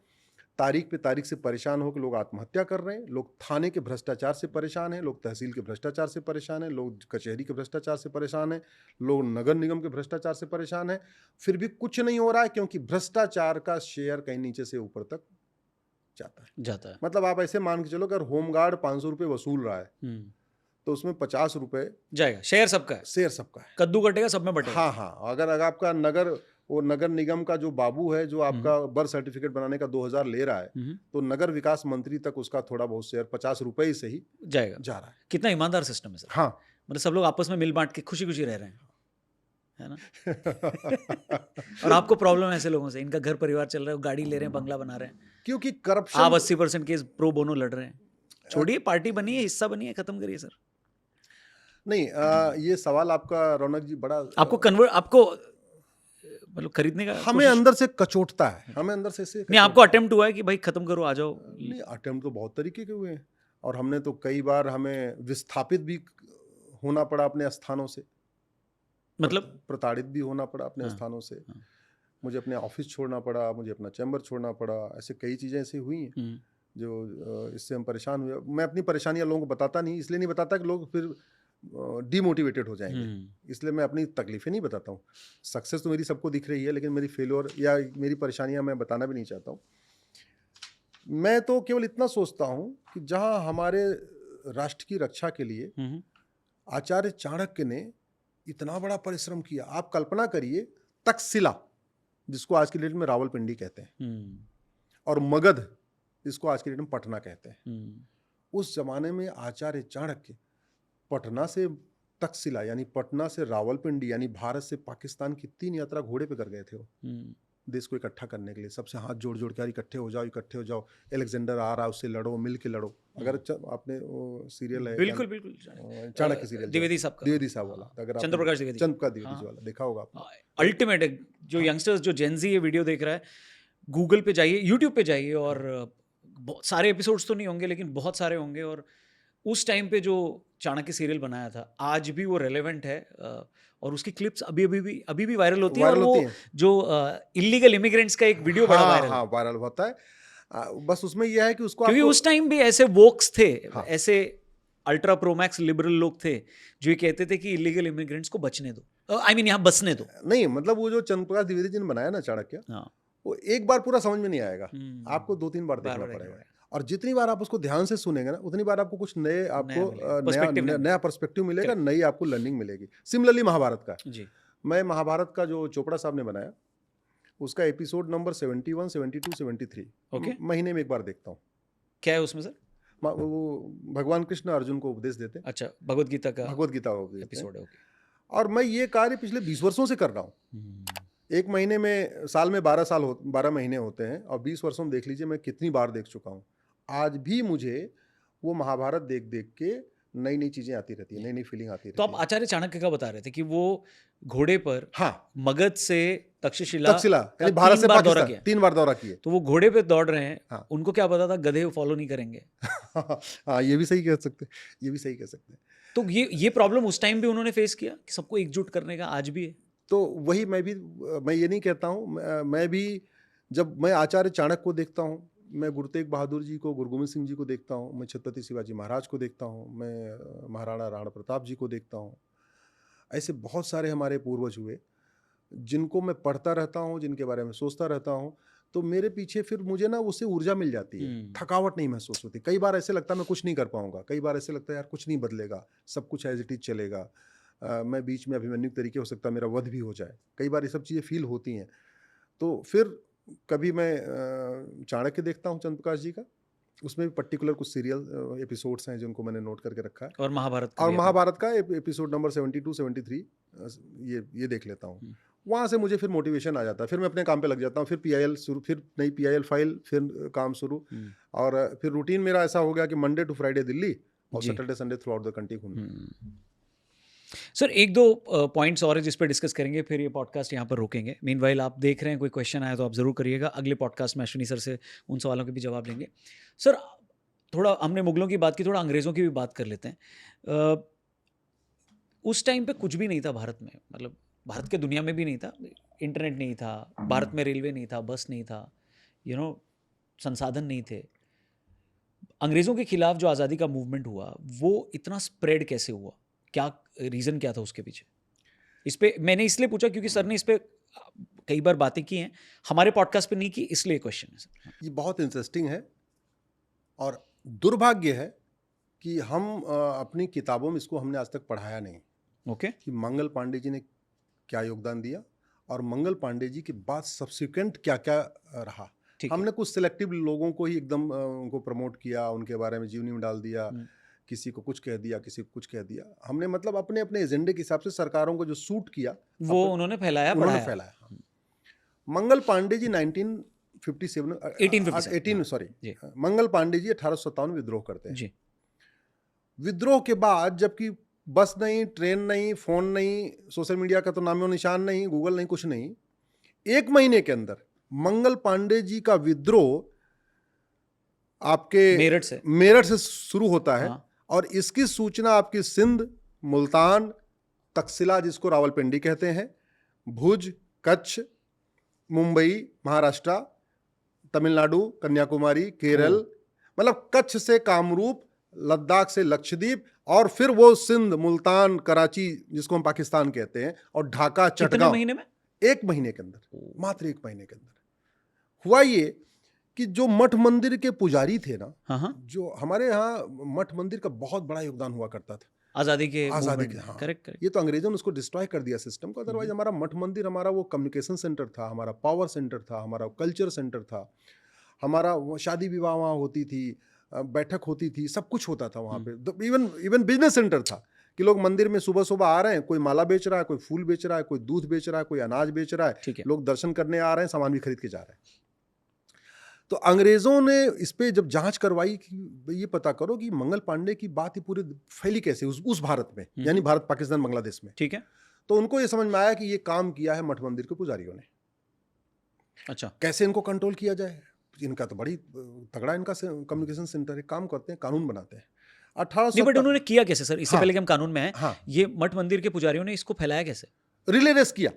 तारीख पे तारीख से परेशान होकर लोग आत्महत्या कर रहे हैं, लोग थाने के भ्रष्टाचार से परेशान हैं, लोग तहसील के भ्रष्टाचार से परेशान हैं, लोग कचहरी के भ्रष्टाचार से परेशान हैं, लोग नगर निगम के भ्रष्टाचार से परेशान हैं। फिर भी कुछ नहीं हो रहा है क्योंकि भ्रष्टाचार का शेयर कहीं नीचे से ऊपर तक जाता है। मतलब आप ऐसे मान के चलो, अगर होमगार्ड 500 रुपये वसूल रहा है तो उसमें 50 रुपए जाएगा, शेयर सबका है। शेयर सबका है, कद्दू कटेगा सब में बटेगा। हाँ। अगर आपका नगर निगम का जो बाबू है, जो आपका बर्थ सर्टिफिकेट बनाने का 2000 ले रहा है, तो नगर विकास मंत्री तक उसका थोड़ा बहुत शेयर 50 रुपए से ही जा रहा है। कितना ईमानदार सिस्टम है सर। हाँ, मतलब सब लोग आपस में मिल बांट के खुशी खुशी रह रहे हैं, है ना? और आपको प्रॉब्लम है ऐसे लोगों से, इनका घर परिवार चल रहा है, गाड़ी ले रहे हैं, बंगला बना रहे हैं, क्योंकि करप्शन। आप 80% केस प्रो बोनो लड़ रहे हैं। छोड़िए, पार्टी बनी है, हिस्सा बनी है, खत्म करिए सर। नहीं, ये सवाल आपका रौनक जी बड़ा आपको मतलब खरीदने का हमें अंदर से कचोटता है, हमें अंदर से नहीं, आपको अटेम्प्ट हुआ है कि भाई खत्म करो, आ जाओ? नहीं, अटेम्प्ट तो बहुत तरीके के हुए हैं और हमने तो कई बार हमें विस्थापित भी होना पड़ा अपने स्थानों से, मतलब प्रताड़ित भी होना पड़ा अपने स्थानों से। मुझे अपने ऑफिस छोड़ना पड़ा, मुझे अपना चैम्बर छोड़ना पड़ा, ऐसे कई चीज़ें ऐसी हुई हैं जो इससे हम परेशान हुए। मैं अपनी परेशानियां लोगों को बताता नहीं, इसलिए नहीं बताता कि लोग फिर डिमोटिवेटेड हो जाएंगे, इसलिए मैं अपनी तकलीफें नहीं बताता हूँ। सक्सेस तो मेरी सबको दिख रही है, लेकिन मेरी फेलियर या मेरी परेशानियां मैं बताना भी नहीं चाहता हूँ। मैं तो केवल इतना सोचता हूँ कि जहाँ हमारे राष्ट्र की रक्षा के लिए आचार्य चाणक्य ने इतना बड़ा परिश्रम किया, आप कल्पना करिए, तक्षशिला जिसको आज की डेट में रावलपिंडी कहते हैं, और मगध जिसको आज की डेट में पटना कहते हैं, उस जमाने में आचार्य चाणक्य पटना से तक्षशिला यानी पटना से रावलपिंडी यानी भारत से पाकिस्तान की 3 यात्रा घोड़े पे कर गए थे वो, देश को इकट्ठा करने के लिए। सबसे हाथ जोड़ जोड़ के इकट्ठे हो जाओ, एलेक्जेंडर आ रहा है, उससे लड़ो, मिल के लड़ो। अगर आपने वो सीरियल है, बिल्कुल चाणक्य सीरियल, द्विवेदी साहब वाला, अगर चंद्रप्रकाश द्विवेदी वाला देखा होगा आपने, अल्टीमेट है। जो यंगस्टर्स, जो जेनजी ये वीडियो देख रहा है, गूगल पे जाइए, यूट्यूब पे जाइए, और बहुत सारे एपिसोड्स तो नहीं होंगे लेकिन बहुत सारे होंगे, और उस टाइम पे जो चाणक्य सीरियल बनाया था आज भी वो रेलेवेंट है, और उसकी क्लिप्स अभी भी वायरल होती है। और वो जो इलीगल इमिग्रेंट्स का एक वीडियो बड़ा वायरल होता है। बस उसमें यह है कि उसको, क्योंकि उस टाइम भी ऐसे वोक्स थे, ऐसे अल्ट्रा प्रोमैक्स लिबरल लोग थे जो ये कहते थे कि इलीगल इमिग्रेंट्स को बचने दो, आई मीन यहाँ बसने दो। नहीं मतलब वो जो चंद्रप्रकाश द्विवेदी जी ने बनाया ना चाणक्य, हाँ, वो एक बार पूरा समझ में नहीं आएगा, आपको 2-3 बार देखना बार-बार पड़ेगा। और जितनी बार आप उसको ध्यान से सुनेंगे ना, उतनी बार आपको कुछ नए आपको पर्सपेक्टिव नया पर्सपेक्टिव मिलेगा, नई आपको लर्निंग मिलेगी। सिमिलरली महाभारत का, जी, मैं महाभारत का जो चोपड़ा साहब ने बनाया, उसका एपिसोड नंबर 71, 72, 73 ओके। महीने में एक बार देखता हूँ। क्या है उसमें सर? वो भगवान कृष्ण अर्जुन को उपदेश देते हैं, अच्छा, भगवत गीता का भगवत गीता का उपदेश देते हैं। एपिसोड है, ओके। और मैं ये कार्य पिछले 20 वर्षों से कर रहा हूँ। एक महीने में, साल में 12 महीने होते हैं, और 20 वर्षों में देख लीजिए मैं कितनी बार देख चुका हूँ। आज भी मुझे वो महाभारत देख देख के नई नई चीजें आती रहती है, नई नई फीलिंग आती रहती तो है। आप आचार्य चाणक्य का बता रहे थे कि वो घोड़े पर हाँ, मगध से तक्षशिला यानी भारत से पाकिस्तान 3 बार दौरा किए। तो वो घोड़े पे दौड़ रहे हैं, हाँ। उनको क्या पता था गधे फॉलो नहीं करेंगे? हाँ, ये भी सही कह सकते हैं, ये भी सही कह सकते हैं। तो ये प्रॉब्लम उस टाइम भी उन्होंने फेस किया कि सबको एकजुट करने का आज भी है? तो वही मैं ये नहीं कहता हूँ, मैं भी जब मैं आचार्य चाणक्य को देखता हूँ, मैं गुरु तेग बहादुर जी को, गुरु गोविंद सिंह जी को देखता हूँ, मैं छत्रपति शिवाजी महाराज को देखता हूँ, मैं महाराणा राणा प्रताप जी को देखता हूँ। ऐसे बहुत सारे हमारे पूर्वज हुए जिनको मैं पढ़ता रहता हूँ, जिनके बारे में सोचता रहता हूँ, तो मेरे पीछे फिर मुझे ना उससे ऊर्जा मिल जाती है, थकावट नहीं महसूस होती। कई बार ऐसे लगता है मैं कुछ नहीं कर पाऊंगा, कई बार ऐसे लगता है यार कुछ नहीं बदलेगा, सब कुछ एज इट इज चलेगा, मैं बीच में अभिमन्यु तरीके हो सकता है मेरा वध भी हो जाए। कई बार ये सब चीज़ें फील होती हैं। तो फिर कभी मैं चाणक्य देखता हूँ चंद्रप्रकाश जी का, उसमें भी पर्टिकुलर कुछ सीरियल एपिसोड्स हैं जिनको मैंने नोट करके रखा है। और महाभारत का और भी आपने- महाभारत का एपिसोड नंबर 72, 73 ये देख लेता हूँ। वहाँ से मुझे फिर मोटिवेशन आ जाता है, फिर मैं अपने काम पे लग जाता हूँ, फिर PIL शुरू, फिर नई PIL फाइल, फिर काम शुरू। और फिर रूटीन मेरा ऐसा हो गया कि मंडे टू फ्राइडे दिल्ली और जी। Saturday Sunday throughout the country घूमना। सर एक दो पॉइंट्स और है जिस पर डिस्कस करेंगे, फिर ये पॉडकास्ट यहाँ पर रोकेंगे। मीनवाइल आप देख रहे हैं, कोई क्वेश्चन आया तो आप ज़रूर करिएगा। अगले पॉडकास्ट में अश्विनी सर से उन सवालों के भी जवाब लेंगे। सर थोड़ा हमने मुगलों की बात की, थोड़ा अंग्रेज़ों की भी बात कर लेते हैं। उस टाइम पे कुछ भी नहीं था भारत में, मतलब भारत के दुनिया में भी नहीं था, इंटरनेट नहीं था, भारत में रेलवे नहीं था, बस नहीं था, संसाधन नहीं थे। अंग्रेज़ों के खिलाफ जो आज़ादी का मूवमेंट हुआ वो इतना स्प्रेड कैसे हुआ? क्या रीज़न क्या था उसके पीछे? इस पे मैंने इसलिए पूछा क्योंकि सर ने इस पे कई बार बातें की हैं, हमारे पॉडकास्ट पे नहीं की, इसलिए क्वेश्चन है सर। ये बहुत इंटरेस्टिंग है, और दुर्भाग्य है कि हम अपनी किताबों में इसको हमने आज तक पढ़ाया नहीं ओके। कि मंगल पांडे जी ने क्या योगदान दिया, और मंगल पांडे जी के बाद सब्सिक्वेंट क्या क्या रहा। ठीक है। हमने कुछ सिलेक्टिव लोगों को ही एकदम उनको प्रमोट किया, उनके बारे में जीवनी में डाल दिया, किसी को कुछ कह दिया, किसी को कुछ कह दिया। हमने मतलब अपने अपने एजेंडे के हिसाब से सरकारों को जो सूट किया वो उन्होंने फैलाया, उन्होंने पढ़ाया। फैलाया। मंगल पांडे जी 18 सॉरी, मंगल पांडे जी 1857 में विद्रोह करते हैं जी। विद्रोह के बाद, जबकि बस नहीं, ट्रेन नहीं, फोन नहीं, सोशल मीडिया का तो नामो निशान नहीं, गूगल नहीं, कुछ नहीं, 1 महीने के अंदर मंगल पांडे जी का विद्रोह आपके मेरठ से शुरू होता है। हाँ। और इसकी सूचना आपकी सिंध, मुल्तान, तक्षशिला जिसको रावलपिंडी कहते हैं, भुज, कच्छ, मुंबई, महाराष्ट्र, तमिलनाडु, कन्याकुमारी, केरल, मतलब कच्छ से कामरूप, लद्दाख से लक्षद्वीप, और फिर वो सिंध, मुल्तान, कराची जिसको हम पाकिस्तान कहते हैं, और ढाका, चटगांव। महीने में? 1 महीने के अंदर, मात्र 1 महीने के अंदर हुआ ये कि जो मठ मंदिर के पुजारी थे ना, जो हमारे यहाँ मठ मंदिर का बहुत बड़ा योगदान हुआ करता था आज़ादी के, हाँ। करेक्ट। ये तो अंग्रेजों ने उसको डिस्ट्रॉय कर दिया सिस्टम को। अदरवाइज हमारा मठ मंदिर, हमारा वो कम्युनिकेशन सेंटर था, हमारा पावर सेंटर था, हमारा कल्चर सेंटर था, हमारा शादी विवाह वहाँ होती थी, बैठक होती थी, सब कुछ होता था वहाँ पे। इवन बिजनेस सेंटर था कि लोग मंदिर में सुबह सुबह आ रहे हैं, कोई माला बेच रहा है, कोई फूल बेच रहा है, कोई दूध बेच रहा है, कोई अनाज बेच रहा है, लोग दर्शन करने आ रहे हैं, सामान भी खरीद के जा रहे हैं। तो अंग्रेजों ने इस पे जब जांच करवाई कि ये पता करो कि मंगल पांडे की बात ही पूरी फैली कैसे उस भारत में, यानी भारत, पाकिस्तान, बांग्लादेश में। ठीक है। तो उनको ये समझ में आया कि ये काम किया है मठ मंदिर के पुजारियों ने। अच्छा। कैसे इनको कंट्रोल किया जाए? इनका तो बड़ी तगड़ा इनका कम्युनिकेशन सेंटर है, काम करते हैं, कानून बनाते हैं। 1870। बट उन्होंने किया कैसे सर? इससे पहले कि हम कानून में हैं, ये मठ मंदिर के पुजारियों ने इसको फैलाया कैसे? रिले रेस किया।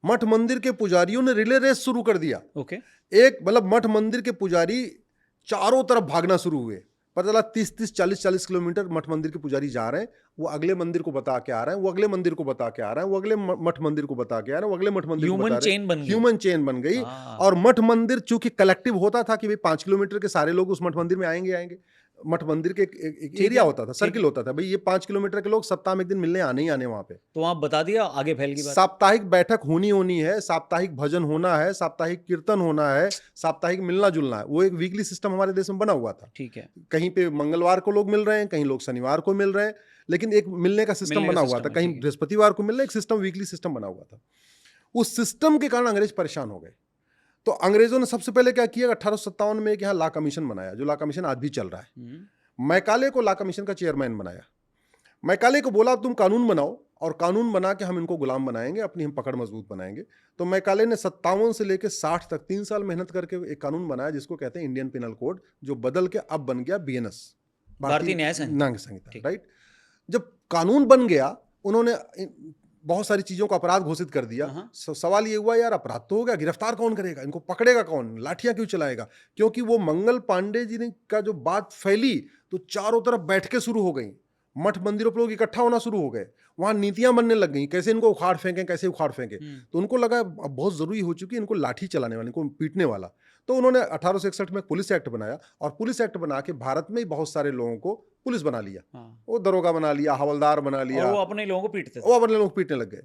मठ मंदिर के पुजारियों ने रिले रेस शुरू कर दिया। ओके। एक मतलब मठ मंदिर के पुजारी चारों तरफ भागना शुरू हुए, पता चला 30-30, 40-40 किलोमीटर मठ मंदिर के पुजारी जा रहे हैं, वो अगले मंदिर को बता के आ रहे हैं, वो अगले मंदिर को बता के आ रहे हैं, वो अगले मठ मंदिर को बता के आ रहे हैं, वो अगले मठ मंदिर को बता ह्यूमन रहे हैं। चेन बन गई। ह्यूमन चेन बन गई। हाँ। और मठ मंदिर चूंकि कलेक्टिव होता था कि भाई 5 किलोमीटर के सारे लोग उस मठ मंदिर में आएंगे। मठ मंदिर के एक एरिया होता था, सर्किल होता था, भाई ये 5 किलोमीटर के लोग सप्ताह में एक दिन मिलने आने ही आने वहां पे। तो आप बता दिया, आगे फैल गई बात। साप्ताहिक बैठक होनी है, साप्ताहिक भजन होना है, साप्ताहिक कीर्तन होना है, साप्ताहिक मिलना जुलना है। वो एक वीकली सिस्टम हमारे देश में बना हुआ था। ठीक है। कहीं पे मंगलवार को लोग मिल रहे हैं, कहीं लोग शनिवार को मिल रहे हैं, लेकिन एक मिलने का सिस्टम बना हुआ था। कहीं बृहस्पतिवार को मिलना, एक सिस्टम, वीकली सिस्टम बना हुआ था। उस सिस्टम के कारण अंग्रेज परेशान हो गए। तो अंग्रेजों ने सबसे पहले क्या किया, 1857 में एक यहाँ लॉ कमीशन बनाया, जो लॉ कमीशन आज भी चल रहा है। मैकाले को लॉ कमीशन का चेयरमैन बनाया। मैकाले को बोला तुम कानून बनाओ, और कानून बना के हम इनको गुलाम बनाएंगे, अपनी हम पकड़ मजबूत बनाएंगे। तो मैकाले ने 57 से लेकर 60 तक 3 साल मेहनत करके एक कानून बनाया जिसको कहते हैं इंडियन पिनल कोड, जो बदल के अब बन गया BNS, भारतीय न्याय संहिता। राइट। जब कानून बन गया, उन्होंने बहुत सारी चीजों का अपराध घोषित कर दिया। सवाल ये हुआ, यार अपराध तो हो गया, गिरफ्तार कौन करेगा, इनको पकड़ेगा कौन, लाठियां क्यों चलाएगा? क्योंकि वो मंगल पांडे जी ने का जो बात फैली, तो चारों तरफ बैठकें शुरू हो गई, मठ मंदिरों पर लोग इकट्ठा होना शुरू हो गए, वहां नीतियां बनने लग गई, कैसे इनको उखाड़ फेंकें, कैसे उखाड़ फेंकें। तो उनको लगा अब बहुत जरूरी हो चुकी है इनको लाठी चलाने वाले, इनको पीटने वाला। तो उन्होंने 1861 में पुलिस एक्ट बनाया, और पुलिस एक्ट बना के भारत में ही बहुत सारे लोगों को पुलिस बना लिया। वो दरोगा बना लिया, हवलदार बना लिया, और वो अपने लोगों को पीटते थे। वो अपने लोग पीटने लग गए।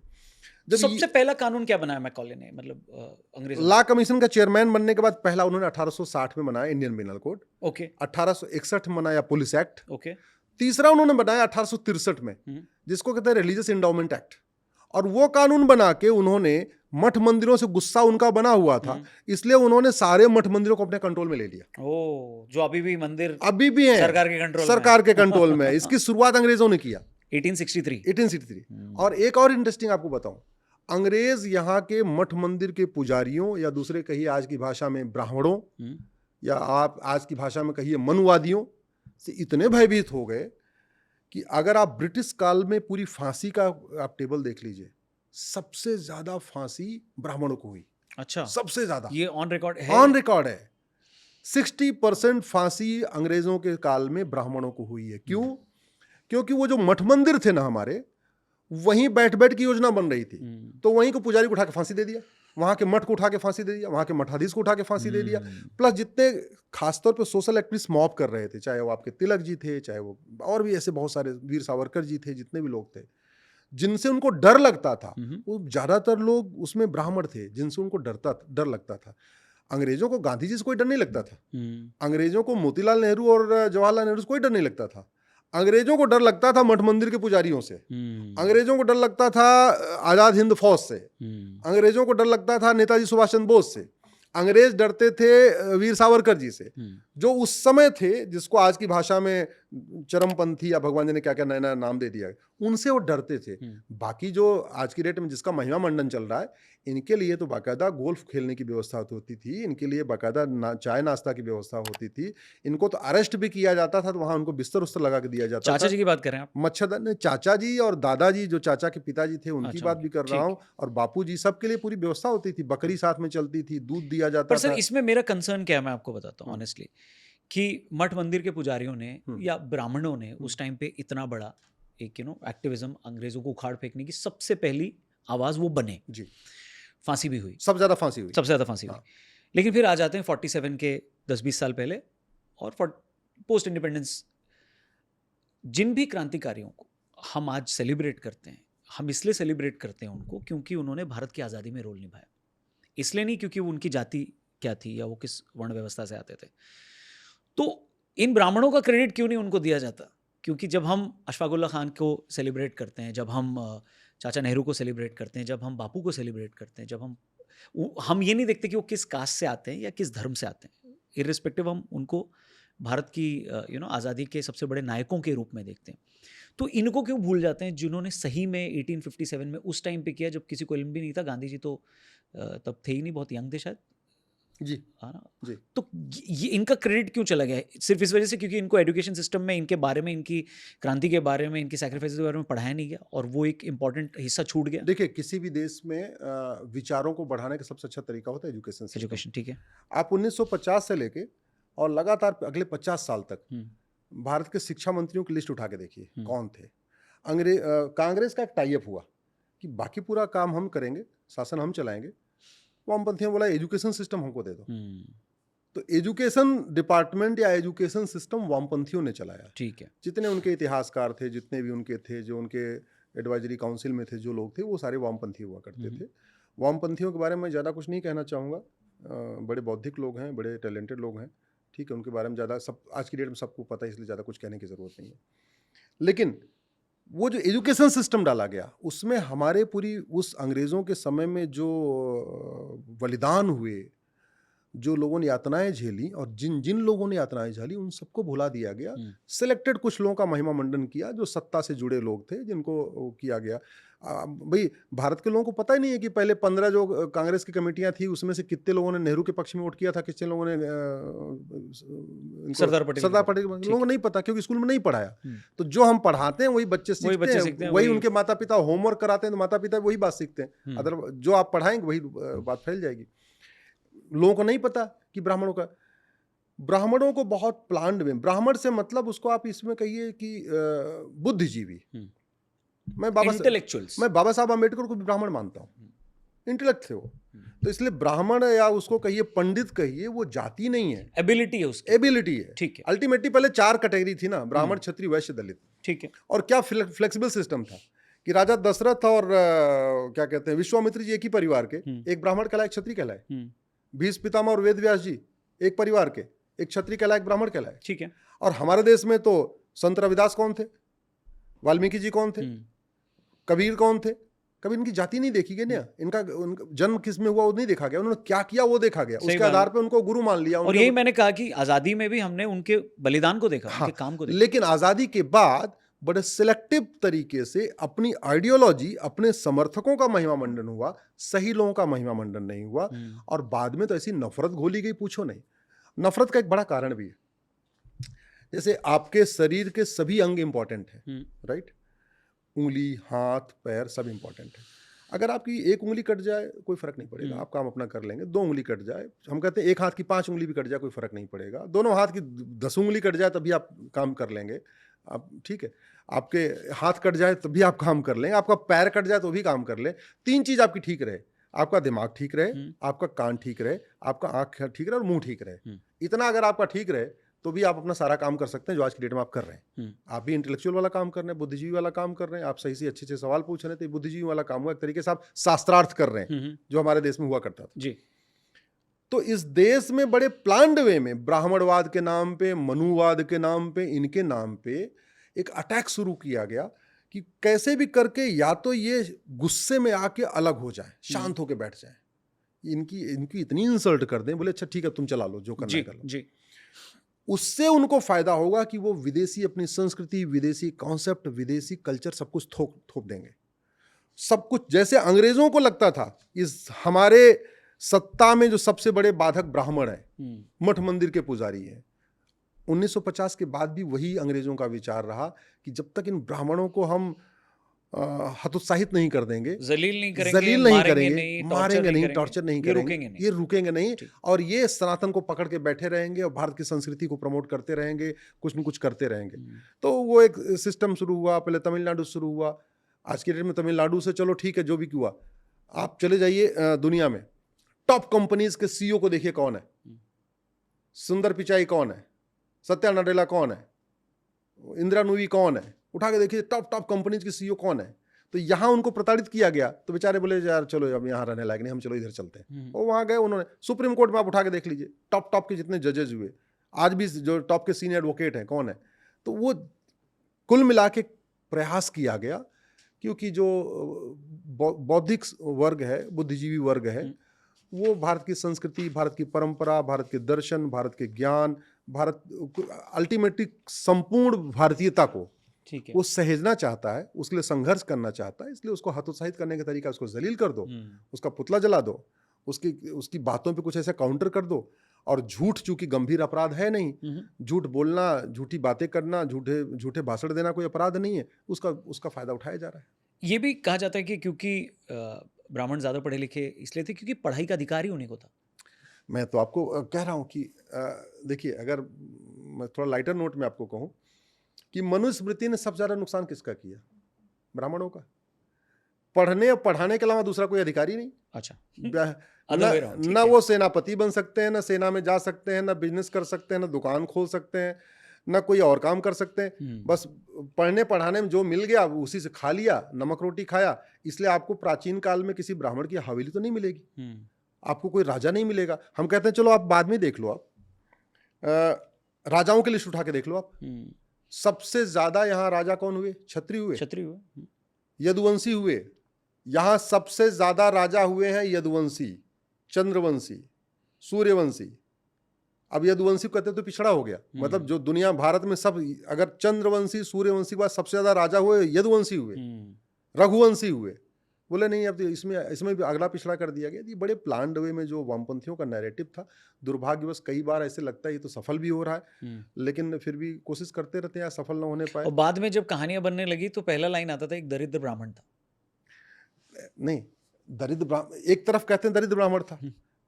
जब सबसे पहला कानून क्या बनाया मैकॉले ने, मतलब अंग्रेजों? लॉ कमीशन का चेयरमैन बनने के बाद पहला उन्होंने 1860 में बनाया इंडियन पिनल कोड। ओके। 1861 में बनाया पुलिस एक्ट। ओके। तीसरा उन्होंने बनाया 1863 में, जिसको कहते हैं रिलीजियस इंडाउमेंट एक्ट। और वो कानून बना के उन्होंने मठ मंदिरों से गुस्सा उनका बना हुआ था, इसलिए उन्होंने सारे मठ मंदिरों को अपने कंट्रोल में ले लिया। जो अभी भी मंदिर अभी भी है सरकार के कंट्रोल में। इसकी शुरुआत अंग्रेजों ने किया 1863। और एक और इंटरेस्टिंग आपको बताऊं, अंग्रेज यहाँ के मठ मंदिर के पुजारियों, या दूसरे कहिए आज की भाषा में ब्राह्मणों, या आप आज की भाषा में कहिए मनुवादियों से इतने भयभीत हो गए कि अगर आप ब्रिटिश काल में पूरी फांसी का आप टेबल देख लीजिए, सबसे ज्यादा फांसी ब्राह्मणों को हुई। अच्छा, सबसे ज्यादा, ये ऑन रिकॉर्ड है। 60% फांसी अंग्रेजों के काल में ब्राह्मणों को हुई है। क्यों? क्योंकि वो जो मठ मंदिर थे ना हमारे, वहीं बैठ बैठ की योजना बन रही थी, तो वहीं को पुजारी को उठा के फांसी दे दिया, वहां के मठ को उठा के फांसी दे दिया, वहां के मठाधीश को उठा के फांसी दे दिया। प्लस जितने खासतौर पे सोशल एक्टिविस्ट मॉब कर रहे थे, चाहे वो आपके तिलक जी थे, चाहे वो और भी ऐसे बहुत सारे वीर सावरकर जी थे, जितने भी लोग थे जिनसे उनको डर लगता था, वो ज्यादातर लोग उसमें ब्राह्मण थे जिनसे उनको डर लगता था। अंग्रेजों को गांधी जी से कोई डर नहीं लगता था, अंग्रेजों को मोतीलाल नेहरू और जवाहरलाल नेहरू से कोई डर नहीं लगता था। अंग्रेजों को डर लगता था मठ मंदिर के पुजारियों से, अंग्रेजों को डर लगता था आजाद हिंद फौज से, अंग्रेजों को डर लगता था नेताजी सुभाष चंद्र बोस से, अंग्रेज डरते थे वीर सावरकर जी से, जो उस समय थे, जिसको आज की भाषा में चरमपंथी या भगवान जी ने क्या क्या नया नया नाम दे दिया, उनसे वो डरते थे। बाकी जो आज की डेट में जिसका महिमा मंडन चल रहा है, इनके लिए तो बाकायदा गोल्फ खेलने की व्यवस्था होती थी, इनके लिए बाकायदा चाय नाश्ता की व्यवस्था होती थी, इनको तो अरेस्ट भी किया जाता था, तो वहां उनको बिस्तर उस्तर लगा के दिया जाता था। चाचा जी की बात कर रहे हैं आप? मच्छरदानी, चाचा जी और दादाजी, जो चाचा के पिताजी थे, उनकी बात भी कर रहा हूँ, और बापू जी, सबके लिए पूरी व्यवस्था होती थी, बकरी साथ में चलती थी, दूध दिया जाता था। पर सर, इसमें मेरा कंसर्न क्या है, मैं आपको बताता हूँ ऑनेस्टली, कि मठ मंदिर के पुजारियों ने या ब्राह्मणों ने उस टाइम पे इतना बड़ा एक एक्टिविज्म, अंग्रेजों को उखाड़ फेंकने की सबसे पहली आवाज वो बने जी। फांसी भी हुई, सबसे ज्यादा फांसी हुई। लेकिन फिर आ जाते हैं 47 के 10-20 साल पहले, और पोस्ट इंडिपेंडेंस, जिन भी क्रांतिकारियों को हम आज सेलिब्रेट करते हैं, हम इसलिए सेलिब्रेट करते हैं उनको क्योंकि उन्होंने भारत की आज़ादी में रोल निभाया, इसलिए नहीं क्योंकि उनकी जाति क्या थी या वो किस वर्ण व्यवस्था से आते थे। तो इन ब्राह्मणों का क्रेडिट क्यों नहीं उनको दिया जाता? क्योंकि जब हम अशफाक उल्लाह खान को सेलिब्रेट करते हैं, जब हम चाचा नेहरू को सेलिब्रेट करते हैं, जब हम बापू को सेलिब्रेट करते हैं, जब हम ये नहीं देखते कि वो किस कास्ट से आते हैं या किस धर्म से आते हैं, इर्रिस्पेक्टिव हम उनको भारत की आज़ादी के सबसे बड़े नायकों के रूप में देखते हैं। तो इनको क्यों भूल जाते हैं जिन्होंने सही में 1857 में उस टाइम पे किया जब किसी को इल्म भी नहीं था। गांधी जी तो तब थे ही नहीं, बहुत यंग थे शायद जी, हाँ ना जी। तो ये इनका क्रेडिट क्यों चला गया है? सिर्फ इस वजह से क्योंकि इनको एजुकेशन सिस्टम में इनके बारे में, इनकी क्रांति के बारे में, इनकी सैक्रिफाइस के बारे में पढ़ाया नहीं गया और वो एक इंपॉर्टेंट हिस्सा छूट गया। देखिए, किसी भी देश में विचारों को बढ़ाने का सबसे अच्छा तरीका होता है एजुकेशन। ठीक है। आप 1950 से लेके और लगातार अगले 50 साल तक भारत के शिक्षा मंत्रियों की लिस्ट उठा के देखिए कौन थे। कांग्रेस का एक टाई अप हुआ कि बाकी पूरा काम हम करेंगे, शासन हम चलाएंगे। वामपंथियों बोला एजुकेशन सिस्टम हमको दे दो। तो एजुकेशन डिपार्टमेंट या एजुकेशन सिस्टम वामपंथियों ने चलाया। ठीक है। जितने उनके इतिहासकार थे, जितने भी उनके थे, जो उनके एडवाइजरी काउंसिल में थे, जो लोग थे, वो सारे वामपंथी हुआ करते थे। वामपंथियों के बारे में ज़्यादा कुछ नहीं कहना चाहूँगा। बड़े बौद्धिक लोग हैं, बड़े टैलेंटेड लोग हैं, ठीक है। उनके बारे में ज़्यादा सब आज की डेट में सबको पता है, इसलिए ज़्यादा कुछ कहने की ज़रूरत नहीं है। लेकिन वो जो एजुकेशन सिस्टम डाला गया, उसमें हमारे पूरी उस अंग्रेज़ों के समय में जो बलिदान हुए, जो लोगों ने यातनाएं झेली और जिन जिन लोगों ने यातनाएं झेली, उन सबको भुला दिया गया। सिलेक्टेड कुछ लोगों का महिमा मंडन किया, जो सत्ता से जुड़े लोग थे, जिनको किया गया। भाई भारत के लोगों को पता ही नहीं है कि पहले 15 जो कांग्रेस की कमेटियां थी, उसमें से कितने लोगों ने नेहरू के पक्ष में वोट किया था, कितने लोगों ने सरदार पटेल लोगों को नहीं पता, क्योंकि स्कूल में नहीं पढ़ाया। तो जो हम पढ़ाते हैं वही बच्चे सीखते हैं, वही उनके माता पिता होमवर्क कराते हैं, तो माता पिता वही बात सीखते हैं। अदर जो आप पढ़ाएंगे वही बात फैल जाएगी। लोगों को नहीं पता कि ब्राह्मणों को बहुत प्लान्ड में, ब्राह्मण से मतलब उसको आप इसमें कहिए कि बुद्धिजीवी। मैं बाबा साहब अम्बेडकर को भी ब्राह्मण मानता हूँ, इंटेलेक्ट थे वो। तो इसलिए ब्राह्मण या उसको कहिए पंडित कहिए, वो जाति नहीं है, एबिलिटी है उसकी, एबिलिटी है। ठीक है। अल्टीमेटली पहले 4 कैटेगरी थी ना, ब्राह्मण, क्षत्रिय, वैश्य, दलित। ठीक है। और क्या फ्लेक्सिबल सिस्टम था कि राजा दशरथ और क्या कहते हैं विश्वामित्र जी एक ही परिवार के, एक ब्राह्मण कहलाए, क्षत्रिय कहलाए। भीष्म पितामह और वेद व्यास जी एक परिवार के, एक क्षत्रिय कहलाए, एक ब्राह्मण कहलाए। ठीक है। और हमारे देश में तो संत रविदास कौन थे, वाल्मीकि जी कौन थे, कबीर कौन थे? कभी इनकी जाति नहीं देखी गई ना, इनका जन्म किस में हुआ वो नहीं देखा गया, उन्होंने क्या किया वो देखा गया, उसके आधार पे उनको गुरु मान लिया। और यही मैंने कहा कि आजादी में भी हमने उनके बलिदान को देखा, उनके काम को देखा। लेकिन आजादी के बाद बड़े सिलेक्टिव तरीके से अपनी आइडियोलॉजी, अपने समर्थकों का महिमा मंडन हुआ, सही लोगों का महिमा मंडन नहीं हुआ। और बाद में तो ऐसी नफरत घोली गई, पूछो नहीं। नफरत का एक बड़ा कारण भी है, जैसे आपके शरीर के सभी अंग इंपॉर्टेंट है, राइट? उंगली, हाथ, पैर सब इंपॉर्टेंट है। अगर आपकी एक उंगली कट जाए कोई फर्क नहीं पड़ेगा, आप काम अपना कर लेंगे। 2 उंगली कट जाए, हम कहते हैं एक हाथ की 5 उंगली भी कट जाए कोई फर्क नहीं पड़ेगा। दोनों हाथ की 10 उंगली कट जाए तभी आप काम कर लेंगे, आप ठीक है। आपके हाथ कट जाए तभी आप काम कर लेंगे, आपका पैर कट जाए तो भी काम कर लें। 3 चीज आपकी ठीक रहे, आपका दिमाग ठीक रहे, आपका कान ठीक रहे, आपका आंख ठीक रहे और मुंह ठीक रहे। इतना अगर आपका ठीक रहे तो भी आप अपना सारा काम कर सकते हैं जो आज की डेट में आप कर रहे हैं। आप भी इंटेलेक्चुअल वाला काम कर रहे हैं, बुद्धिजीवी वाला काम कर रहे हैं, आप सही से अच्छे से सवाल पूछ रहे हैं, तो बुद्धिजीवी वाला काम हुआ। एक तरीके से आप शास्त्रार्थ कर रहे हैं, जो हमारे देश में हुआ करता था जी। तो इस देश में बड़े प्लान्ड वे में ब्राह्मणवाद के नाम पे, मनुवाद के नाम पे, इनके नाम पे एक अटैक शुरू किया गया कि कैसे भी करके या तो ये गुस्से में आके अलग हो जाए, शांत होके बैठ जाए, इनकी इतनी इंसल्ट कर दें, बोले अच्छा ठीक है तुम चला लो जो करना है कर लो जी। उससे उनको फायदा होगा कि वो विदेशी अपनी संस्कृति, विदेशी कॉन्सेप्ट, विदेशी कल्चर सब कुछ थोप देंगे। सब कुछ जैसे अंग्रेजों को लगता था इस हमारे सत्ता में जो सबसे बड़े बाधक ब्राह्मण है, मठ मंदिर के पुजारी हैं। 1950 के बाद भी वही अंग्रेजों का विचार रहा कि जब तक इन ब्राह्मणों को हम हतोत्साहित नहीं कर देंगे, जलील नहीं करेंगे, मारेंगे नहीं, टॉर्चर नहीं करेंगे, ये रुकेंगे नहीं। और ये सनातन को पकड़ के बैठे रहेंगे और भारत की संस्कृति को प्रमोट करते रहेंगे, कुछ न कुछ करते रहेंगे। तो वो एक सिस्टम शुरू हुआ, पहले तमिलनाडु शुरू हुआ। आज के डेट में तमिलनाडु से चलो ठीक है जो भी हुआ, आप चले जाइए दुनिया में टॉप कंपनीज के सीईओ को देखिए कौन है। सुंदर पिचाई कौन है, सत्या नडेला कौन है, इंदिरा नूरी कौन है, उठा के देखिए टॉप कंपनीज के सीईओ कौन है। तो यहाँ उनको प्रताड़ित किया गया, तो बेचारे बोले यार चलो अब यहाँ रहने लायक नहीं, हम चलो इधर चलते हैं। और वहाँ गए, उन्होंने सुप्रीम कोर्ट में आप उठा के देख लीजिए टॉप के जितने जजेज हुए, आज भी जो टॉप के सीनियर एडवोकेट हैं कौन है। तो वो कुल मिला के प्रयास किया गया, क्योंकि जो बौद्धिक वर्ग है, बुद्धिजीवी वर्ग है, वो भारत की संस्कृति, भारत की परंपरा, भारत के दर्शन, भारत के ज्ञान, भारत अल्टीमेटली संपूर्ण भारतीयता को ठीक है वो सहेजना चाहता है, उसके लिए संघर्ष करना चाहता है। इसलिए उसको हतोत्साहित करने का तरीका उसको जलील कर दो, उसका पुतला जला दो, उसकी बातों पे कुछ ऐसा काउंटर कर दो। और झूठ चूंकि गंभीर अपराध है नहीं, झूठ बोलना, झूठी बातें करना, झूठे भाषण देना कोई अपराध नहीं है, उसका फायदा उठाया जा रहा है। ये भी कहा जाता है कि क्योंकि ब्राह्मण ज्यादा पढ़े लिखे इसलिए थे क्योंकि पढ़ाई का अधिकार ही उन्हीं को था। मैं तो आपको कह रहा हूँ कि देखिए, अगर मैं थोड़ा लाइटर नोट में आपको कहूँ कि मनुस्मृति ने सबसे ज्यादा नुकसान किसका किया? ब्राह्मणों का। पढ़ने और पढ़ाने के अलावा दूसरा कोई अधिकारी नहीं। अच्छा, न वो सेनापति बन सकते हैं, न सेना में जा सकते हैं, न बिजनेस कर सकते हैं, न दुकान खोल सकते हैं, न कोई और काम कर सकते हैं। बस पढ़ने पढ़ाने में जो मिल गया उसी से खा लिया, नमक रोटी खाया। इसलिए आपको प्राचीन काल में किसी ब्राह्मण की हवेली तो नहीं मिलेगी, आपको कोई राजा नहीं मिलेगा। हम कहते हैं चलो आप बाद में देख लो, आप राजाओं की लिस्ट उठा के देख लो आप। सबसे ज्यादा यहाँ राजा कौन हुए? क्षत्रिय हुए, यदुवंशी हुए। यहाँ सबसे ज्यादा राजा हुए हैं यदुवंशी, चंद्रवंशी, सूर्यवंशी। अब यदुवंशी कहते तो पिछड़ा हो गया, मतलब जो दुनिया भारत में सब, अगर चंद्रवंशी सूर्यवंशी के बाद सबसे ज्यादा राजा हुए यदुवंशी हुए, रघुवंशी हुए। बोले नहीं, अब इसमें भी अगला पिछड़ा कर दिया गया। ये बड़े प्लान्ड वे में जो वामपंथियों का नैरेटिव था, दुर्भाग्यवश कई बार ऐसे लगता है ये तो सफल भी हो रहा है, लेकिन फिर भी कोशिश करते रहते हैं, सफल ना होने पाए। और बाद में जब कहानियां बनने लगी तो पहला लाइन आता था, एक दरिद्र ब्राह्मण था। नहीं, दरिद्र ब्राह्मण एक तरफ कहते हैं दरिद्र ब्राह्मण था,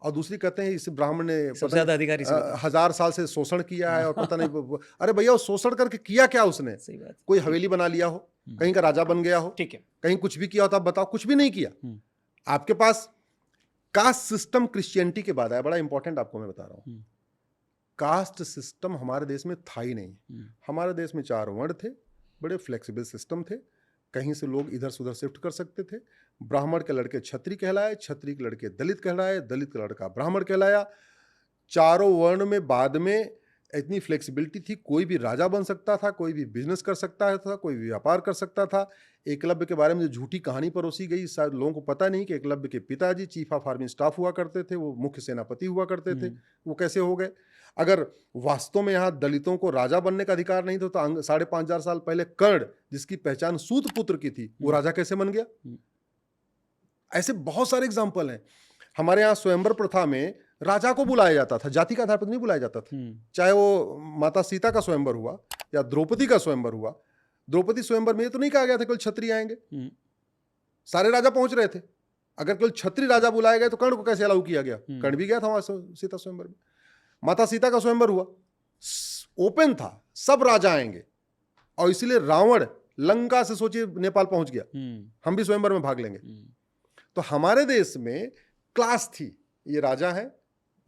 और दूसरी कहते हैं इस ब्राह्मण ने सबसे ज्यादा अधिकारी 1000 साल से शोषण किया है और पता नहीं। अरे भैया, वो शोषण करके किया क्या उसने? सही बात। कोई हवेली बना लिया हो, कहीं का राजा बन गया हो, ठीक है, कहीं कुछ भी किया हो तो आप बताओ? कुछ भी नहीं किया। आपके पास कास्ट सिस्टम क्रिश्चियनिटी के बाद आया, बड़ा इंपॉर्टेंट आपको मैं बता रहा हूँ। कास्ट सिस्टम हमारे देश में था ही नहीं। हमारे देश में 4 वर्ण थे, बड़े फ्लेक्सिबल सिस्टम थे, कहीं से लोग इधर से उधर शिफ्ट कर सकते थे। ब्राह्मण के लड़के क्षत्रिय कहलाए, क्षत्रिय के लड़के दलित कहलाए, दलित का लड़का ब्राह्मण कहलाया। 4 वर्ण में बाद में इतनी फ्लेक्सिबिलिटी थी, कोई भी राजा बन सकता था, कोई भी बिजनेस कर सकता था, कोई भी व्यापार कर सकता था। एकलव्य के बारे में जो झूठी कहानी परोसी गई, शायद लोगों को पता नहीं कि एकलव्य के पिताजी चीफ ऑफ आर्मी स्टाफ हुआ करते थे, वो मुख्य सेनापति हुआ करते थे। वो कैसे हो गए? अगर वास्तव में यहाँ दलितों को राजा बनने का अधिकार नहीं था तो 5,500 साल पहले कर्ण, जिसकी पहचान सूत पुत्र की थी, वो राजा कैसे बन गया? ऐसे बहुत सारे एग्जाम्पल हैं। हमारे यहाँ स्वयंवर प्रथा में राजा को बुलाया जाता था, जाति का आधार पर नहीं बुलाया जाता था। चाहे वो माता सीता का स्वयंवर हुआ या द्रौपदी का स्वयंवर हुआ। द्रौपदी स्वयंवर में तो नहीं कहा गया था केवल क्षत्रिय आएंगे, सारे राजा पहुंच रहे थे। अगर केवल क्षत्रिय राजा बुलाए गए तो कर्ण को कैसे अलाउ किया गया? कर्ण भी गया था वहां सीता स्वयंवर में। माता सीता का स्वयंवर हुआ, ओपन था, सब राजा आएंगे, और इसीलिए रावण लंका से सोचिए नेपाल पहुंच गया, हम भी स्वयंवर में भाग लेंगे। तो हमारे देश में क्लास थी, ये राजा है,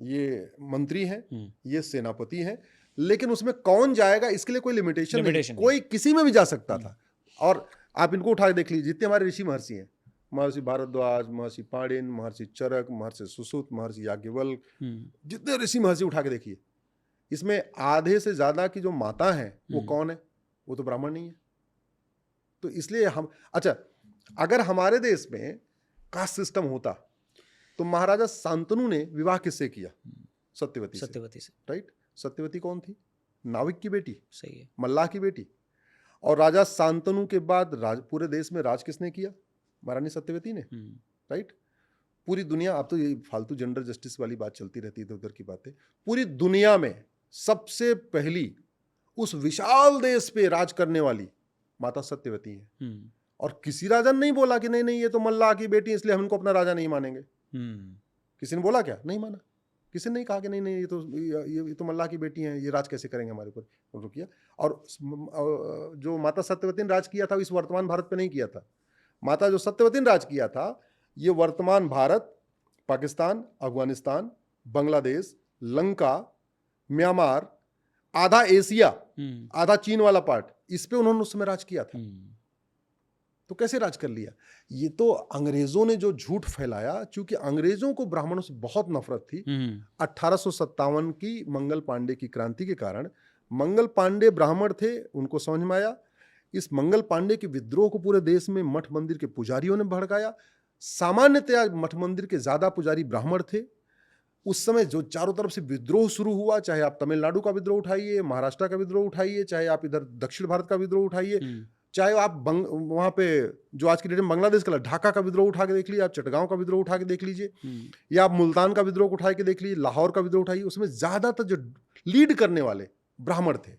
ये मंत्री हैं, ये सेनापति हैं, लेकिन उसमें कौन जाएगा इसके लिए कोई लिमिटेशन नहीं, कोई किसी में भी जा सकता था। और आप इनको उठा के देख लीजिए, जितने हमारे ऋषि महर्षि हैं, महर्षि भारद्वाज, महर्षि पाणिन, महर्षि चरक, महर्षि सुश्रुत, महर्षि याज्ञवल्क्य, जितने ऋषि महर्षि उठा के देखिए, इसमें आधे से ज्यादा की जो माता है वो कौन है? वो तो ब्राह्मण नहीं है। तो इसलिए हम, अच्छा, अगर हमारे देश में कास्ट सिस्टम होता तो महाराजा शांतनु ने विवाह किससे किया? सत्यवती से, राइट? सत्यवती कौन थी? नाविक की बेटी, सही है, मल्लाह की बेटी। और राजा शांतनु के बाद पूरे देश में राज किसने किया? महारानी सत्यवती ने, राइट? पूरी दुनिया, अब तो ये फालतू जेंडर जस्टिस वाली बात चलती रहती है, उधर की बातें। पूरी दुनिया में सबसे पहली उस विशाल देश पे राज करने वाली माता सत्यवती है। और किसी राजा ने नहीं बोला कि नहीं नहीं ये तो मल्लाह की बेटी इसलिए हम इनको अपना राजा नहीं मानेंगे। किसी ने बोला क्या? नहीं माना। किसी ने नहीं कहा कि नहीं नहीं ये तो मल्लाह की बेटी हैं, ये राज कैसे करेंगे हमारे ऊपर। रुकिए, और जो माता सत्यवती ने राज किया था इस वर्तमान भारत पे नहीं किया था। माता जो सत्यवती ने राज किया था, ये वर्तमान भारत, पाकिस्तान, अफगानिस्तान, बांग्लादेश, लंका, म्यांमार, आधा एशिया, आधा चीन वाला पार्ट, इस पे उन्होंने उस समय राज किया था। तो कैसे राज कर लिया? ये तो अंग्रेजों ने जो झूठ फैलाया, क्योंकि अंग्रेजों को ब्राह्मणों से बहुत नफरत थी। 1857 की मंगल पांडे की क्रांति के कारण, मंगल पांडे ब्राह्मण थे, उनको समझ में आया। इस मंगल पांडे के विद्रोह को पूरे देश में मठ मंदिर के पुजारियों ने भड़काया। सामान्यतया मठ मंदिर के ज्यादा पुजारी ब्राह्मण थे। उस समय जो चारों तरफ से विद्रोह शुरू हुआ, चाहे आप तमिलनाडु का विद्रोह उठाइए, महाराष्ट्र का विद्रोह उठाइए, चाहे आप इधर दक्षिण भारत का विद्रोह उठाइए, चाहे आप वहां पे जो आज की डेट में बांग्लादेश का ढाका का विद्रोह उठा के देख लीजिए, आप चटगांव का विद्रोह उठा के देख लीजिए, या आप मुल्तान का विद्रोह उठा के देख लीजिए, लाहौर का विद्रोह उठाइए, उसमें ज्यादातर जो लीड करने वाले ब्राह्मण थे।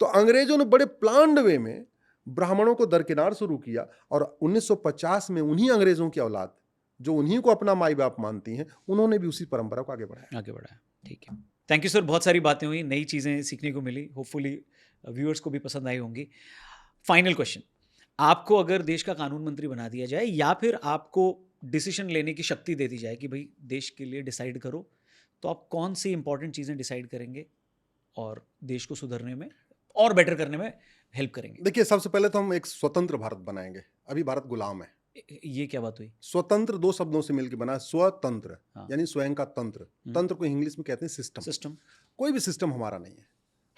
तो अंग्रेजों ने बड़े प्लान्ड वे में ब्राह्मणों को दरकिनार शुरू किया, और 1950 में उन्हीं अंग्रेजों की औलाद जो उन्हीं को अपना माई बाप मानती हैं, उन्होंने भी उसी परंपरा को आगे बढ़ाया। ठीक है। थैंक यू सर, बहुत सारी बातें हुई, नई चीज़ें सीखने को मिली, होपफुली व्यूअर्स को भी पसंद आई होंगी। फाइनल क्वेश्चन, आपको अगर देश का कानून मंत्री बना दिया जाए या फिर आपको डिसीजन लेने की शक्ति दे दी जाए कि भाई देश के लिए डिसाइड करो, तो आप कौन सी इंपॉर्टेंट चीज़ें डिसाइड करेंगे और देश को सुधरने में और बेटर करने में हेल्प करेंगे? देखिए, सबसे पहले तो हम एक स्वतंत्र भारत बनाएंगे। अभी भारत गुलाम है। ये क्या बात हुई? स्वतंत्र 2 शब्दों से मिलकर बना है, स्वतंत्र, हाँ। यानी स्वयं का तंत्र। तंत्र को इंग्लिश में कहते हैं सिस्टम। सिस्टम। कोई भी सिस्टम हमारा नहीं है।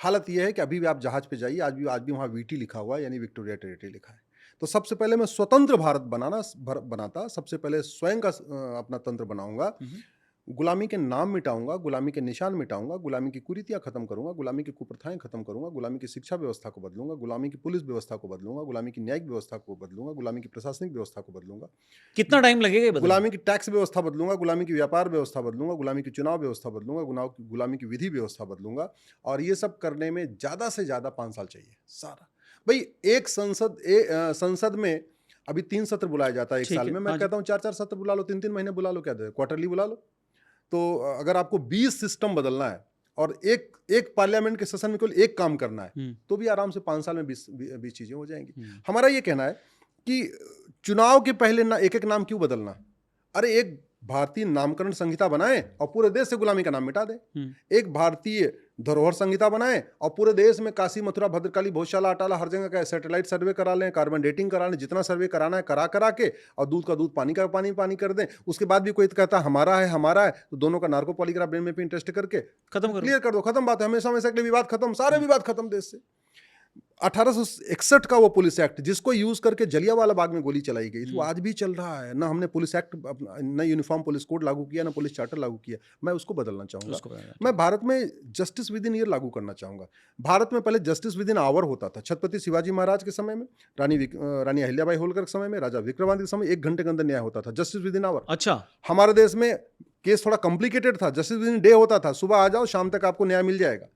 हालत यह है कि अभी भी आप जहाज पे जाइए, आज भी वहाँ वीटी लिखा हुआ है, यानी विक्टोरिया टेरिटरी लिखा है। तो सबसे पहले मैं स्वतंत्र भारत बनाता, सबसे पहले स्वयं का अपना तंत्र बनाऊंगा। गुलामी के नाम मिटाऊंगा, गुलामी के निशान मिटाऊंगा, गुलामी की कुरीतियां खत्म करूंगा, गुलामी की कुप्रथाएं खत्म करूंगा, गुलामी की शिक्षा व्यवस्था को बदलूंगा, गुलामी की पुलिस व्यवस्था को बदलूंगा, गुलामी की न्यायिक व्यवस्था को बदलूंगा, गुलामी की प्रशासनिक व्यवस्था को बदलूंगा, कितना टाइम लगेगा ये बदलने में? गुलामी की टैक्स व्यवस्था बदलूंगा, गुलामी की व्यापार व्यवस्था बदलूंगा, गुलामी की चुनाव व्यवस्था बदलूंगा, गुलामी की विधि व्यवस्था बदलूंगा। और ये सब करने में ज़्यादा से ज़्यादा 5 साल चाहिए सारा। भाई, एक संसद में अभी 3 सत्र बुलाया जाता है एक ठीक साल है, में। मैं हाँ जी। कहता हूँ 4-4 सत्र बुला लो, 3-3 महीने बुला लो, क्या दे, क्वार्टरली बुला लो। तो अगर आपको 20 सिस्टम बदलना है और एक पार्लियामेंट के सेशन में केवल एक काम करना है, तो भी आराम से 5 साल में 20 चीजें हो जाएंगी। हमारा ये कहना है कि चुनाव के पहले एक नाम क्यों बदलना? अरे, एक भारतीय नामकरण संहिता बनाएं और पूरे देश से गुलामी का नाम मिटा दें। एक भारतीय धरोहर संहिता बनाएं और पूरे देश में काशी, मथुरा, भद्रकाली, भोजशाला, अटाला, हर जगह का सैटेलाइट सर्वे करा लें, कार्बन डेटिंग करा लें, जितना सर्वे कराना है करा के, और दूध का दूध, पानी का पानी कर दें। उसके बाद भी कोई कहता है हमारा है, तो दोनों का narco polygraph brain mapping test करके खत्म क्लियर कर दो, खत्म बात है। हमेशा के लिए विवाद खत्म, सारे विवाद खत्म देश से। 1861 का वो पुलिस एक्ट जिसको यूज करके जलियांवाला बाग में गोली चलाई गई, तो आज भी चल रहा है। ना हमने पुलिस एक्ट, न यूनिफॉर्म पुलिस कोड लागू किया, ना पुलिस चार्टर लागू किया। मैं उसको बदलना चाहूंगा। मैं भारत में जस्टिस विद इन ईयर लागू करना चाहूंगा। भारत में पहले जस्टिस विद इन आवर होता था। छत्रपति शिवाजी महाराज के समय में, रानी अहिल्याबाई होलकर के समय में, राजा विक्रमादित्य के समय 1 घंटे के अंदर न्याय होता था, जस्टिस विद इन आवर। अच्छा, हमारे देश में केस थोड़ा कॉम्प्लिकेटेड था, जस्टिस विद इन डे होता था। सुबह आ जाओ, शाम तक आपको न्याय मिल जाएगा।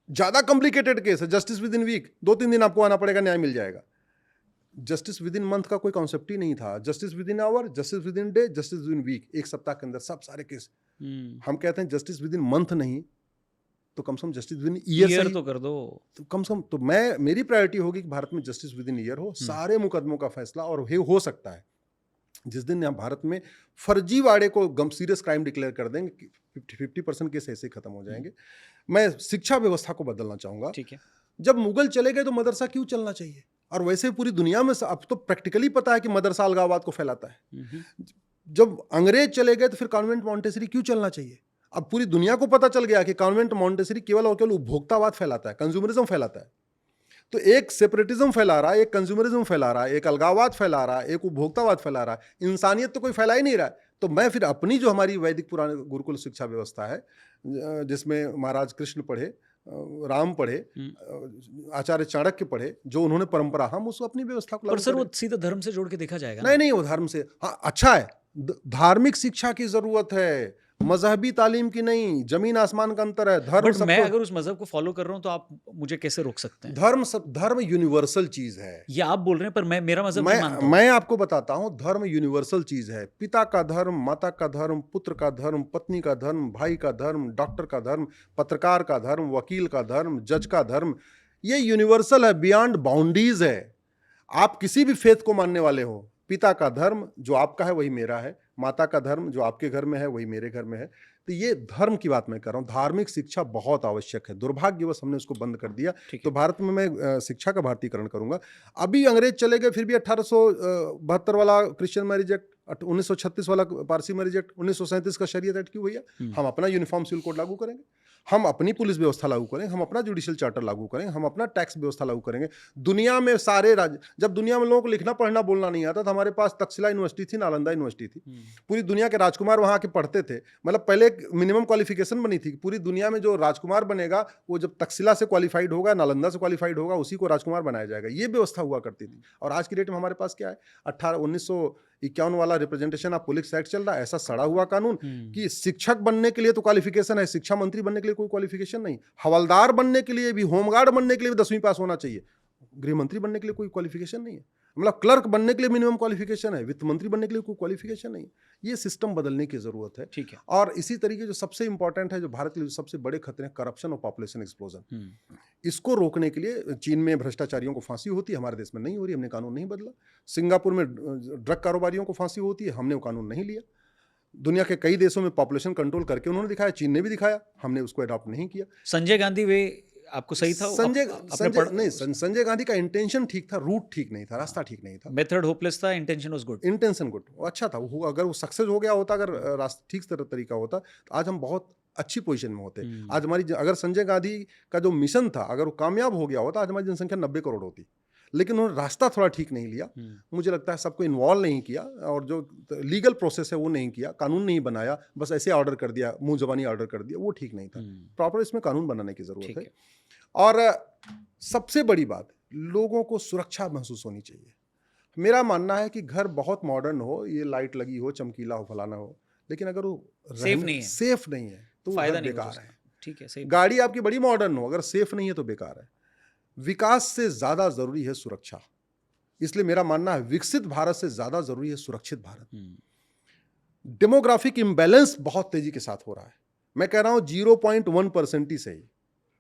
ज्यादा कॉम्प्लिकेटेड केस है, जस्टिस विद इन वीक, 2-3 दिन आपको आना पड़ेगा, न्याय मिल जाएगा। जस्टिस विद इन मंथ का कोई कॉन्सेप्ट ही नहीं था। Justice within hour, justice within day, justice within week, एक सप्ताह के अंदर सब सारे केस। हम कहते हैं जस्टिस विद इन मंथ नहीं, तो कम से कम जस्टिस विद इन ईयर तो कर दो। तो कम से कम, तो मेरी प्रायोरिटी होगी कि भारत में जस्टिस विद इन ईयर हो, सारे मुकदमों का फैसला। और हो सकता है जिस दिन यहाँ भारत में फर्जीवाड़े को सीरियस क्राइम डिक्लेयर कर देंगे, 50% केस ऐसे खत्म हो जाएंगे। मैं शिक्षा व्यवस्था को बदलना चाहूंगा। ठीक है। जब मुगल चले गए तो मदरसा क्यों चलना चाहिए? और वैसे पूरी दुनिया में अब तो प्रैक्टिकली पता है कि मदरसा अलगाववाद को फैलाता है। जब अंग्रेज चले गए तो फिर कॉन्वेंट मॉन्टेसरी क्यों चलना चाहिए? अब पूरी दुनिया को पता चल गया कि कॉन्वेंट मॉन्टेसरी केवल और केवल उपभोक्तावाद फैलाता है, कंज्यूमरिज्म फैलाता है। तो एक सेपरेटिज्म फैला रहा है, एक कंज्यूमरिज्म फैला रहा है, एक अलगाववाद फैला रहा है, एक उपभोक्तावाद फैला रहा है। इंसानियत तो कोई फैला ही नहीं रहा है। तो मैं फिर अपनी जो हमारी वैदिक पुराने गुरुकुल शिक्षा व्यवस्था है, जिसमें महाराज कृष्ण पढ़े, राम पढ़े, आचार्य चाणक्य पढ़े, जो उन्होंने परंपरा, हम उसको अपनी व्यवस्था को पर सर वो सीधा धर्म से जोड़ के देखा जाएगा? नहीं, वो धर्म से, हाँ अच्छा है, धार्मिक शिक्षा की जरूरत है, मजहबी तालीम की नहीं। जमीन आसमान का अंतर है। धर्म, बट मैं अगर उस मजहब को फॉलो कर रहा हूं तो आप मुझे कैसे रोक सकते हैं? धर्म यूनिवर्सल चीज है। ये आप बोल रहे हैं, पर मेरा मजहब नहीं मानता। मैं आपको बताता हूं, धर्म यूनिवर्सल चीज है। पिता का धर्म, माता का धर्म, पुत्र का धर्म, पत्नी का धर्म, भाई का धर्म, डॉक्टर का धर्म, पत्रकार का धर्म, वकील का धर्म, जज का धर्म, ये यूनिवर्सल है, बियॉन्ड बाउंड्रीज है। आप किसी भी फेथ को मानने वाले हो, पिता का धर्म जो आपका है वही मेरा है, माता का धर्म जो आपके घर में है वही मेरे घर में है। तो ये धर्म की बात मैं कर रहा हूँ। धार्मिक शिक्षा बहुत आवश्यक है। दुर्भाग्यवश हमने उसको बंद कर दिया। तो भारत में मैं शिक्षा का भारतीकरण करूंगा। अभी अंग्रेज चले गए, फिर भी 1872 वाला क्रिश्चियन मैरिज एक्ट, 1936 वाला पारसी मैरिज एक्ट, 1937 का शरीयत एक्ट क्यों भैया? हम अपना यूनिफॉर्म सिविल कोड लागू करेंगे, हम अपनी पुलिस व्यवस्था लागू करेंगे, हम अपना जुडिशियल चार्टर लागू करेंगे, हम अपना टैक्स व्यवस्था लागू करेंगे। दुनिया में सारे राज्य, जब दुनिया में लोगों को लिखना पढ़ना बोलना नहीं आता था, हमारे पास तक्षशिला यूनिवर्सिटी थी, नालंदा यूनिवर्सिटी थी। पूरी दुनिया के राजकुमार वहाँ के पढ़ते थे। मतलब पहले एक मिनिमम क्वालिफिकेशन बनी थी, पूरी दुनिया में जो राजकुमार बनेगा वो जब तक्षशिला से क्वालिफाइड होगा, नालंदा से क्वालिफाइड होगा, उसी को राजकुमार बनाया जाएगा। ये व्यवस्था हुआ करती थी। और आज की डेट में हमारे पास क्या है? 1951 वाला रिप्रेजेंटेशन ऑफ पुलिस एक्ट चल रहा है। ऐसा सड़ा हुआ कानून कि शिक्षक बनने के लिए तो क्वालिफिकेशन है, शिक्षा मंत्री बनने के लिए कोई क्वालिफिकेशन नहीं। हवलदार बनने के लिए भी, होमगार्ड बनने के लिए भी 10वीं पास होना चाहिए। गृह मंत्री बनने के लिए कोई क्वालिफिकेशन नहीं है, मतलब क्लर्क बनने के लिए मिनिमम क्वालिफिकेशन है, वित्त मंत्री बनने के लिए कोई क्वालिफिकेशन नहीं है। ये सिस्टम बदलने की जरूरत है। ठीक है। और इसी तरीके जो सबसे इंपॉर्टेंट है, जो भारत के लिए सबसे बड़े खतरे हैं, करप्शन और पॉपुलेशन एक्सप्लोजन। इसको रोकने के लिए चीन में भ्रष्टाचारियों को फांसी होती है, हमारे देश में नहीं हो रही, हमने कानून नहीं बदला। सिंगापुर में ड्रग कारोबारियों को फांसी होती है, हमने वो कानून नहीं लिया। दुनिया के कई देशों में पॉपुलेशन कंट्रोल करके उन्होंने दिखाया, चीन ने भी दिखाया, हमने उसको अडॉप्ट नहीं किया। संजय गांधी वे आपको सही था? संजय गांधी का इंटेंशन ठीक था, रूट ठीक नहीं था, रास्ता ठीक नहीं था। मेथड होपलेस था, intention was good. Intention good, अच्छा था वो। अगर वो सक्सेस हो गया होता, अगर रास्ता ठीक तरीका होता, तो आज हम बहुत अच्छी पोजीशन में होते। आज हमारी, अगर संजय गांधी का जो मिशन था अगर वो कामयाब हो गया होता, आज हमारी जनसंख्या 90 करोड़ होती। लेकिन उन्होंने रास्ता थोड़ा ठीक नहीं लिया। मुझे लगता है सबको इन्वॉल्व नहीं किया, और जो लीगल प्रोसेस है वो नहीं किया, कानून नहीं बनाया, बस ऐसे ऑर्डर कर दिया, मुंह जबानी ऑर्डर कर दिया, वो ठीक नहीं था। प्रॉपर इसमें कानून बनाने की जरूरत है। और सबसे बड़ी बात, लोगों को सुरक्षा महसूस होनी चाहिए। मेरा मानना है कि घर बहुत मॉडर्न हो, ये लाइट लगी हो, चमकीला हो, फलाना हो, लेकिन अगर वो सेफ नहीं है तो फायदा बेकार है। ठीक है, सही। गाड़ी आपकी बड़ी मॉडर्न हो, अगर सेफ नहीं है तो बेकार है। विकास से ज्यादा जरूरी है सुरक्षा। इसलिए मेरा मानना है विकसित भारत से ज्यादा जरूरी है सुरक्षित भारत। डेमोग्राफिक इम्बैलेंस बहुत तेजी के साथ हो रहा है। मैं कह रहा हूं 0.1% ही सही,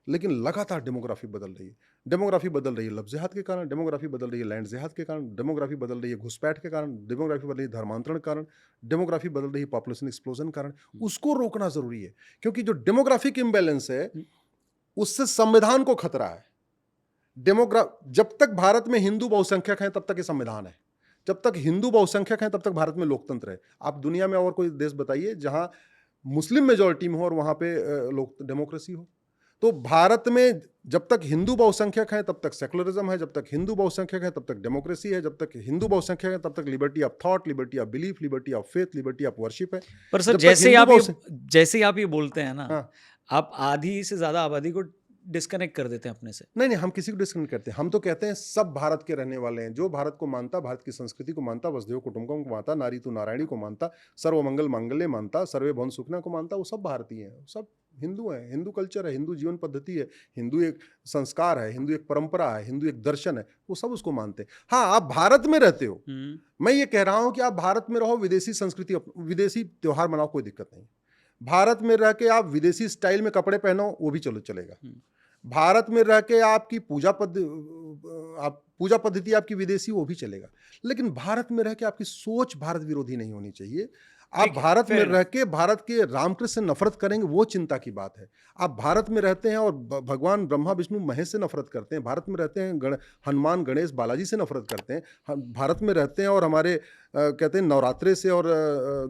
लेकिन लगातार डेमोग्राफी बदल रही है। डेमोग्राफी बदल रही है लफ्ज़ जिहाद के कारण, डेमोग्राफी बदल रही है लैंड जिहाद के कारण, डेमोग्राफी बदल रही है घुसपैठ के कारण, डेमोग्राफी बदल रही है धर्मांतरण के कारण, डेमोग्राफी बदल रही है पॉपुलेशन एक्सप्लोजन के कारण। उसको रोकना जरूरी है, क्योंकि जो डेमोग्राफिक इम्बैलेंस है उससे संविधान को खतरा है। जब तक भारत में हिंदू बहुसंख्यक हैं तब तक ये संविधान है, जब तक हिंदू बहुसंख्यक हैं तब तक भारत में लोकतंत्र है। आप दुनिया में और कोई देश बताइए जहां मुस्लिम मेजॉरिटी में हो और वहां पे डेमोक्रेसी हो। तो भारत में जब तक हिंदू बहुसंख्यक है तब तक सेकुलरिज्म है, जब तक हिंदू बहुसंख्यक है तब तक डेमोक्रेसी है, जब तक हिंदू बहुसंख्यक है तब तक liberty of thought, liberty of belief, liberty of faith, liberty of worship है। पर सर जैसे आप ये बोलते हैं ना, आप आधी से ज्यादा आबादी को डिस्कनेक्ट कर देते हैं अपने से। नहीं, हम किसी को डिस्कनेक्ट करते हैं। हम तो कहते हैं सब भारत के रहने वाले हैं, जो भारत को मानता, भारत की संस्कृति को मानता, वसुधैव कुटुंबकम को मानता, नारी तू नारायणी को मानता, सर्वमंगल मांगल्य मानता, सर्वे भवन सुखना को मानता, वो सब भारतीय हैं, सब हिंदू हैं। हिंदू कल्चर है, हिंदू जीवन पद्धति है, हिंदू एक संस्कार है, हिंदू एक परंपरा है, हिंदू एक दर्शन है, वो सब उसको मानते हैं। हाँ, आप भारत में रहते हो, मैं ये कह रहा हूं कि आप भारत में रहो, विदेशी संस्कृति, विदेशी त्योहार मनाओ, कोई दिक्कत नहीं। भारत में रह के आप विदेशी स्टाइल में कपड़े पहनो, वो भी चलेगा। भारत में रह के आपकी पूजा पद्धति आपकी विदेशी, वो भी चलेगा। लेकिन भारत में रह के आपकी सोच भारत विरोधी नहीं होनी चाहिए। आप भारत में रह के भारत के रामकृष्ण से नफरत करेंगे, वो चिंता की बात है। आप भारत में रहते हैं और भगवान ब्रह्मा विष्णु महेश से नफरत करते हैं, भारत में रहते हैं हनुमान गणेश बालाजी से नफरत करते हैं, भारत में रहते हैं और हमारे कहते हैं नवरात्रे से और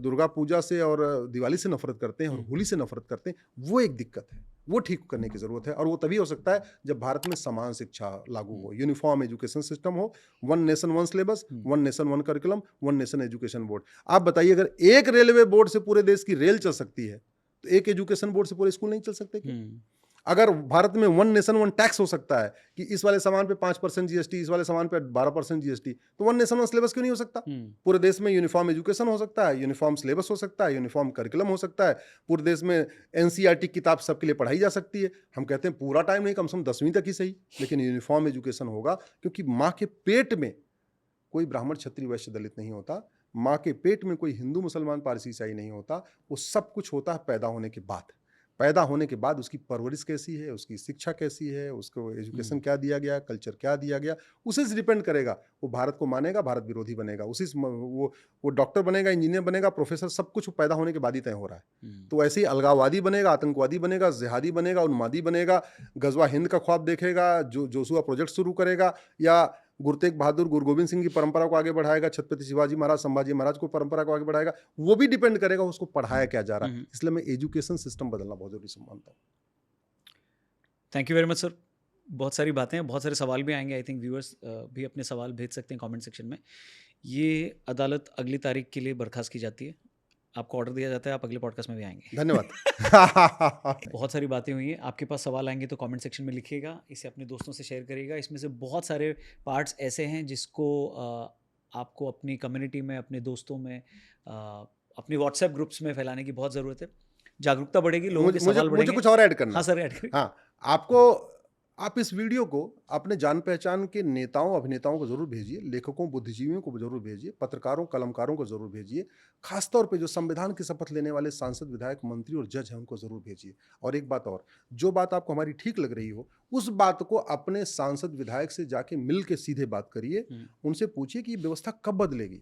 दुर्गा पूजा से और दिवाली से नफरत करते हैं और होली से नफरत करते हैं, वो एक दिक्कत है, वो ठीक करने की जरूरत है। और वो तभी हो सकता है जब भारत में समान शिक्षा लागू हो, यूनिफॉर्म एजुकेशन सिस्टम हो, one nation one syllabus, one nation one curriculum, one nation education board. आप बताइए, अगर एक रेलवे बोर्ड से पूरे देश की रेल चल सकती है तो एक एजुकेशन बोर्ड से पूरे स्कूल नहीं चल सकते क्या? अगर भारत में वन नेशन वन टैक्स हो सकता है कि इस वाले सामान पे 5% जीएसटी, इस वाले सामान पे 12% जीएसटी, तो वन नेशन वन सिलेबस क्यों नहीं हो सकता? पूरे देश में यूनिफॉर्म एजुकेशन हो सकता है, यूनिफॉर्म सिलेबस हो सकता है, यूनिफॉर्म करिकुलम हो सकता है, पूरे देश में एनसीईआरटी किताब सबके लिए पढ़ाई जा सकती है। हम कहते हैं पूरा टाइम नहीं, कम से कम 10वीं तक ही सही, लेकिन यूनिफॉर्म एजुकेशन होगा, क्योंकि माँ के पेट में कोई ब्राह्मण क्षत्रिय वैश्य दलित नहीं होता, माँ के पेट में कोई हिंदू मुसलमान पारसी ईसाई नहीं होता। वो सब कुछ होता है पैदा होने के बाद। पैदा होने के बाद उसकी परवरिश कैसी है, उसकी शिक्षा कैसी है, उसको एजुकेशन क्या दिया गया, कल्चर क्या दिया गया, उसी से डिपेंड करेगा। वो भारत को मानेगा, भारत विरोधी बनेगा, उसी से वो डॉक्टर बनेगा, इंजीनियर बनेगा, प्रोफेसर, सब कुछ पैदा होने के बाद ही तय हो रहा है। तो ऐसे ही अलगाववादी बनेगा, आतंकवादी बनेगा, जिहादी बनेगा, उन्मादी बनेगा, गजवा हिंद का ख्वाब देखेगा, जोशुआ प्रोजेक्ट शुरू करेगा, या गुरु तेग बहादुर, गुरु गोविंद सिंह की परंपरा को आगे बढ़ाएगा, छत्रपति शिवाजी महाराज, संभाजी महाराज को परंपरा को आगे बढ़ाएगा, वो भी डिपेंड करेगा उसको पढ़ाया क्या जा रहा है। इसलिए मैं एजुकेशन सिस्टम बदलना बहुत जरूरी मानता हूँ। Thank you very much sir. बहुत सारी बातें हैं, बहुत सारे सवाल भी आएंगे। आई थिंक व्यूअर्स भी अपने सवाल भेज सकते हैं कमेंट सेक्शन में। ये अदालत अगली तारीख के लिए बर्खास्त की जाती है, आपको ऑर्डर दिया जाता है, आप अगले पॉडकास्ट में भी आएंगे। धन्यवाद। बहुत सारी बातें हुई हैं, आपके पास सवाल आएंगे तो कमेंट सेक्शन में लिखिएगा, इसे अपने दोस्तों से शेयर करिएगा। इसमें से बहुत सारे पार्ट्स ऐसे हैं जिसको आपको अपनी कम्युनिटी में, अपने दोस्तों में, अपनी व्हाट्सएप ग्रुप्स में फैलाने की बहुत ज़रूरत है। जागरूकता बढ़ेगी, लोगों के सवाल बढ़ेंगे। मुझे कुछ और ऐड करना। हाँ सर, ऐड करिए। हाँ, आपको आप इस वीडियो को अपने जान पहचान के नेताओं अभिनेताओं को जरूर भेजिए, लेखकों बुद्धिजीवियों को जरूर भेजिए, पत्रकारों कलमकारों को जरूर भेजिए, खासतौर पे जो संविधान की शपथ लेने वाले सांसद विधायक मंत्री और जज हैं उनको जरूर भेजिए। और एक बात और, जो बात आपको हमारी ठीक लग रही हो उस बात को अपने सांसद विधायक से जाके मिल के सीधे बात करिए, उनसे पूछिए कि ये व्यवस्था कब बदलेगी।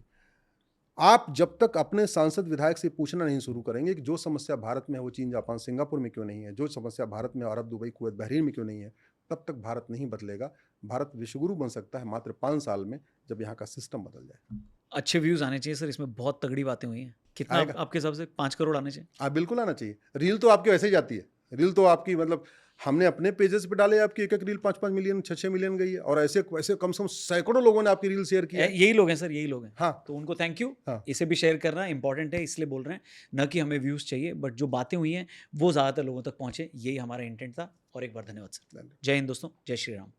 आप जब तक अपने सांसद विधायक से पूछना नहीं शुरू करेंगे कि जो समस्या भारत में है वो चीन जापान सिंगापुर में क्यों नहीं है, जो समस्या भारत में अरब दुबई कुवैत बहरीन में क्यों नहीं है, तब तक भारत नहीं बदलेगा। भारत विश्वगुरु बन सकता है मात्र 5 साल में, जब यहाँ का सिस्टम बदल जाए। अच्छे व्यूज आने चाहिए सर, इसमें बहुत तगड़ी बातें हुई हैं। कितना आएगा। आपके हिसाब से 5 करोड़ आने चाहिए? आप बिल्कुल आना चाहिए। रील तो आपकी वैसे ही जाती है, रील तो आपकी मतलब हमने अपने पेजेस पे डाले, आपकी एक रील 5-5 मिलियन 6-6 मिलियन गई है, और ऐसे वैसे कम से कम सैकड़ों लोगों ने आपकी रील शेयर की है। यही लोग हैं सर, यही लोग हैं। हाँ। तो उनको थैंक यू। हाँ। इसे भी शेयर करना इंपॉर्टेंट है, इसलिए बोल रहे हैं, न कि हमें व्यूज चाहिए, बट जो बातें हुई हैं वो ज़्यादातर लोगों तक पहुंचे, यही हमारा इंटेंट था। और एक बार धन्यवाद सर। जय हिंद दोस्तों, जय श्री राम।